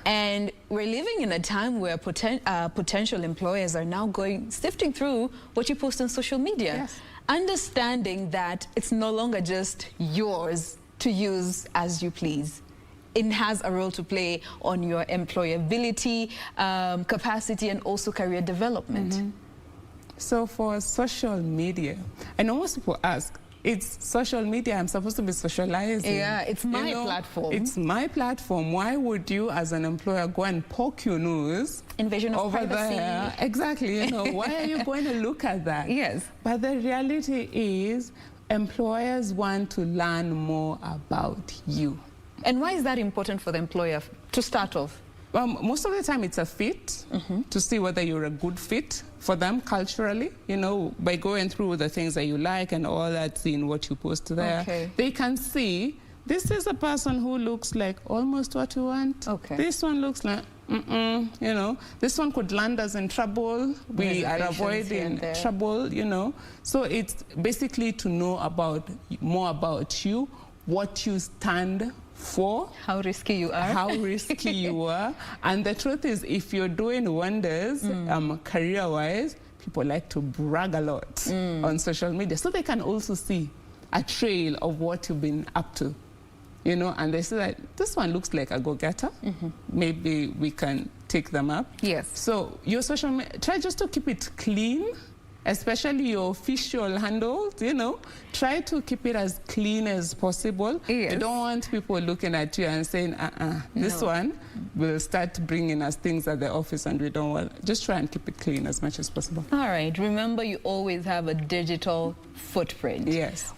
And we're living in a time where potential employers are now sifting through what you post on social media. Understanding that it's no longer just yours to use as you please. It has a role to play on your employability, capacity, and also career development. So for social media, I know most people ask, it's social media, I'm supposed to be socializing. Yeah, it's my platform. It's my platform. Why would you as an employer go and poke your nose invasion of over privacy? there? Exactly, you know, why are you going to look at that? But the reality is employers want to learn more about you. And why is that important for the employer to start off? Most of the time it's a fit to see whether you're a good fit for them culturally, you know, by going through the things that you like and all that, seeing what you post there. They can see this is a person who looks like almost what you want. This one looks like, you know, this one could land us in trouble. We are avoiding trouble, you know. So it's basically to know more about you, what you stand for, how risky you are, and the truth is, if you're doing wonders career-wise, people like to brag a lot on social media, so they can also see a trail of what you've been up to, you know, and they say that this one looks like a go-getter. Maybe we can take them up. So your social media, try just to keep it clean. Especially your official handles, you know, try to keep it as clean as possible. You don't want people looking at you and saying, this one will start bringing us things at the office and we don't want. Just try and keep it clean as much as possible. All right. Remember, you always have a digital footprint.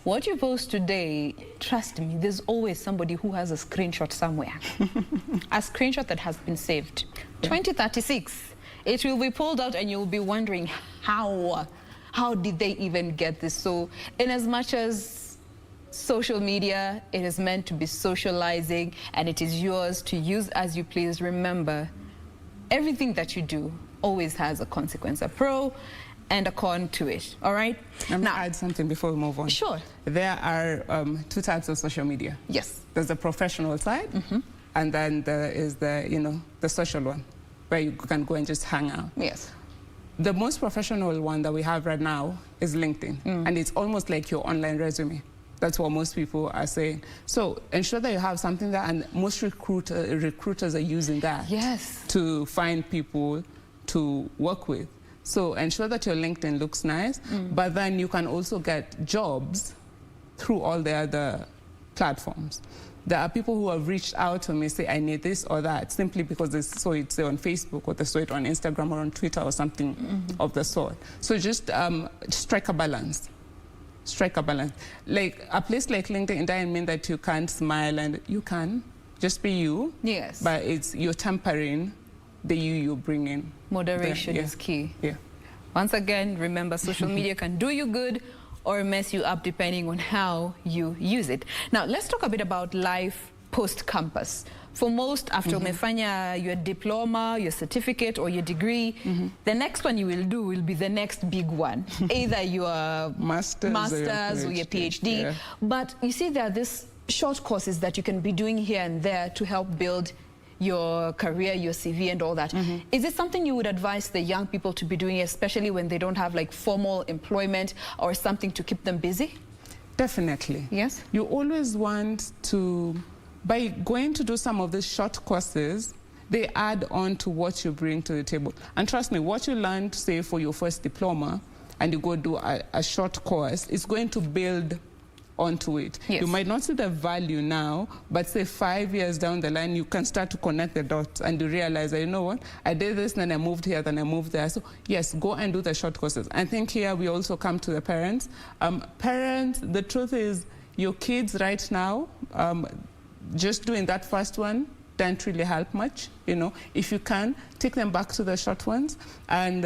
What you post today, trust me, there's always somebody who has a screenshot somewhere. A screenshot that has been saved. 2036. It will be pulled out and you'll be wondering how did they even get this? So in as much as social media, it is meant to be socializing and it is yours to use as you please. Remember, everything that you do always has a consequence, a pro and a con to it. All right? Let me add something before we move on. Sure. There are 2 types of social media. Yes. There's the professional side, and then there is the, the social one, where you can go and just hang out. Yes. The most professional one that we have right now is LinkedIn, and it's almost like your online resume. That's what most people are saying. So ensure that you have something there, and most recruiters are using that to find people to work with. So ensure that your LinkedIn looks nice, but then you can also get jobs through all the other platforms. There are people who have reached out to me, say, I need this or that, simply because they saw it, say, on Facebook, or they saw it on Instagram or on Twitter or something of the sort. So just strike a balance. Strike a balance. Like a place like LinkedIn, it doesn't mean that you can't smile, and you can. Just be you. Yes. But you're tempering the you bring in. Moderation is key. Yeah. Once again, remember, social media can do you good or mess you up depending on how you use it. Now, let's talk a bit about life post-campus. For most, after umefanya your diploma, your certificate, or your degree, the next one you will do will be the next big one. Either your master's or your PhD. Yeah. But you see, there are these short courses that you can be doing here and there to help build your career, your CV, and all that. Is it something you would advise the young people to be doing, especially when they don't have like formal employment or something to keep them busy? Definitely. Yes. You always want to, by going to do some of these short courses, they add on to what you bring to the table. And trust me, what you learned, say, for your first diploma, and you go do a short course, it's going to build onto it. Yes. You might not see the value now, but say 5 years down the line, you can start to connect the dots, and you realize that, you know what, I did this, then I moved here, then I moved there. So yes, go and do the short courses. I think here we also come to the parents. Parents, the truth is, your kids right now, just doing that first one don't really help much. You know, if you can, take them back to the short ones, and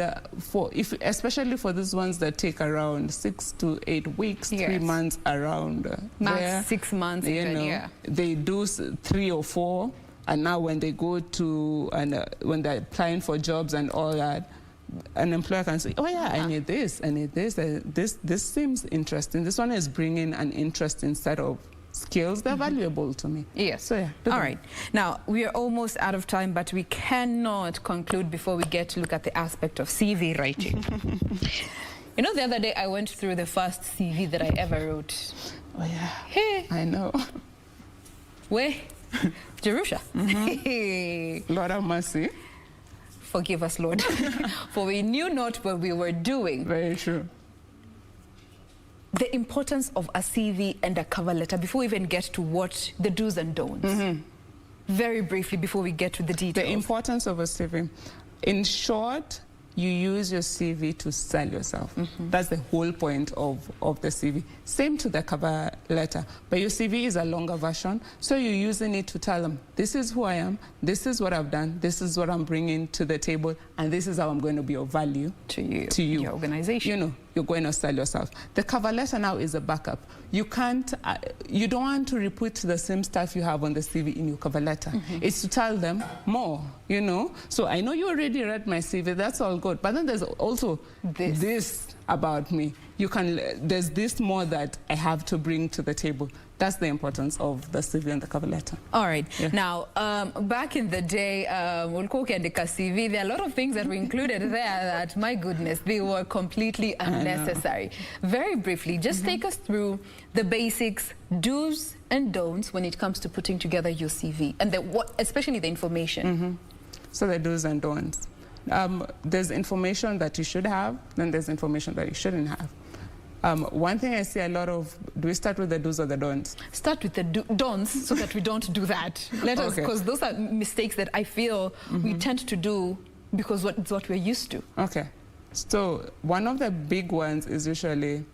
especially for these ones that take around 6 to 8 weeks, 3 months around max 6 months, you know, they do 3 or 4, and now when they go to when they're applying for jobs and all that, an employer can say, oh yeah, I need this, I need this, this seems interesting. This one is bringing an interesting set of skills. They're valuable to me. Yes. So yeah. All right. Now, we are almost out of time, but we cannot conclude before we get to look at the aspect of CV writing. You know, the other day I went through the first CV that I ever wrote. Oh yeah. Hey. I know. Where? Jerusha. Lord have mercy. Forgive us, Lord. For we knew not what we were doing. Very true. The importance of a CV and a cover letter before we even get to what the do's and don'ts. Very briefly before we get to the details. The importance of a CV. In short, you use your CV to sell yourself. That's the whole point of the CV. Same to the cover letter. But your CV is a longer version, so you're using it to tell them, this is who I am, this is what I've done, this is what I'm bringing to the table, and this is how I'm going to be of value to you. Your organization. You know, you're going to sell yourself. The cover letter now is a backup. You can't, you don't want to repeat the same stuff you have on the CV in your cover letter. It's to tell them more, you know. So I know you already read my CV, that's all good. But then there's also this about me. You can, there's this more that I have to bring to the table. That's the importance of the CV and the cover letter. All right. Yeah. Now, back in the day, CV, there are a lot of things that were included there that, my goodness, they were completely unnecessary. Very briefly, just take us through the basics, do's and don'ts when it comes to putting together your CV, and especially the information. So the do's and don'ts. There's information that you should have, then there's information that you shouldn't have. One thing I see a lot of, do we start with the do's or the don'ts? Start with the don'ts so that we don't do that. Let us, because those are mistakes that I feel we tend to do because it's what we're used to. Okay. So one of the big ones is usually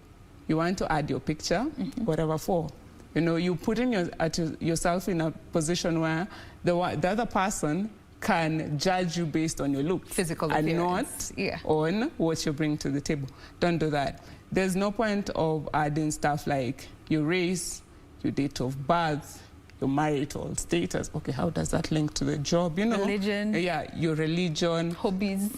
you want to add your picture, whatever for. You know, you put in yourself in a position where the other person can judge you based on your look. Physical appearance. And not on what you bring to the table. Don't do that. There's no point of adding stuff like your race, your date of birth, your marital status. Okay, how does that link to the job? You know, religion. Yeah, your religion. Hobbies.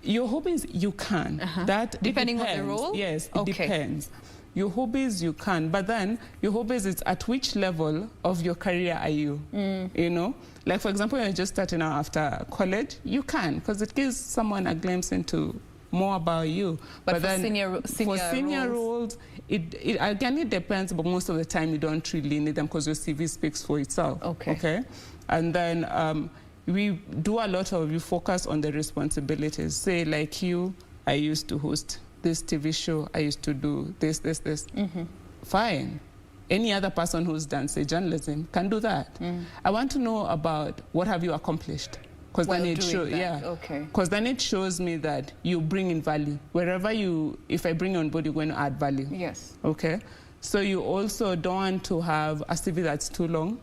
Your hobbies, you can. That depending on the depends. role? Yes, it Okay. depends. Your hobbies, you can. But then, your hobbies, it's at which level of your career are you? You know? Like, for example, you're just starting out after college, you can, because it gives someone a glimpse into more about you. But for then senior roles, again, it depends, but most of the time you don't really need them because your CV speaks for itself. Okay? And then we do a lot of, you focus on the responsibilities. Say, like you, I used to host this TV show, I used to do this. Fine. Any other person who's done, say, journalism can do that. I want to know about what have you accomplished. Because then it shows, Because then it shows me that you bring in value. Wherever if I bring you on board, you're going to add value. Yes. Okay? So you also don't want to have a CV that's too long.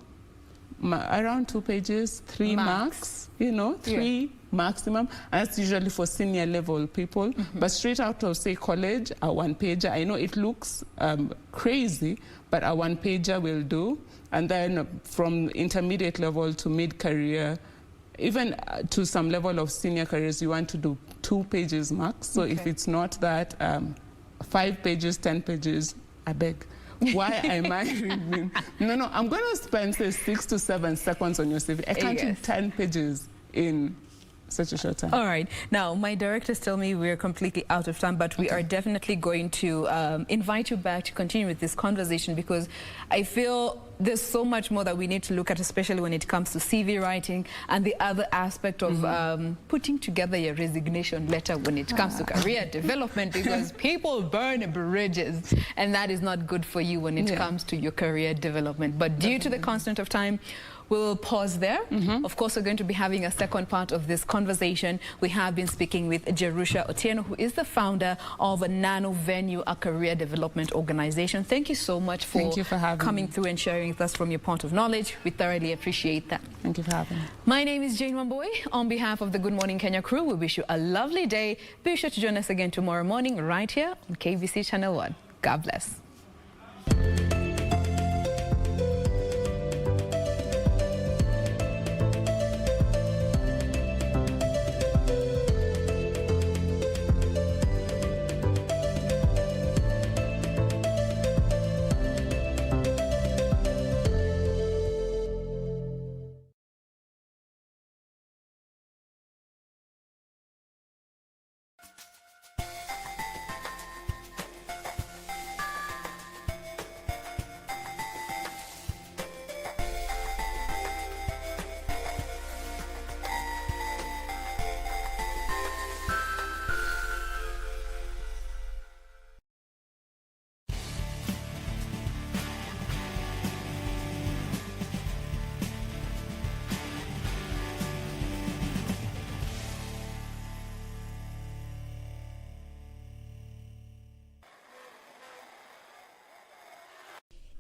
Around 2 pages, 3 max, you know, 3 maximum. And that's usually for senior level people. But straight out of, say, college, a 1-pager, I know it looks crazy, but a 1-pager will do. And then from intermediate level to mid-career, even to some level of senior careers, you want to do 2 pages max. So if it's not that, 5 pages, 10 pages, I beg. Why am I reading? No, I'm going to spend, say, 6 to 7 seconds on your CV. I can't read 10 pages in such a short time. All right. Now, my directors tell me we're completely out of time, but we are definitely going to invite you back to continue with this conversation, because I feel there's so much more that we need to look at, especially when it comes to CV writing and the other aspect of putting together your resignation letter when it comes to career development, because people burn bridges, and that is not good for you when it comes to your career development. But due to the constant of time, we'll pause there. Of course, we're going to be having a second part of this conversation. We have been speaking with Jerusha Otieno, who is the founder of Nano Venue, a career development organization. Thank you so much for coming through and sharing with us from your point of knowledge. We thoroughly appreciate that. Thank you for having me. My name is Jane Wamboy. On behalf of the Good Morning Kenya crew, we wish you a lovely day. Be sure to join us again tomorrow morning right here on KBC Channel 1. God bless.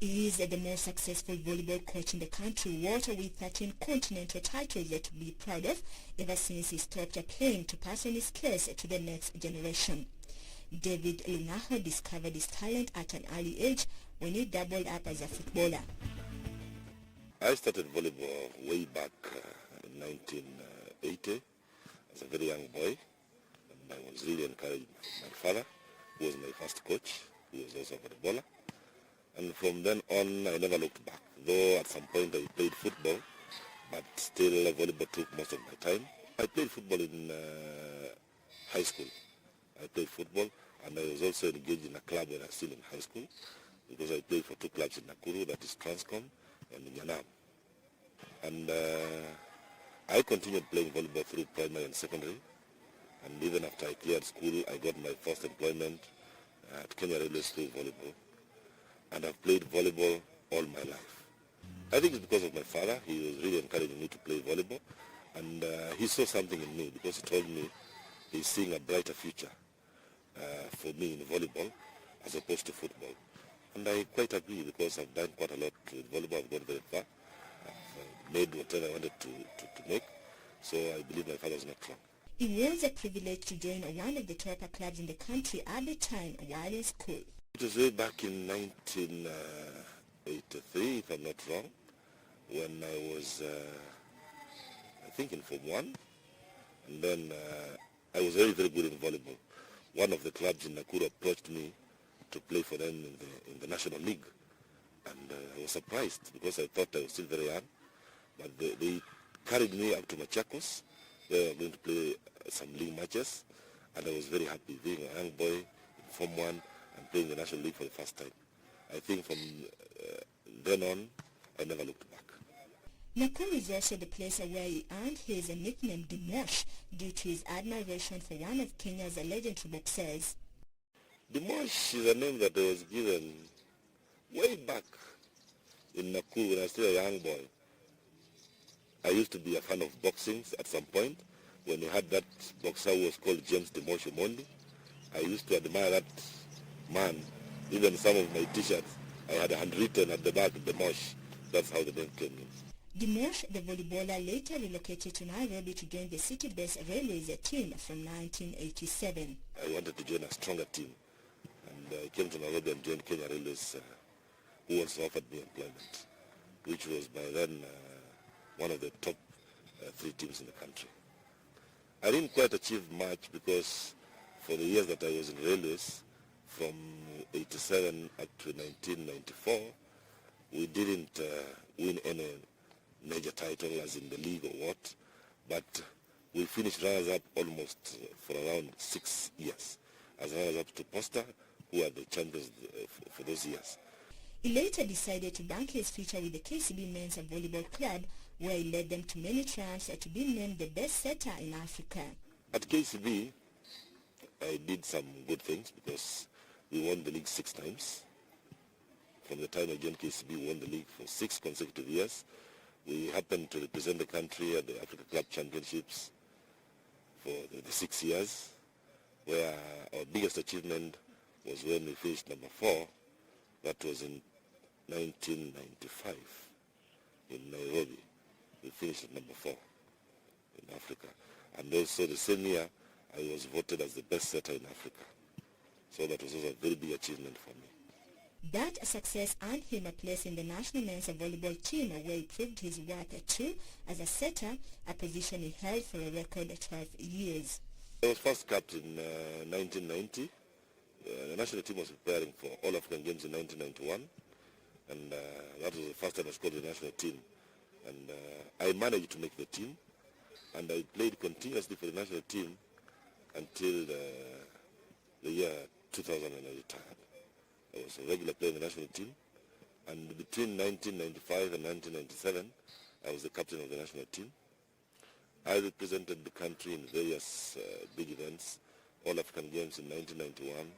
He is the most successful volleyball coach in the country, what with 13 continental titles to be proud of ever since he stopped playing to pass on his skills to the next generation. David Lunaho discovered his talent at an early age when he doubled up as a footballer. I started volleyball way back in 1980 as a very young boy, and I was really encouraged by my father, who was my first coach, who was also a volleyballer. And from then on, I never looked back. Though at some point I played football, but still volleyball took most of my time. I played football in high school. I played football, and I was also engaged in a club when I was still in high school, because I played for 2 clubs in Nakuru, that is Transcom and Nano. And I continued playing volleyball through primary and secondary. And even after I cleared school, I got my first employment at Kenya Railway School volleyball. And I've played volleyball all my life. I think it's because of my father. He was really encouraging me to play volleyball. And he saw something in me, because he told me he's seeing a brighter future for me in volleyball as opposed to football. And I quite agree, because I've done quite a lot with volleyball. I've gone very far. I've made whatever I wanted to make. So I believe my father's not wrong. It was a privilege to join one of the top clubs in the country at the time while in school. It was way back in 1983, if I'm not wrong, when I was, I think in Form 1. And then I was very, very good in volleyball. One of the clubs in Nakuru approached me to play for them in the National League. And I was surprised because I thought I was still very young. But they carried me up to Machakos, where we were going to play some league matches. And I was very happy being a young boy in Form 1 and playing the National League for the first time. I think from then on, I never looked back. Nakuru is also the place where he earned his nickname Dimosh due to his admiration for one of Kenya's legendary boxers. Dimosh is a name that I was given way back in Nakuru when I was still a young boy. I used to be a fan of boxing at some point when we had that boxer who was called James Dimosh Omondi. I used to admire that man. Even some of my t-shirts, I had handwritten at the back, Dimosh. That's how the name came in. Dimosh, the volleyballer, later relocated to Nairobi to join the city-based Railways team from 1987. I wanted to join a stronger team, and I came to Nairobi and joined Kenya Railways, who also offered me employment, which was by then one of the top 3 teams in the country. I didn't quite achieve much because for the years that I was in Railways, from 87 up to 1994, we didn't win any major title as in the league or what, but we finished runners-up almost for around 6 years, as runners-up to Posta, who are the champions for those years. He later decided to bank his future with the KCB Men's Volleyball Club, where he led them to many triumphs to be named the best setter in Africa. At KCB, I did some good things because we won the league 6 times. From the time I joined KCB, we won the league for 6 consecutive years. We happened to represent the country at the Africa Club Championships for the 6 years, where our biggest achievement was when we finished number 4. That was in 1995 in Nairobi. We finished at number 4 in Africa. And also the same year, I was voted as the best setter in Africa. So that was also a very big achievement for me. That success earned him a place in the national men's volleyball team, where he proved his worth too as a setter, a position he held for a record 12 years. I was first capped in 1990. The national team was preparing for All African Games in 1991, and that was the first time I was called to the national team. And I managed to make the team, and I played continuously for the national team until the year 2000 when I retired. I was a regular player in the national team, and between 1995 and 1997, I was the captain of the national team. I represented the country in various big events, All African Games in 1991,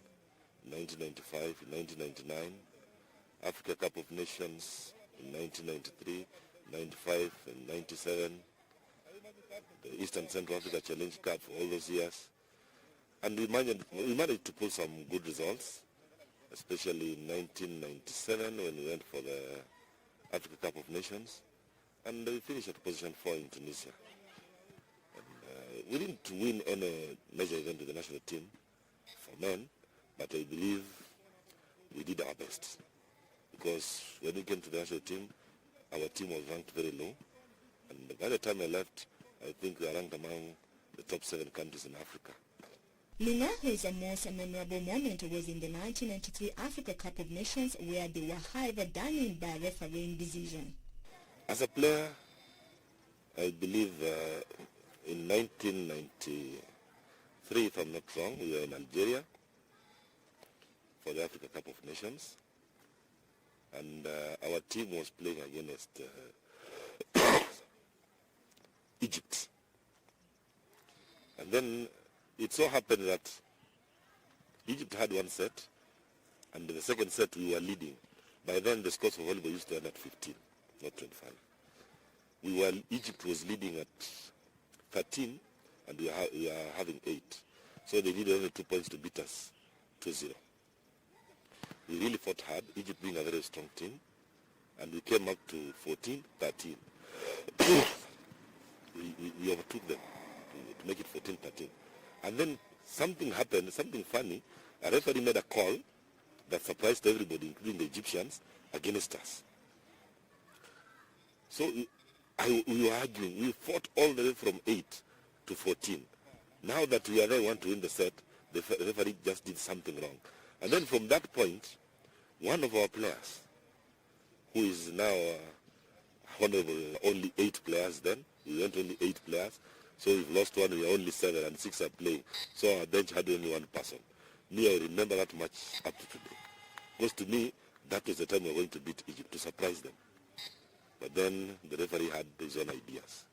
1995, 1999, Africa Cup of Nations in 1993, 95 and 97, the Eastern Central Africa Challenge Cup for all those years. And we managed to pull some good results, especially in 1997 when we went for the Africa Cup of Nations, and we finished at position 4 in Tunisia. And we didn't win any major event with the national team for men, but I believe we did our best, because when we came to the national team, our team was ranked very low, and by the time I left, I think we are ranked among the top 7 countries in Africa. Lingahu's most memorable moment was in the 1993 Africa Cup of Nations, where they were however done in by refereeing decision. As a player, I believe in 1993, if I'm not wrong, we were in Algeria for the Africa Cup of Nations, and our team was playing against Egypt. And then it so happened that Egypt had 1 set, and the second set we were leading. By then the scores for volleyball used to end at 15, not 25. Egypt was leading at 13, and we are having 8. So they needed only 2 points to beat us 2-0. We really fought hard, Egypt being a very strong team, and we came up to 14-13. we overtook them to make it 14-13. And then something happened, something funny. A referee made a call that surprised everybody, including the Egyptians, against us. So we were arguing. We fought all the way from 8 to 14. Now that we are there, want to win the set, the referee just did something wrong. And then from that point, one of our players, who is now honorable, only 8 players then, we went only 8 players, so we've lost one, we are only 7 and 6 are playing. So our bench had only 1 person. Me, I remember that much up to today. Because to me, that was the time we were going to beat Egypt, to surprise them. But then the referee had his own ideas.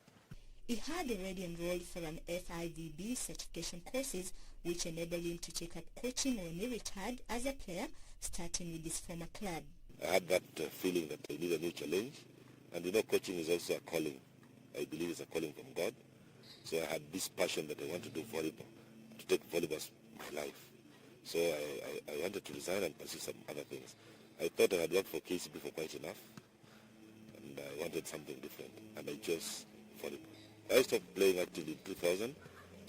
He had already enrolled for an FIVB certification courses, which enabled him to take up coaching when he retired as a player, starting with his former club. I had that feeling that I need a new challenge. And you know, coaching is also a calling. I believe it's a calling from God. So I had this passion that I want to do volleyball, to take volleyball as my life. So I wanted to resign and pursue some other things. I thought I had worked for KCB for quite enough, and I wanted something different, and I chose volleyball. I stopped playing actively in 2000,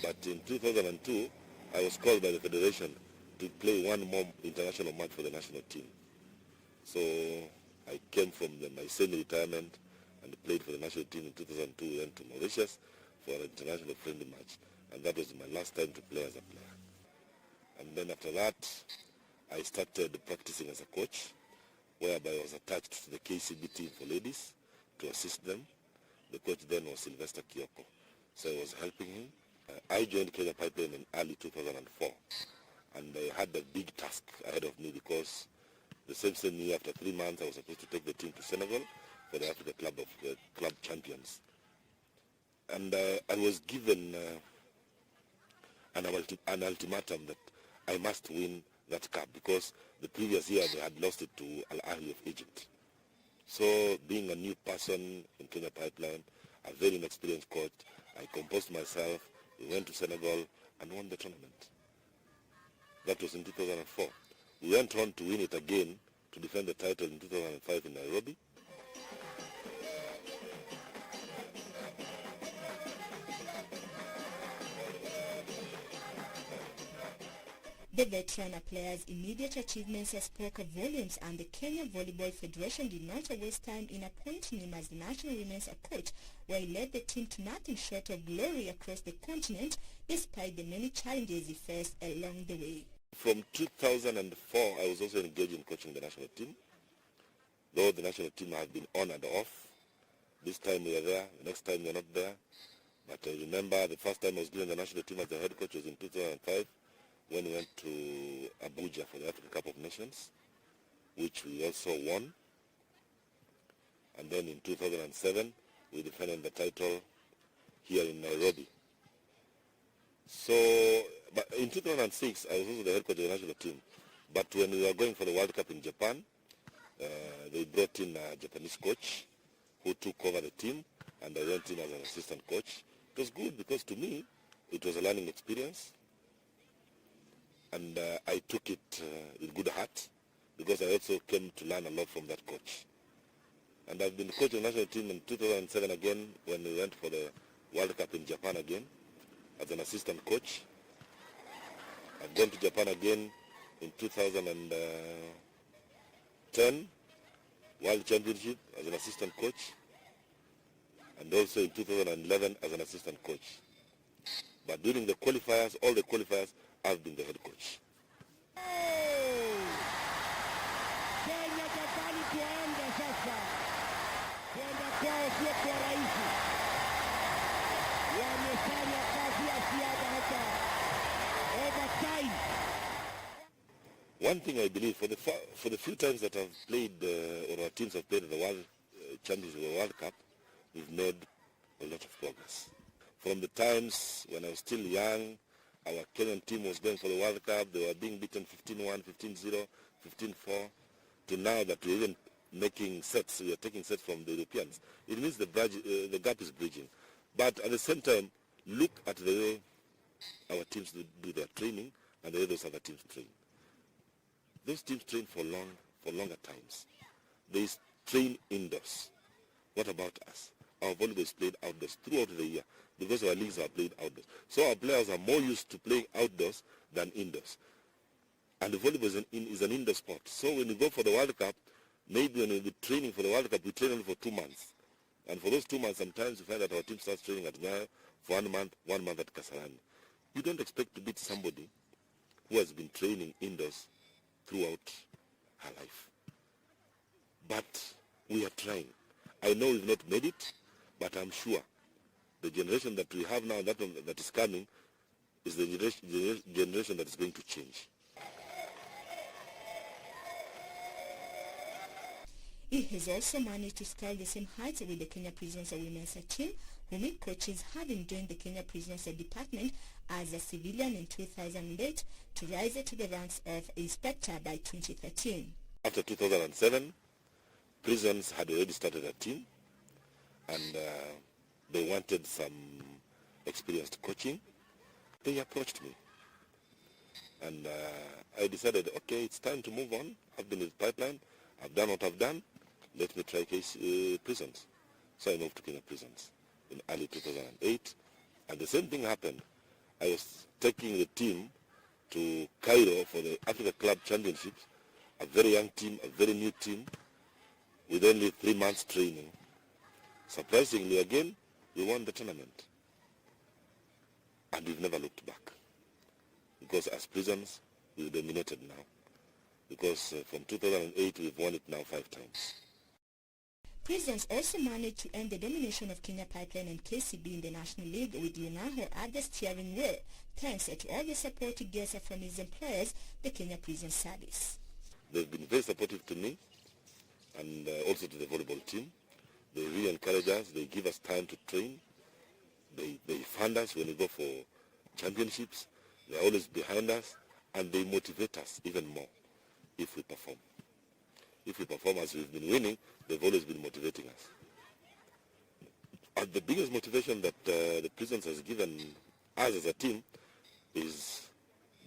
but in 2002, I was called by the federation to play one more international match for the national team. So I came from my semi-retirement and played for the national team in 2002. We went to Mauritius for an international friendly match, and that was my last time to play as a player. And then after that, I started practicing as a coach, whereby I was attached to the KCB team for ladies to assist them. The coach then was Sylvester Kioko, so I was helping him. I joined Kenya Pipeline in early 2004, and I had a big task ahead of me because the same year, after 3 months, I was supposed to take the team to Senegal for the Africa Club of the Club Champions. And I was given an ultimatum that I must win that cup because the previous year they had lost it to Al Ahly of Egypt. So being a new person in Kenya Pipeline, a very inexperienced coach, I composed myself, we went to Senegal and won the tournament. That was in 2004. We went on to win it again to defend the title in 2005 in Nairobi. The veteran player's immediate achievements spoke volumes, and the Kenya Volleyball Federation did not waste time in appointing him as the national women's coach, where he led the team to nothing short of glory across the continent, despite the many challenges he faced along the way. From 2004, I was also engaged in coaching the national team, though the national team had been on and off. This time we were there, the next time we were not there. But I remember the first time I was given the national team as the head coach was in 2005, when we went to Abuja for the African Cup of Nations, which we also won. And then in 2007, we defended the title here in Nairobi. So, but in 2006, I was also the head coach of the national team. But when we were going for the World Cup in Japan, they brought in a Japanese coach who took over the team, and I went in as an assistant coach. It was good because to me, it was a learning experience. And I took it with good heart because I also came to learn a lot from that coach. And I've been coaching the national team in 2007 again when we went for the World Cup in Japan again as an assistant coach. I've gone to Japan again in 2010, World Championship as an assistant coach, and also in 2011 as an assistant coach. But during the qualifiers, all the qualifiers, I've been the head coach. Kenya Japani tuanze sasa. Kwenda kwao sio kwa rahisi. Wamefanya kazi ya ziada hapa. Overtime. One thing I believe, for the few times that I've played, or our teams have played at the World Champions World Cup, we've made a lot of progress. From the times when I was still young, our Kenyan team was going for the World Cup. They were being beaten 15-1, 15-0, 15-4, to now that we're even making sets. We are taking sets from the Europeans. It means the gap is bridging. But at the same time, look at the way our teams do their training and the way those other teams train. Those teams train for longer times. They train indoors. What about us? Our volleyball is played outdoors throughout the year because our leagues are played outdoors. So our players are more used to playing outdoors than indoors. And the volleyball is an indoor sport. So when we go for the World Cup, maybe when we'll be training for the World Cup, we train only for 2 months. And for those 2 months, sometimes we find that our team starts training at Nyayo for 1 month at Kasarani. You don't expect to beat somebody who has been training indoors throughout her life. But we are trying. I know we've not made it, but I'm sure the generation that we have now, that is coming, is the generation that is going to change. He has also managed to scale the same heights with the Kenya Prisons Women's team, who made coaches, having joined the Kenya Prisons Department as a civilian in 2008 to rise to the ranks of inspector by 2013. After 2007, prisons had already started a team, and they wanted some experienced coaching. They approached me, and I decided, okay, it's time to move on. I've been in the pipeline. I've done what I've done. Let me try prisons. So I moved to Kenya Prisons in early 2008, and the same thing happened. I was taking the team to Cairo for the Africa Club Championships, a very young team, a very new team, with only 3 months training. Surprisingly, again, we won the tournament. And we've never looked back. Because as prisons, we've dominated now. Because from 2008, we've won it now 5 times. Prisons also managed to end the domination of Kenya Pipeline and KCB in the National League, with Lungaho at the steering wheel, thanks to all the support he gets from his employers, the Kenya Prison Service. They've been very supportive to me, and also to the volleyball team. They really encourage us. They give us time to train. They fund us when we go for championships. They're always behind us, and they motivate us even more if we perform. If we perform as we've been winning, they've always been motivating us. And the biggest motivation that the prisons has given us as a team is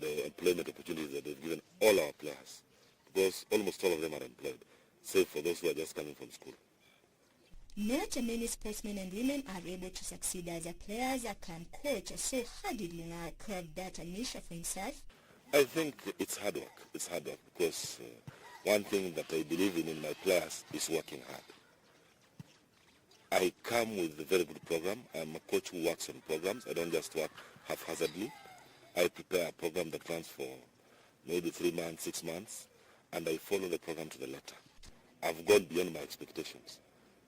the employment opportunities that they've given all our players, because almost all of them are employed, save for those who are just coming from school. Not many sportsmen and women are able to succeed as a players can coach. So how did Lunga carve that niche for himself? I think it's hard work. It's hard work because one thing that I believe in my players is working hard. I come with a very good program. I'm a coach who works on programs. I don't just work haphazardly. I prepare a program that runs for maybe 3 months, 6 months, and I follow the program to the letter. I've gone beyond my expectations.